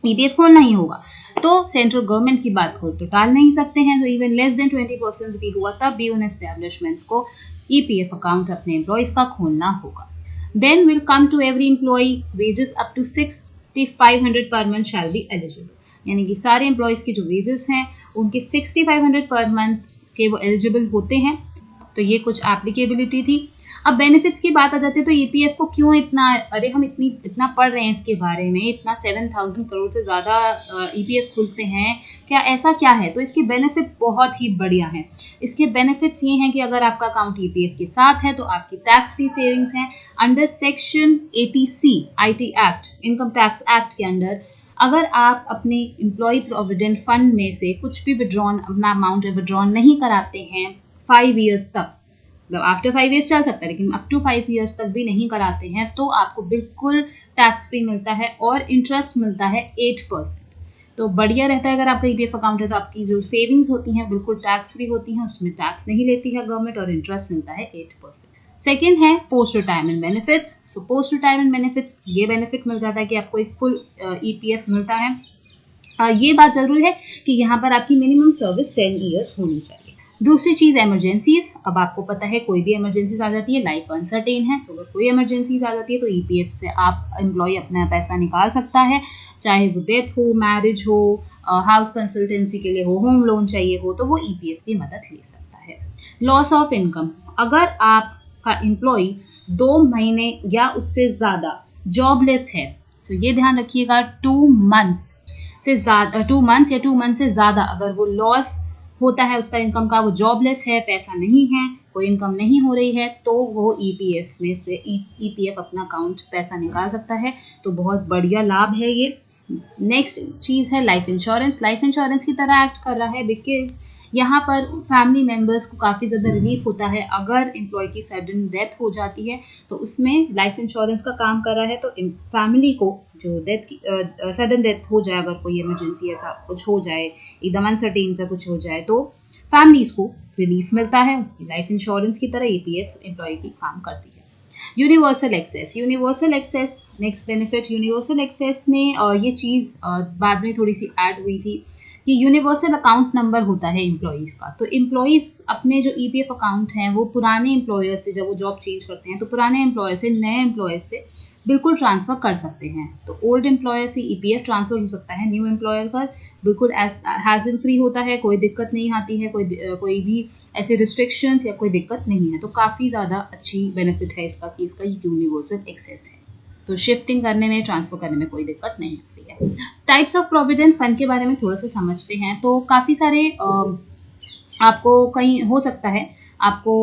EPF खोलना ही होगा, तो सेंट्रल गवर्नमेंट की बात को तो टाल नहीं सकते हैं। तो इवन लेस देन 20% भी हुआ तब भी उन एस्टैब्लिशमेंट्स को EPF अकाउंट अपने एम्प्लॉयज़ का खोलना होगा। Then will come to every employee wages up to 6,500 per month shall be eligible, यानी कि सारे एम्प्लॉयज़ के जो वेजेस हैं उनके 6,500 पर मंथ के वो एलिजिबल होते हैं। तो ये कुछ एप्लीकेबिलिटी थी। अब बेनिफिट्स की बात आ जाती है तो ईपीएफ को क्यों इतना, अरे हम इतना पढ़ रहे हैं इसके बारे में, इतना 7,000 करोड़ से ज़्यादा ईपीएफ खुलते हैं, क्या ऐसा क्या है? तो इसके बेनिफिट्स बहुत ही बढ़िया हैं। इसके बेनिफिट्स ये हैं कि अगर आपका अकाउंट ईपीएफ के साथ है तो आपकी टैक्स फ्री सेविंग्स हैं। Under section 80C IT act, income tax act के अंडर, अगर आप अपने एम्प्लॉय प्रोविडेंट फंड में से कुछ भी विड्रॉन, अपना अमाउंट विड्रॉन नहीं कराते हैं 5 ईयर्स तक, मतलब आफ्टर 5 ईयर्स चल सकता है लेकिन अप टू 5 ईयर्स तक भी नहीं कराते हैं, तो आपको बिल्कुल टैक्स फ्री मिलता है और इंटरेस्ट मिलता है 8%। तो बढ़िया रहता है। अगर आपका ईपीएफ अकाउंट है तो आपकी जो सेविंग्स होती हैं बिल्कुल टैक्स फ्री होती हैं, उसमें टैक्स नहीं लेती है गवर्नमेंट और इंटरेस्ट मिलता है 8%। सेकेंड है post retirement benefits. So post retirement benefits, ये बेनिफिट मिल जाता है कि आपको एक फुल ईपीएफ मिलता है। ये बात ज़रूर है कि यहाँ पर आपकी मिनिमम सर्विस 10 ईयर्स होनी चाहिए। दूसरी चीज़ इमरजेंसीज। अब आपको पता है कोई भी इमरजेंसीज आ जाती है, लाइफ अनसर्टेन है, तो अगर कोई इमरजेंसीज आ जाती है तो ईपीएफ से आप एम्प्लॉय अपना पैसा निकाल सकता है, चाहे वो डेथ हो, मैरिज हो, हाउस कंसल्टेंसी के लिए हो, होम लोन चाहिए हो, तो वो ईपीएफ की मदद ले सकता है। लॉस ऑफ इनकम, अगर आपका एम्प्लॉय 2 महीने या उससे ज़्यादा जॉबलेस है, तो ये ध्यान रखिएगा 2 मंथ्स से ज़्यादा, 2 मंथ्स या 2 मंथ से ज़्यादा अगर वो लॉस होता है उसका इनकम का, वो जॉबलेस है, पैसा नहीं है, कोई इनकम नहीं हो रही है, तो वो ईपीएफ में से ईपीएफ अपना अकाउंट पैसा निकाल सकता है। तो बहुत बढ़िया लाभ है ये। नेक्स्ट चीज़ है लाइफ इंश्योरेंस। लाइफ इंश्योरेंस की तरह एक्ट कर रहा है बिकॉज यहाँ पर फैमिली मेम्बर्स को काफ़ी ज़्यादा रिलीफ होता है। अगर एम्प्लॉय की सडन डेथ हो जाती है तो उसमें लाइफ इंश्योरेंस का काम कर रहा है, तो फैमिली को जो डेथ की सडन डेथ हो जाए, अगर कोई इमरजेंसी ऐसा कुछ हो जाए, एकदम अनसर्टेन सा कुछ हो जाए, तो फैमिलीज को रिलीफ मिलता है। उसकी लाइफ इंश्योरेंस की तरह ईपीएफ एम्प्लॉय की काम करती है। Universal access. Universal access next benefit. Universal access में ये चीज़ बाद में थोड़ी सी ऐड हुई थी कि यूनिवर्सल अकाउंट नंबर होता है एम्प्लॉयज़ का। तो एम्प्लॉयज़ अपने जो ईपीएफ अकाउंट हैं वो पुराने एम्प्लॉयर से, जब वो जॉब चेंज करते हैं तो पुराने एम्प्लॉयर से नए एम्प्लॉयर से बिल्कुल ट्रांसफ़र कर सकते हैं। तो ओल्ड एम्प्लॉयर से ईपीएफ ट्रांसफ़र हो सकता है न्यू एम्प्लॉयर पर, बिल्कुल हैज़ल फ्री होता है, कोई दिक्कत नहीं आती है, कोई भी ऐसे रिस्ट्रिक्शंस या कोई दिक्कत नहीं है। तो काफ़ी ज़्यादा अच्छी बेनिफिट है इसका कि इसका यूनिवर्सल एक्सेस है, तो शिफ्टिंग करने में, ट्रांसफ़र करने में कोई दिक्कत नहीं आती है। टाइप्स ऑफ प्रोविडेंट फंड के बारे में थोड़ा सा समझते हैं। तो काफ़ी सारे आपको कहीं हो सकता है आपको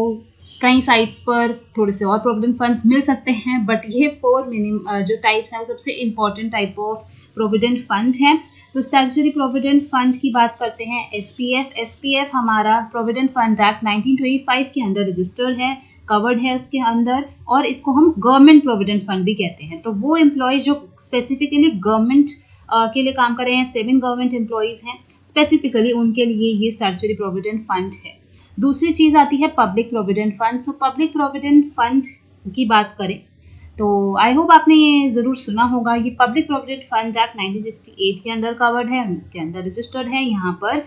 कई साइट्स पर थोड़े से और प्रोविडेंट फंड्स मिल सकते हैं, बट ये 4 मिनिमम जो टाइप्स हैं वो सबसे important type of provident fund है। तो स्टैट्यूटरी प्रोविडेंट फंड की बात करते हैं। एसपीएफ। एसपीएफ हमारा प्रोविडेंट फंड एक्ट 1925 के अंडर रजिस्टर्ड है, कवर्ड है उसके अंदर, और इसको हम गवर्नमेंट प्रोविडेंट फंड भी कहते हैं। तो वो एम्प्लॉय जो स्पेसिफिकली गवर्नमेंट के लिए काम कर रहे हैं, 7 गवर्नमेंट एम्प्लॉयज़ हैं स्पेसिफिकली, उनके लिए ये स्टैट्यूटरी प्रोविडेंट फंड है। दूसरी चीज़ आती है public provident fund. So public provident fund की बात करें तो आई होप आपने ये ज़रूर सुना होगा। ये पब्लिक प्रोविडेंट फंड एक्ट 1968 के अंडर कवर्ड है, इसके अंदर रजिस्टर्ड है। यहाँ पर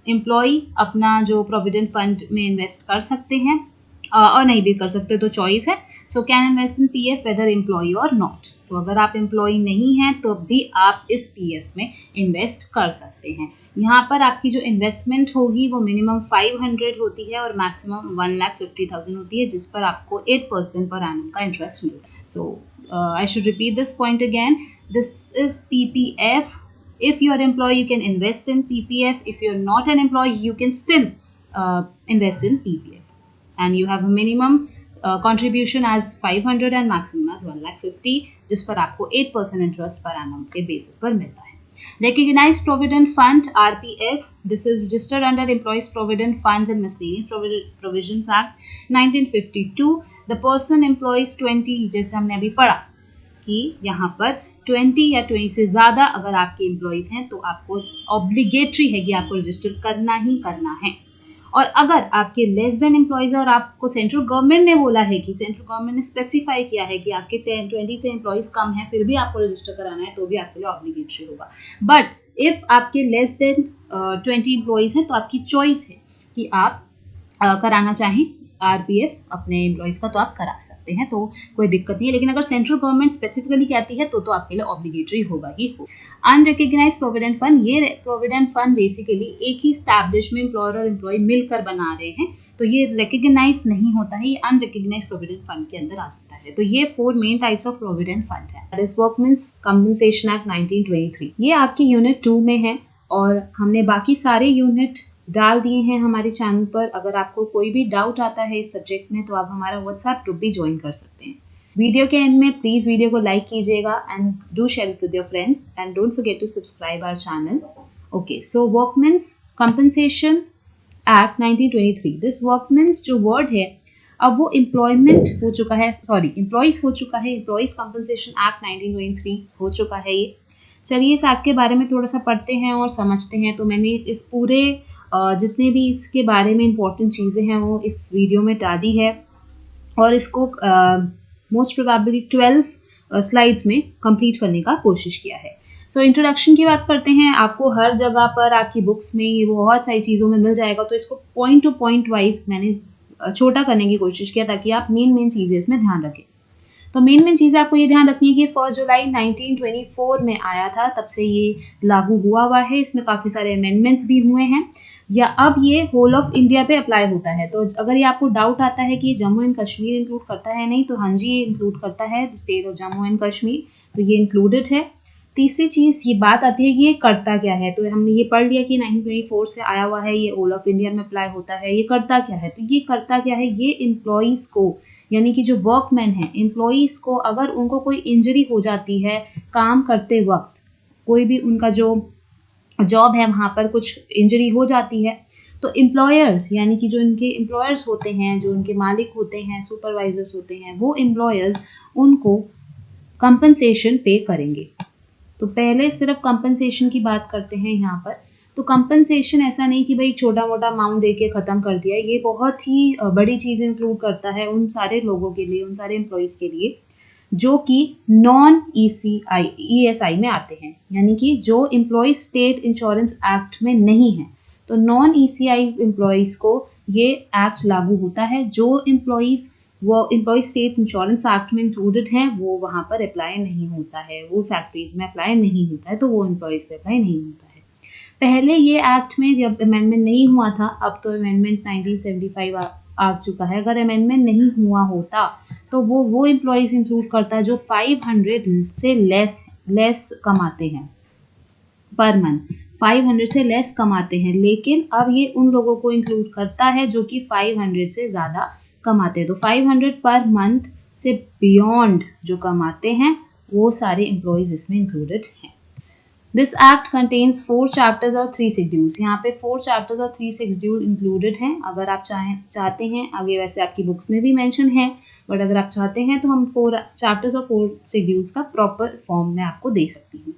एम्प्लॉय अपना जो प्रोविडेंट फंड में इन्वेस्ट कर सकते हैं और नहीं भी कर सकते, तो चॉइस है। So can invest in PF whether employee और नॉट। सो अगर आप एम्प्लॉय नहीं हैं तो भी आप इस पीएफ में इन्वेस्ट कर सकते हैं। यहाँ पर आपकी जो इन्वेस्टमेंट होगी वो मिनिमम 500 होती है और मैक्सिमम 1,50,000 होती है, जिस पर आपको 8% पर एनम का इंटरेस्ट मिलता है। So I should repeat this point again, this is PPF. If you're an employee, you can invest in PPF. If you're not an employee, you can still invest in PPF. And you have a minimum contribution as 500 and maximum as 1,50,000, जिस पर आपको 8% interest per annum के basis पर मिलता है। Recognized Provident Fund (RPF). This is registered under Employees Provident Funds and Miscellaneous Provisions Act 1952. The person employs 20, जैसे हमने अभी पढ़ा कि यहाँ पर 20 या 20 से ज़्यादा अगर आपके एम्प्लॉयज़ हैं तो आपको ऑब्लिगेटरी है कि आपको रजिस्टर करना ही करना है। और अगर आपके लेस देन एम्प्लॉयज़ और आपको सेंट्रल गवर्नमेंट ने बोला है कि सेंट्रल गवर्नमेंट ने स्पेसिफाई किया है कि आपके 20 से एम्प्लॉयज़ कम है फिर भी आपको रजिस्टर कराना है, तो भी आपके लिए ऑब्लिगेटरी होगा। बट इफ़ आपके लेस देन 20 एम्प्लॉयज़ हैं तो आपकी चॉइस है कि आप कराना चाहें RPF अपने एम्प्लॉयज़ का तो आप करा सकते हैं, तो कोई दिक्कत नहीं है। लेकिन अगर सेंट्रल गवर्नमेंट स्पेसिफिकली कहती है तो आपके लिए ऑब्लिगेटरी होगा ही हो। अनरिकग्नाइज्ड प्रोविडेंट फंड, ये प्रोविडेंट फंड बेसिकली एक ही स्टैब्लिश में एम्प्लॉयर और एम्प्लॉय मिलकर बना रहे हैं, तो ये रिकग्नाइज नहीं होता है, ये अनरिकग्नाइज्ड प्रोविडेंट फंड के अंदर आ जाता है। तो ये 4 main types of provident fund है। That is workmen's compensation act 1923, ये आपकी यूनिट 2 में है और हमने बाकी सारे यूनिट डाल दिए हैं हमारे चैनल पर। अगर आपको कोई भी डाउट आता है इस सब्जेक्ट में तो आप हमारा व्हाट्सएप ग्रुप भी ज्वाइन कर सकते हैं। वीडियो के एंड में प्लीज वीडियो को लाइक कीजिएगा and do share it with your friends and don't forget to subscribe our channel. Okay, so workmen's compensation act 1923, this workmen's जो वर्ड है अब वो एम्प्लॉयमेंट हो चुका है, सॉरी एम्प्लॉयज हो चुका है, एम्प्लॉयज कंपनसेशन एक्ट 1923 हो चुका है ये। चलिए इस एक्ट के बारे में थोड़ा सा पढ़ते हैं और समझते हैं। तो मैंने इस पूरे जितने भी इसके बारे में इम्पोर्टेंट चीज़ें हैं वो इस वीडियो में डाली है और इसको मोस्ट प्रोबेबली 12 स्लाइड्स में कंप्लीट करने का कोशिश किया है। सो इंट्रोडक्शन की बात करते हैं। आपको हर जगह पर आपकी बुक्स में ये बहुत सारी चीज़ों में मिल जाएगा, तो इसको पॉइंट टू पॉइंट वाइज मैंने छोटा करने की कोशिश किया ताकि आप मेन चीज़ें इसमें ध्यान रखें। तो मेन चीज़ें आपको ये ध्यान रखनी है कि 1 जुलाई 1924 में आया था, तब से ये लागू हुआ है। इसमें काफ़ी सारे अमेंडमेंट्स भी हुए हैं, या अब ये होल ऑफ इंडिया पे अप्लाई होता है। तो अगर ये आपको डाउट आता है कि ये जम्मू एंड कश्मीर इंक्लूड करता है नहीं, तो हाँ जी ये इंक्लूड करता है, state of Jammu and Kashmir, तो ये इंक्लूडेड है। तीसरी चीज़ ये बात आती है कि ये करता क्या है। तो हमने ये पढ़ लिया कि 1924 से आया हुआ है, ये होल ऑफ इंडिया में अप्लाई होता है। ये करता क्या है? तो ये करता क्या है, ये एम्प्लॉयज़ को, यानी कि जो वर्कमैन है, एम्प्लॉयज़ को अगर उनको कोई इंजरी हो जाती है काम करते वक्त, कोई भी उनका जो जॉब है वहाँ पर कुछ इंजरी हो जाती है, तो एम्प्लॉयर्स यानी कि जो इनके एम्प्लॉयर्स होते हैं, जो उनके मालिक होते हैं, सुपरवाइजर्स होते हैं, वो एम्प्लॉयर्स उनको कंपनसेशन पे करेंगे। तो पहले सिर्फ कंपनसेशन की बात करते हैं यहाँ पर। तो कंपनसेशन ऐसा नहीं कि भाई छोटा मोटा अमाउंट देके ख़त्म कर दिया, ये बहुत ही बड़ी चीज़ इंक्लूड करता है उन सारे लोगों के लिए, उन सारे एम्प्लॉयज़ के लिए जो कि नॉन ESI में आते हैं, यानी कि जो एम्प्लॉय स्टेट इंश्योरेंस एक्ट में नहीं है। तो नॉन ECI एम्प्लॉयज़ को ये एक्ट लागू होता है। जो एम्प्लॉयज़ वो एम्प्लॉय स्टेट इंश्योरेंस एक्ट में इंक्लूडेड हैं वो वहाँ पर अप्लाई नहीं होता है, वो फैक्ट्रीज में अप्लाई नहीं होता है, तो वो एम्प्लॉयज़ पे अप्लाई नहीं होता है। पहले ये एक्ट में जब अमेंडमेंट नहीं हुआ था, अब तो अमेंडमेंट 1975 आ चुका है, अगर अमेंडमेंट नहीं हुआ होता तो वो एम्प्लॉयज़ इंक्लूड करता है जो 500 से लेस कमाते हैं पर मंथ, 500 से लेस कमाते हैं। लेकिन अब ये उन लोगों को इंक्लूड करता है जो कि 500 से ज़्यादा कमाते हैं। तो 500 पर मंथ से बियॉन्ड जो कमाते हैं वो सारे एम्प्लॉयज़ इसमें इंक्लूडेड हैं। दिस एक्ट कंटेन्स 4 चैप्टर्स और 3 शेड्यूल्स। यहाँ पे 4 चैप्टर्स और 3 शेड्यूल इंक्लूडेड हैं। अगर आप चाहते हैं, आगे वैसे आपकी बुक्स में भी मेंशन है, बट अगर आप चाहते हैं तो हम 4 चैप्टर्स और 4 शेड्यूल्स का प्रॉपर फॉर्म में आपको दे सकती हूँ,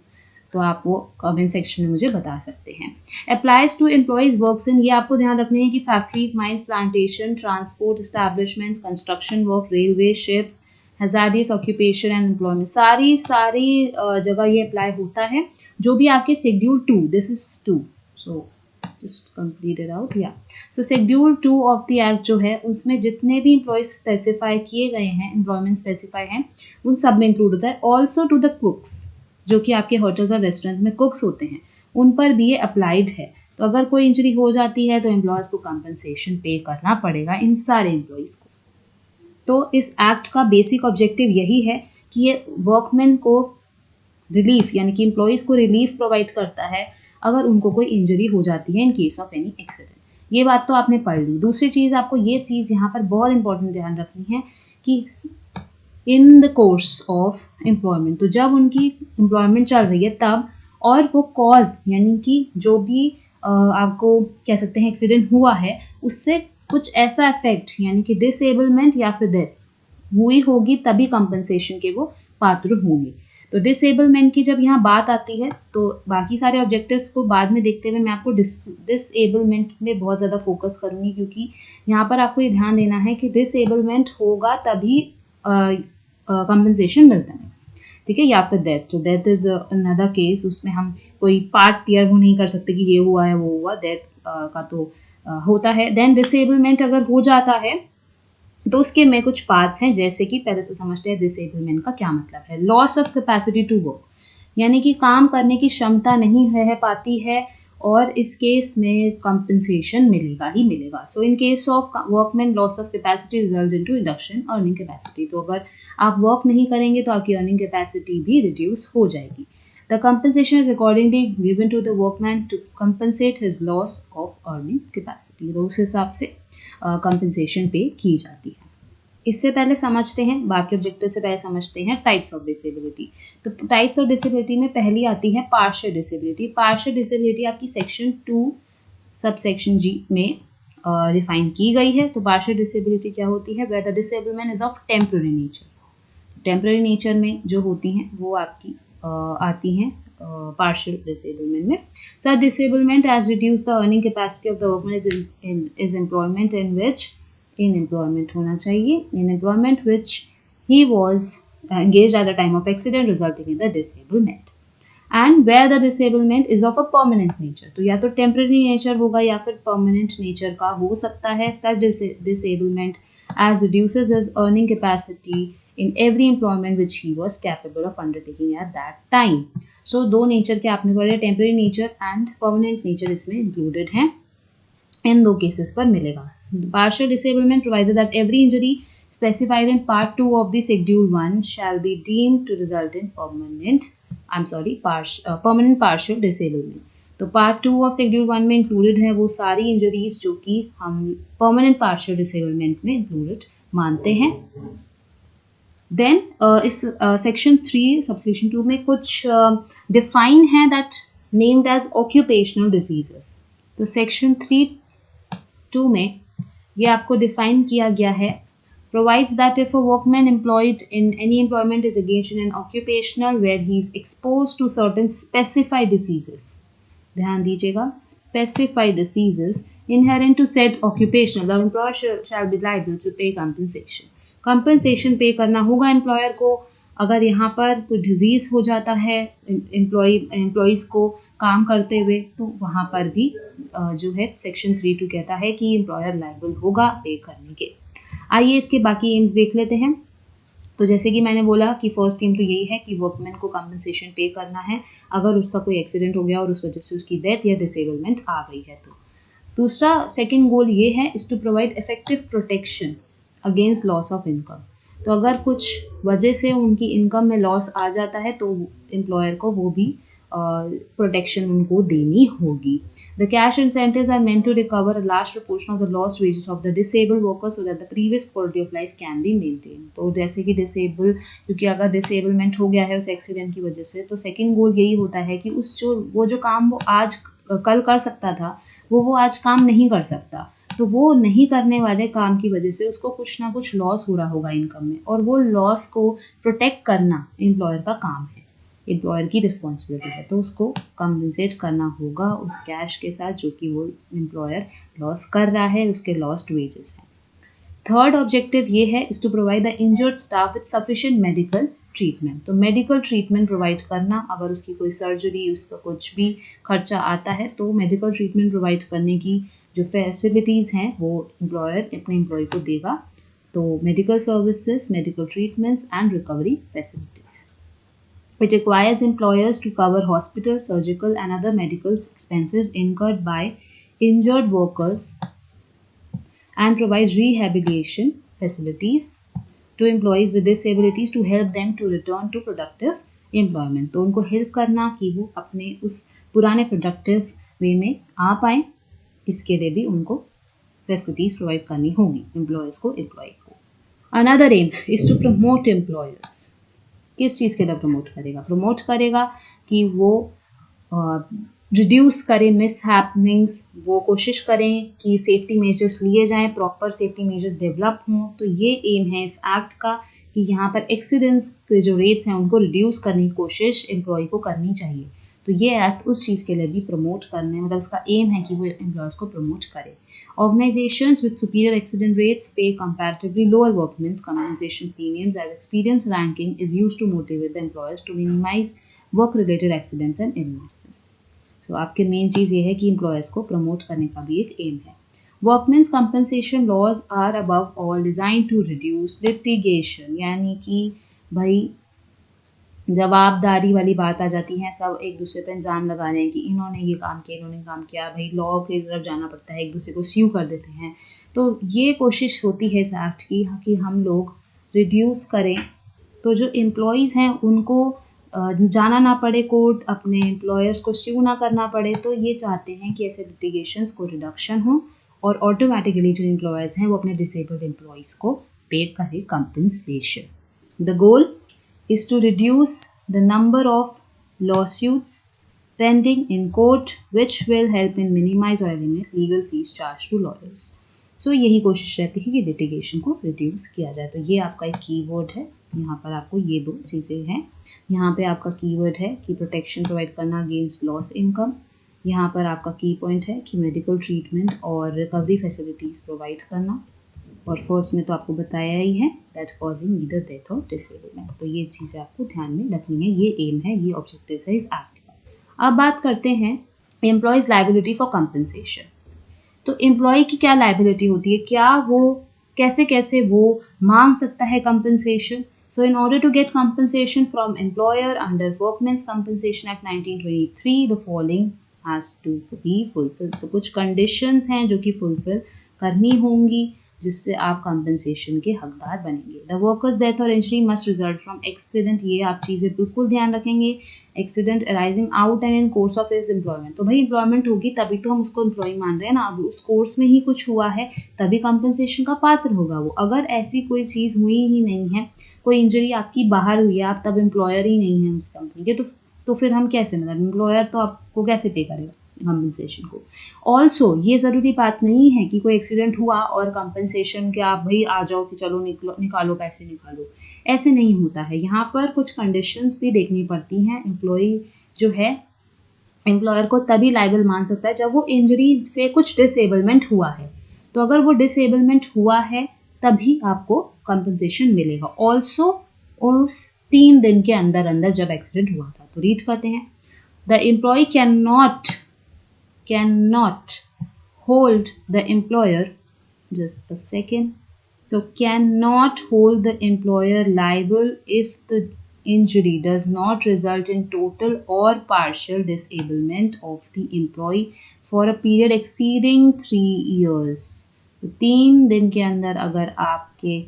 तो आप वो कमेंट सेक्शन में मुझे बता सकते हैं। Applies to employees works in, ये आपको ध्यान रखने हैं कि factories, mines, plantation, transport establishments, construction work, railway, ships, hazardous occupation and employment, सारी जगह ये अप्लाई होता है। जो भी आपके schedule 2, this is 2, so just complete it out, yeah so schedule 2 of the act जो है उसमें जितने भी एम्प्लॉयज स्पेसिफाई किए गए हैं, एम्प्लॉयमेंट स्पेसिफाई हैं, उन सब में इंक्लूड होता है। ऑल्सो टू द कुक्स, जो कि आपके होटल्स और रेस्टोरेंट्स में कुक्स होते हैं, उन पर भी ये अप्लाइड है। तो अगर कोई इंजरी हो जाती है तो एम्प्लॉयज़ को कंपनसेशन पे करना पड़ेगा, इन सारे एम्प्लॉयज़ को। तो इस एक्ट का बेसिक ऑब्जेक्टिव यही है कि ये वर्कमैन को रिलीफ, यानी कि एम्प्लॉयज़ को रिलीफ प्रोवाइड करता है अगर उनको कोई इंजरी हो जाती है इन केस ऑफ एनी एक्सीडेंट। ये बात तो आपने पढ़ ली। दूसरी चीज़ आपको ये चीज़ यहाँ पर बहुत इंपॉर्टेंट ध्यान रखनी है कि इन द कोर्स ऑफ एम्प्लॉयमेंट, तो जब उनकी एम्प्लॉयमेंट चल रही है तब, और वो कॉज यानी कि जो भी आपको कह सकते हैं एक्सीडेंट हुआ है उससे कुछ ऐसा इफेक्ट यानी कि डिसेबलमेंट या फिर डेथ हुई होगी, तभी कंपनसेशन के वो पात्र होंगे। तो डिसेबलमेंट की जब यहाँ बात आती है तो बाकी सारे ऑब्जेक्टिव्स को बाद में देखते हुए मैं आपको डिसेबलमेंट में बहुत ज़्यादा फोकस करूँगी, क्योंकि यहाँ पर आपको ये ध्यान देना है कि डिसेबलमेंट होगा तभी कंपनसेशन मिलता है, ठीक है, या फिर डेथ। तो डेथ इज अनदर केस, उसमें हम कोई पार्ट क्लियर वो नहीं कर सकते कि ये हुआ है वो हुआ, डेथ का तो होता है। देन डिसेबलमेंट अगर हो जाता है तो उसके में कुछ पार्ट्स हैं, जैसे कि पहले तो समझते हैं डिसेबलमेंट का क्या मतलब है। Loss of capacity to work, यानी कि काम करने की क्षमता नहीं रह पाती है, और इस केस में कंपनसेशन मिलेगा ही मिलेगा। So in case of workman loss of capacity results into reduction earning capacity. तो अगर आप वर्क नहीं करेंगे तो आपकी अर्निंग कैपेसिटी भी रिड्यूस हो जाएगी। The compensation is accordingly given to the workman to compensate his loss of earning capacity। तो उस हिसाब से कंपनसेशन पे की जाती है। इससे पहले समझते हैं, बाकी ऑब्जेक्टिव से पहले समझते हैं टाइप्स ऑफ डिसेबिलिटी। तो टाइप्स ऑफ डिसेबिलिटी में पहली आती है पार्शियल डिसेबिलिटी। पार्शियल डिसेबिलिटी आपकी सेक्शन 2 सब सेक्शन जी में डिफाइन की गई है। तो पार्शियल डिसेबिलिटी क्या होती है? Where the disablement is of temporary nature. Temporary nature में जो होती हैं वो आपकी आती हैं पार्शियल डिसेबलमेंट में। Such disablement as reduce the earning capacity of the workman is employment in which, in employment होना चाहिए, in employment which he was engaged at the time of accident resulting in the disablement, and where the disablement is of a permanent nature। तो या तो temporary nature होगा या फिर permanent nature का हो सकता है। such disablement as reduces his earning capacity in every employment which he was capable of undertaking at that time। so दो nature के आपने पढ़े, temporary nature and permanent nature इसमें included हैं, इन दो केसेस पर मिलेगा। Partial disablement provided that every injury specified in part 2 of the schedule 1 shall be deemed to result in permanent partial disablement। तो पार्ट 2 ऑफ शेड्यूल 1 में included है वो सारी इंजरीज जो कि हम परमानेंट पार्शियल डिसेबलमेंट में इंक्लूडेड मानते हैं। देन इस सेक्शन 3 सबसेक्शन 2 में कुछ डिफाइन है that named as occupational diseases. तो सेक्शन 3(2) में ये आपको डिफाइन किया गया है, provides that if a workman employed in any employment is engaged in an occupational where he is exposed to certain specified diseases, ध्यान दीजिएगा, specified diseases inherent to said occupational, the employer shall be liable to pay compensation। compensation पे करना होगा employer को। अगर यहाँ पर कोई डिजीज हो जाता है एम्प्लॉयज़ को काम करते हुए, तो वहाँ पर भी जो है सेक्शन 3(2) कहता है कि एम्प्लॉयर लायबल होगा पे करने के। आइए इसके बाकी एम्स देख लेते हैं। तो जैसे कि मैंने बोला कि फर्स्ट एम तो यही है कि वर्कमैन को कंपनसेशन पे करना है अगर उसका कोई एक्सीडेंट हो गया और उस वजह से उसकी डेथ या डिसेबलमेंट आ गई है। तो दूसरा सेकंड गोल ये है is to provide effective protection against loss of income. तो अगर कुछ वजह से उनकी इनकम में लॉस आ जाता है तो एम्प्लॉयर को वो भी प्रोटेक्शन उनको देनी होगी। The cash incentives are meant to recover a large proportion of the lost wages of the disabled workers so that the previous quality of life can be maintain. तो जैसे कि डिसेबल, क्योंकि अगर डिसेबलमेंट हो गया है उस एक्सीडेंट की वजह से, तो सेकेंड गोल यही होता है कि वो जो काम वो आज कल कर सकता था वो आज काम नहीं कर सकता। तो वो नहीं करने वाले काम की वजह से उसको कुछ ना कुछ लॉस हो रहा होगा इनकम में, और वो लॉस को प्रोटेक्ट करना एम्प्लॉयर का काम है, एम्प्लॉयर की रिस्पॉन्सिबिलिटी है। तो उसको कंपनसेट करना होगा उस कैश के साथ जो कि वो एम्प्लॉयर लॉस कर रहा है, उसके लॉस्ट वेजेस हैं। थर्ड ऑब्जेक्टिव ये है is to provide the injured staff with sufficient medical treatment. तो मेडिकल ट्रीटमेंट प्रोवाइड करना, अगर उसकी कोई सर्जरी, उसका कुछ भी खर्चा आता है तो मेडिकल ट्रीटमेंट प्रोवाइड करने की जो फैसिलिटीज़ हैं वो एम्प्लॉयर अपने एम्प्लॉय को देगा। तो medical services, medical treatments and recovery facilities. It requires employers to cover hospital, surgical and other medical expenses incurred by injured workers and provide rehabilitation facilities to employees with disabilities to help them to return to productive employment। तो उनको help करना कि वो अपने उस पुराने productive way में आ पाएँ, इसके लिए भी उनको फैसिलिटीज़ प्रोवाइड करनी होगी एम्प्लॉयर्स को, एम्प्लॉय को। Another aim is to promote employers. किस चीज़ के लिए प्रमोट करेगा? प्रमोट करेगा कि वो रिड्यूस करें मिस हैपनिंग्स, वो कोशिश करें कि सेफ्टी मेजर्स लिए जाएं, प्रॉपर सेफ्टी मेजर्स डेवलप हों। तो ये एम है इस एक्ट का कि यहाँ पर एक्सीडेंट्स के जो रेट्स हैं उनको रिड्यूस करने की कोशिश एम्प्लॉय को करनी चाहिए। तो ये एक्ट उस चीज़ के लिए भी प्रमोट करने, मतलब इसका एम है कि वो एम्प्लॉयज़ को प्रमोट करे। Organizations with superior accident rates pay comparatively lower workmen's compensation premiums as experience ranking is used to motivate the employers to minimize work-related accidents and illnesses। So आपके main चीज़ ये है कि employers को promote करने का भी एक एम है। Workmen's compensation laws are above all designed to reduce litigation, यानी कि भाई जवाबदारी वाली बात आ जाती है, सब एक दूसरे पर इल्ज़ाम लगा रहे हैं कि इन्होंने ये काम किया, इन्होंने काम किया, भाई लॉ की तरफ जाना पड़ता है, एक दूसरे को स्यू कर देते हैं। तो ये कोशिश होती है इस एक्ट की कि हम लोग रिड्यूस करें, तो जो एम्प्लॉयज़ हैं उनको जाना ना पड़े कोर्ट, अपने एम्प्लॉयर्स को स्यू ना करना पड़े। तो ये चाहते हैं कि ऐसे लिटिगेशंस को रिडक्शन हो और ऑटोमेटिकली जो एम्प्लॉयर्स हैं वो अपने डिसेबल्ड एम्प्लॉयज़ को पे करे compensation. The goal is to reduce the number of lawsuits pending in court, which will help in minimize or eliminate legal fees charged to lawyers. So यही कोशिश रहती है कि लिटिगेशन को रिड्यूस किया जाए। तो ये आपका एक कीवर्ड है, यहाँ पर आपको ये दो चीज़ें हैं। यहाँ पे आपका कीवर्ड है कि प्रोटेक्शन प्रोवाइड करना अगेंस्ट लॉस इनकम। यहाँ पर आपका की पॉइंट है कि मेडिकल ट्रीटमेंट और रिकवरी फैसिलिटीज़ प्रोवाइड करना। और फर्स्ट में तो आपको बताया ही है दैट कॉजिंग ईदर डेथ और डिसेबलमेंट। तो ये चीज़ें आपको ध्यान में रखनी है, ये एम है, ये ऑब्जेक्टिव है इस एक्ट का। अब बात करते हैं एम्प्लॉयज़ लायबिलिटी फॉर कंपनसेशन। तो एम्प्लॉय की क्या लायबिलिटी होती है, क्या वो कैसे कैसे वो मांग सकता है compensation. So in order to get compensation from employer under workmen's compensation act 1923 the following has to be fulfilled. तो कुछ कंडीशंस हैं जो कि फुलफिल करनी होंगी जिससे आप कंपनसेशन के हकदार बनेंगे। द वर्कर्स डेथ और injury must result from accident, ये आप चीज़ें बिल्कुल ध्यान रखेंगे। Accident arising out and in course of his employment, तो भाई एम्प्लॉयमेंट होगी तभी तो हम उसको एम्प्लॉय मान रहे हैं ना। अब उस कोर्स में ही कुछ हुआ है तभी कंपनसेशन का पात्र होगा वो। अगर ऐसी कोई चीज़ हुई ही नहीं है, कोई इंजरी आपकी बाहर हुई है, आप तब एम्प्लॉयर ही नहीं है उस कंपनी के, तो फिर हम कैसे, मतलब एम्प्लॉयर तो आपको कैसे पे करेगा कंपनसेशन को। ऑल्सो ये ज़रूरी बात नहीं है कि कोई एक्सीडेंट हुआ और कंपनसेशन के आप भाई आ जाओ कि चलो निकालो पैसे निकालो, ऐसे नहीं होता है। यहाँ पर कुछ कंडीशंस भी देखनी पड़ती हैं। एम्प्लॉय जो है एम्प्लॉयर को तभी लायबल मान सकता है जब वो इंजरी से कुछ डिसेबलमेंट हुआ है। तो अगर वो डिसेबलमेंट हुआ है तभी आपको कंपनसेशन मिलेगा। ऑल्सो उस 3 दिन के अंदर अंदर जब एक्सीडेंट हुआ था। तो रीड करते हैं, the employee cannot hold the employer, just a second, so cannot hold the employer liable if the injury does not result in total or partial disablement of the employee for a period exceeding 3 years. 3 दिन के अंदर अगर आपके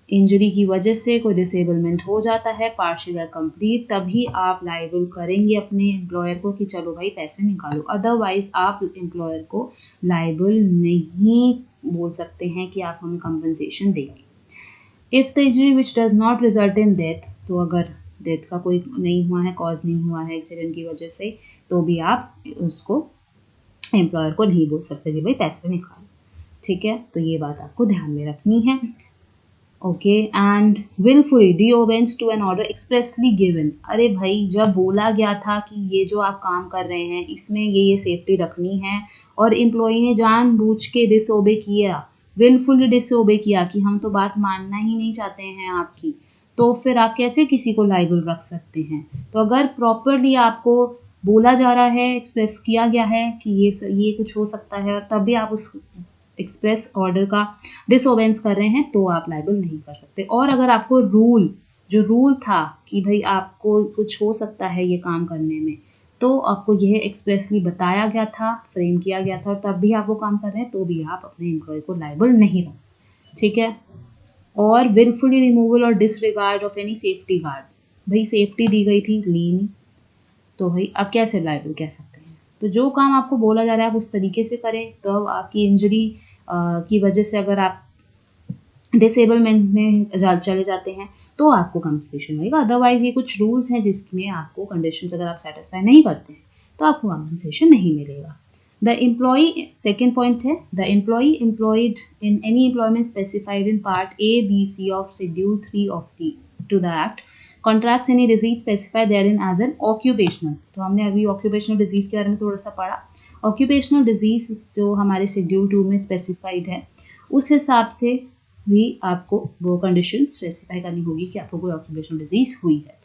injury की वजह से कोई disablement हो जाता है पार्शियल या कंप्लीट, तभी आप लायबल करेंगे अपने एम्प्लॉयर को कि चलो भाई पैसे निकालो। अदरवाइज आप एम्प्लॉयर को लायबल नहीं बोल सकते हैं कि आप हमें कंपनसेशन देंगे। If the injury which does not result in death, तो अगर डेथ का कोई नहीं हुआ है, कॉज नहीं हुआ है एक्सीडेंट की वजह से, तो भी आप उसको एम्प्लॉयर को नहीं बोल सकते कि भाई पैसे निकालो। ठीक है, तो ये बात आपको ध्यान में रखनी है। Okay, and wilfully disobeys to an order expressly given. अरे भाई जब बोला गया था कि ये जो आप काम कर रहे हैं इसमें ये सेफ्टी रखनी है और एम्प्लॉई ने जानबूझ के डिसओबे किया, विलफुली डिसओबे किया कि हम तो बात मानना ही नहीं चाहते हैं आपकी, तो फिर आप कैसे किसी को लायबल रख सकते हैं। तो अगर प्रॉपरली आपको बोला जा रहा है, एक्सप्रेस किया गया है कि ये कुछ हो सकता है और तब भी आप उस एक्सप्रेस ऑर्डर का डिसओबेंस कर रहे हैं तो आप लायबल नहीं कर सकते। और अगर आपको रूल था कि भाई आपको कुछ हो सकता है ये काम करने में, तो आपको यह एक्सप्रेसली बताया गया था, फ्रेम किया गया था और तब भी आप वो काम कर रहे हैं, तो भी आप अपने एम्प्लॉय को लायबल नहीं रख सकते। ठीक है, और विलफुली रिमूवल और disregard of any safety guard, भाई सेफ्टी दी गई थी, ली नहीं, तो भाई अब कैसे लायबल कह सकते हैं। तो जो काम आपको बोला जा रहा है आप उस तरीके से करें, तो आपकी इंजरी की वजह से अगर आप डिसेबलमेंट में चले जाते हैं तो आपको कंपनसेशन मिलेगा। अदरवाइज ये कुछ रूल्स हैं जिसमें आपको कंडीशंस अगर आप सेटिस्फाई नहीं करते हैं तो आपको कंपनसेशन नहीं मिलेगा। द एम्प्लॉई, सेकेंड पॉइंट है, the employee employed in any employment specified in part A-B-C of schedule 3 of to the act contracts any disease specified therein as an occupational. तो हमने अभी ऑक्यूपेशनल डिजीज के बारे में थोड़ा सा पढ़ा। ऑक्यूपेशनल डिजीज जो हमारे शेड्यूल 2 में स्पेसिफाइड है उस हिसाब से भी आपको वो कंडीशन स्पेसिफाई करनी होगी कि आपको कोई ऑक्यूपेशनल डिजीज हुई है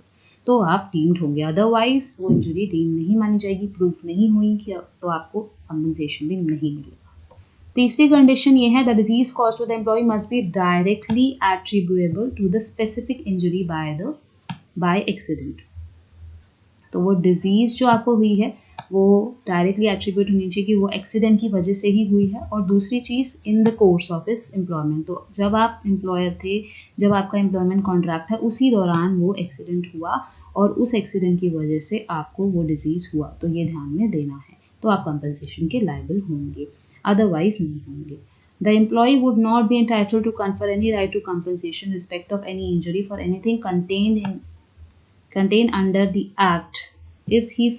तो आप डीम्ड होंगे। अदरवाइज वो इंजरी डीम नहीं मानी जाएगी, प्रूफ नहीं हुई कि तो आपको कंपनसेशन भी नहीं मिलेगा। तीसरी कंडीशन ये है the disease cause to the employee must be directly attributable to the specific injury by accident. तो वो डिजीज जो आपको हुई है वो डायरेक्टली एट्रीब्यूट होनी चाहिए कि वो एक्सीडेंट की वजह से ही हुई है। और दूसरी चीज़ इन द कोर्स ऑफ इस एम्प्लॉयमेंट, तो जब आप एम्प्लॉयर थे, जब आपका एम्प्लॉयमेंट कॉन्ट्रैक्ट है, उसी दौरान वो एक्सीडेंट हुआ और उस एक्सीडेंट की वजह से आपको वो डिजीज़ हुआ, तो ये ध्यान में देना है, तो आप कंपनसेशन के लायबल होंगे, अदरवाइज नहीं होंगे। The employee would not be entitled to confer any right to compensation in respect of any injury for anything contained under the act if he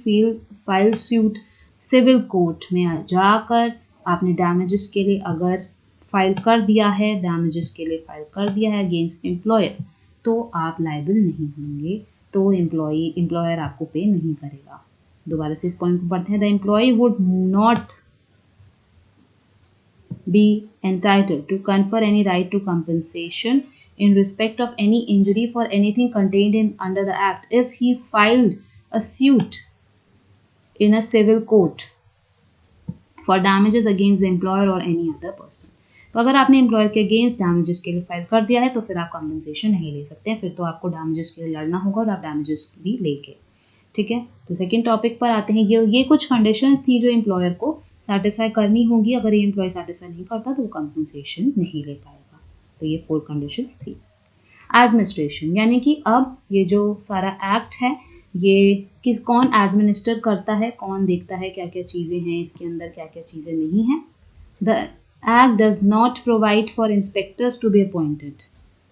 file suit civil court में जाकर आपने damages के लिए अगर file कर दिया है, damages के लिए फाइल कर दिया है अगेंस्ट एम्प्लॉयर, तो आप लाइबल नहीं होंगे, तो एम्प्लॉयर आपको पे नहीं करेगा। दोबारा से इस पॉइंट को पढ़ते हैं। The employee would not be entitled to confer any right to compensation in respect of any injury for anything contained under the act if he filed a suit in a civil court for damages against the employer or any other person। तो अगर आपने employer के against damages के लिए file कर दिया है तो फिर आप कंपनसेशन नहीं ले सकते हैं, फिर तो आपको डैमेजेस के लिए लड़ना होगा और आप डैमेजेस भी लेके। ठीक है, तो सेकेंड टॉपिक पर आते हैं। ये कुछ कंडीशंस थी जो एम्प्लॉयर को सेटिस्फाई करनी होगी, अगर ये एम्प्लॉय सेटिस्फाई नहीं करता तो वो कंपनसेशन नहीं ले पाएगा। तो ये 4 कंडीशंस थी। एडमिनिस्ट्रेशन, यानी कि अब ये जो सारा एक्ट है ये कौन एडमिनिस्टर करता है, कौन देखता है क्या क्या चीज़ें हैं इसके अंदर, क्या क्या चीज़ें नहीं हैं। The act does not provide for inspectors to be appointed,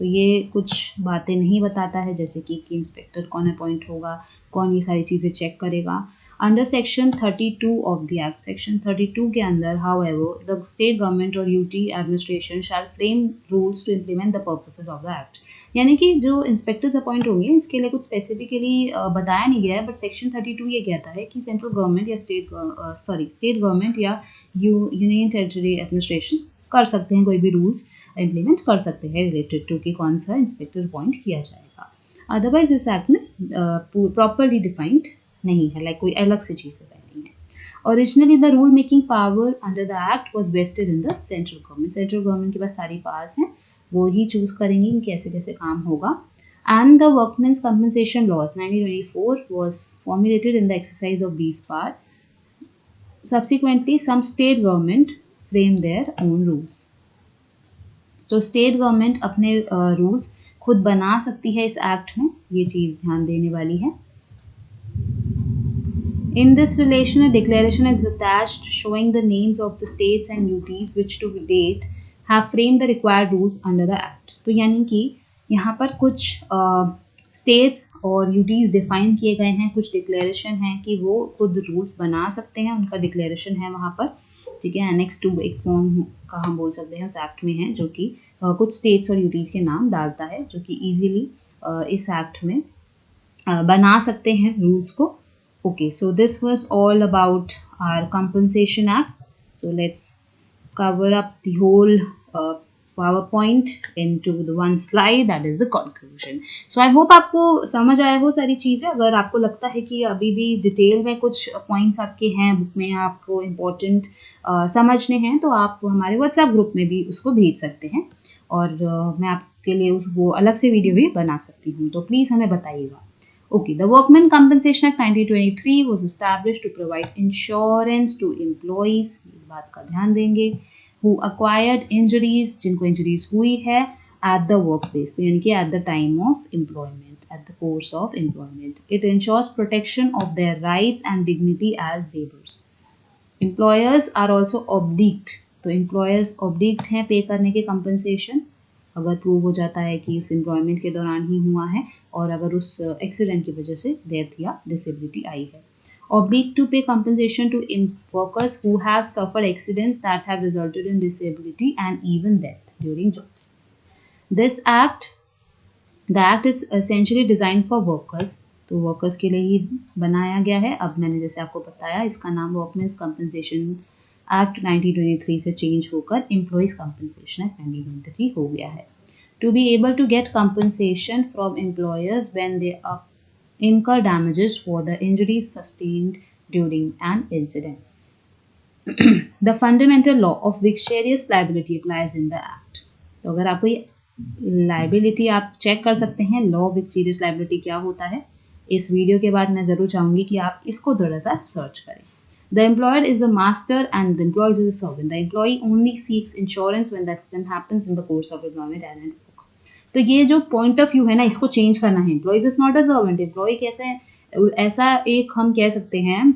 तो ये कुछ बातें नहीं बताता है, जैसे कि इंस्पेक्टर कौन अपॉइंट होगा, कौन ये सारी चीज़ें चेक करेगा। Under section 32 of the act, section 32 के अंदर हाउएवर द स्टेट गवर्नमेंट और UT administration shall frame rules to implement the purposes of the act, यानी कि जो इंस्पेक्टर्स अपॉइंट होंगे इसके लिए कुछ स्पेसिफिकली बताया नहीं गया है, बट सेक्शन 32 ये कहता है कि सेंट्रल गवर्नमेंट या स्टेट गवर्नमेंट या यूनियन टेरिटरी एडमिनिस्ट्रेशन कर सकते हैं, कोई भी रूल्स इम्प्लीमेंट कर सकते हैं रिलेटेड टू कि कौन सा इंस्पेक्टर अपॉइंट किया जाएगा। अदरवाइज इस एक्ट में प्रॉपरली डिफाइंड नहीं है, लाइक कोई अलग से चीज़ें नहीं है। Originally the rule making power under the act was vested in the central government, central government के पास सारी पावर्स हैं, वो ही चूज करेंगे कि कैसे कैसे काम होगा। And the workmen's compensation laws 1924 was formulated in the exercise of these power. Subsequently some state government frame their own rules, तो स्टेट गवर्नमेंट अपने रूल्स खुद बना सकती है इस एक्ट में, ये चीज़ ध्यान देने वाली है। In this relation, a declaration is attached showing the names of the states and UTs which to date have framed the required rules under the act। तो यानी कि यहाँ पर कुछ स्टेट्स और यूटीज़ डिफाइन किए गए हैं, कुछ डिक्लेरेशन है कि वो खुद रूल्स बना सकते हैं, उनका डिक्लेरेशन है वहाँ पर। ठीक है, एनेक्स टू एक फॉर्म का हम बोल सकते हैं उस एक्ट में है, जो कि कुछ स्टेट्स और यूटीज़ के नाम डालता है, जो कि ईजिली इस एक्ट में बना सकते हैं रूल्स को। Okay, so this was all about our compensation act. So let's cover up the whole PowerPoint into the one slide, that is the conclusion. So I hope आपको समझ आया हो सारी चीज़ें। अगर आपको लगता है कि अभी भी डिटेल में कुछ पॉइंट्स आपके हैं बुक में, आपको इम्पोर्टेंट समझने हैं, तो आप हमारे व्हाट्सएप ग्रुप में भी उसको भेज सकते हैं, और मैं आपके लिए वो अलग से वीडियो भी बना सकती हूँ, तो प्लीज़ हमें बताइएगा। Okay, the Workmen Compensation Act 1923 was established to provide insurance to employees, इस बात का ध्यान देंगे, who acquired injuries, जिनको injuries हुई है at the workplace, यानी कि at the time of employment, at the course of employment. It ensures protection of their rights and dignity as laborers. Employers are also obliged, तो employers obliged हैं पे करने के compensation, अगर प्रूव हो जाता है कि उस एम्प्लॉयमेंट के दौरान ही हुआ है और अगर उस एक्सीडेंट की वजह से डेथ या डिसेबिलिटी आई है। Obliged to pay compensation to workers who have suffered accidents that have resulted in disability and even death during jobs. The act is essentially designed for workers, तो वर्कर्स के लिए ही बनाया गया है। अब मैंने जैसे आपको बताया, इसका नाम वर्कमेंस कंपनसेशन एक्ट 1923 से चेंज होकर एम्प्लॉयज़ कंपनसेशन एक्ट 1923 हो गया है। To be able to get compensation from employers when they incur damages for the injuries sustained during an incident. The fundamental law of vicarious liability applies in the act. तो अगर आपको ये liability आप check कर सकते हैं, law of vicarious liability क्या होता है, इस वीडियो के बाद मैं ज़रूर चाहूँगी कि आप इसको थोड़ा सा सर्च करें। The employer is a master and the employee is a servant. The employee only seeks insurance when the accident happens in the course of employment and work. तो ये जो पॉइंट ऑफ व्यू है ना, इसको change करना है। Employee is not a servant. Employee कैसे, ऐसा एक हम कह सकते हैं,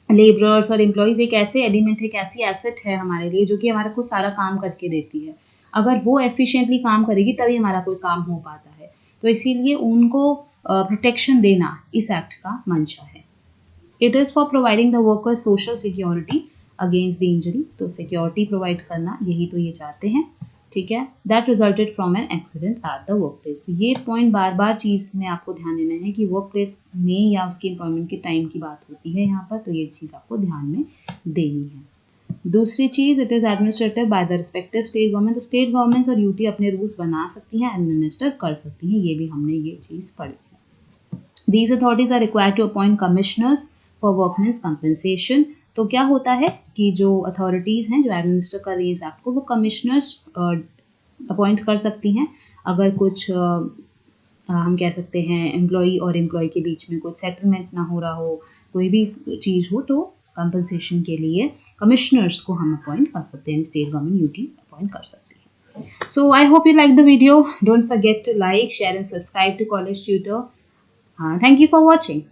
लेबरर्स और एम्प्लॉयज़ एक ऐसे एलिमेंट है, एक ऐसी एसेट है हमारे लिए जो कि हमारे को सारा काम करके देती है। अगर वो एफिशिएंटली काम करेगी तभी हमारा कोई काम हो पाता है। तो इसीलिए उनको प्रोटेक्शन देना इस एक्ट का मंशा है। It is for providing the worker social security against the injury. तो सिक्योरिटी प्रोवाइड करना, यही तो ये चाहते हैं, ठीक है। That resulted from an accident at the work place. तो ये पॉइंट बार बार चीज़ में आपको ध्यान देना है कि वर्क प्लेस में या उसकी एम्प्लॉयमेंट के टाइम की बात होती है यहाँ पर, तो ये चीज़ आपको ध्यान में देनी है। दूसरी चीज़, it is administered by the respective state government. तो स्टेट गवर्नमेंट्स और यूटी अपने रूल्स बना सकती हैं, एडमिनिस्टर कर सकती हैं, ये भी हमने ये चीज़ पढ़ी है। These authorities are required to appoint commissioners for workmen's compensation. तो क्या होता है कि जो अथॉरिटीज़ हैं जो एडमिनिस्टर कर रही है इस एक्ट को, वो कमिश्नर्स अपॉइंट कर सकती हैं अगर कुछ हम कह सकते हैं एम्प्लॉई और एम्प्लॉय के बीच में कुछ सेटलमेंट ना हो रहा हो, कोई भी चीज़ हो, तो कंपनसेशन के लिए कमिश्नर्स को हम अपॉइंट कर सकते हैं, स्टेट गवर्नमेंट यूटी अपॉइंट कर सकती है। So I hope you like the video. Don't forget to like, share and subscribe to College Tutor. Thank you for watching.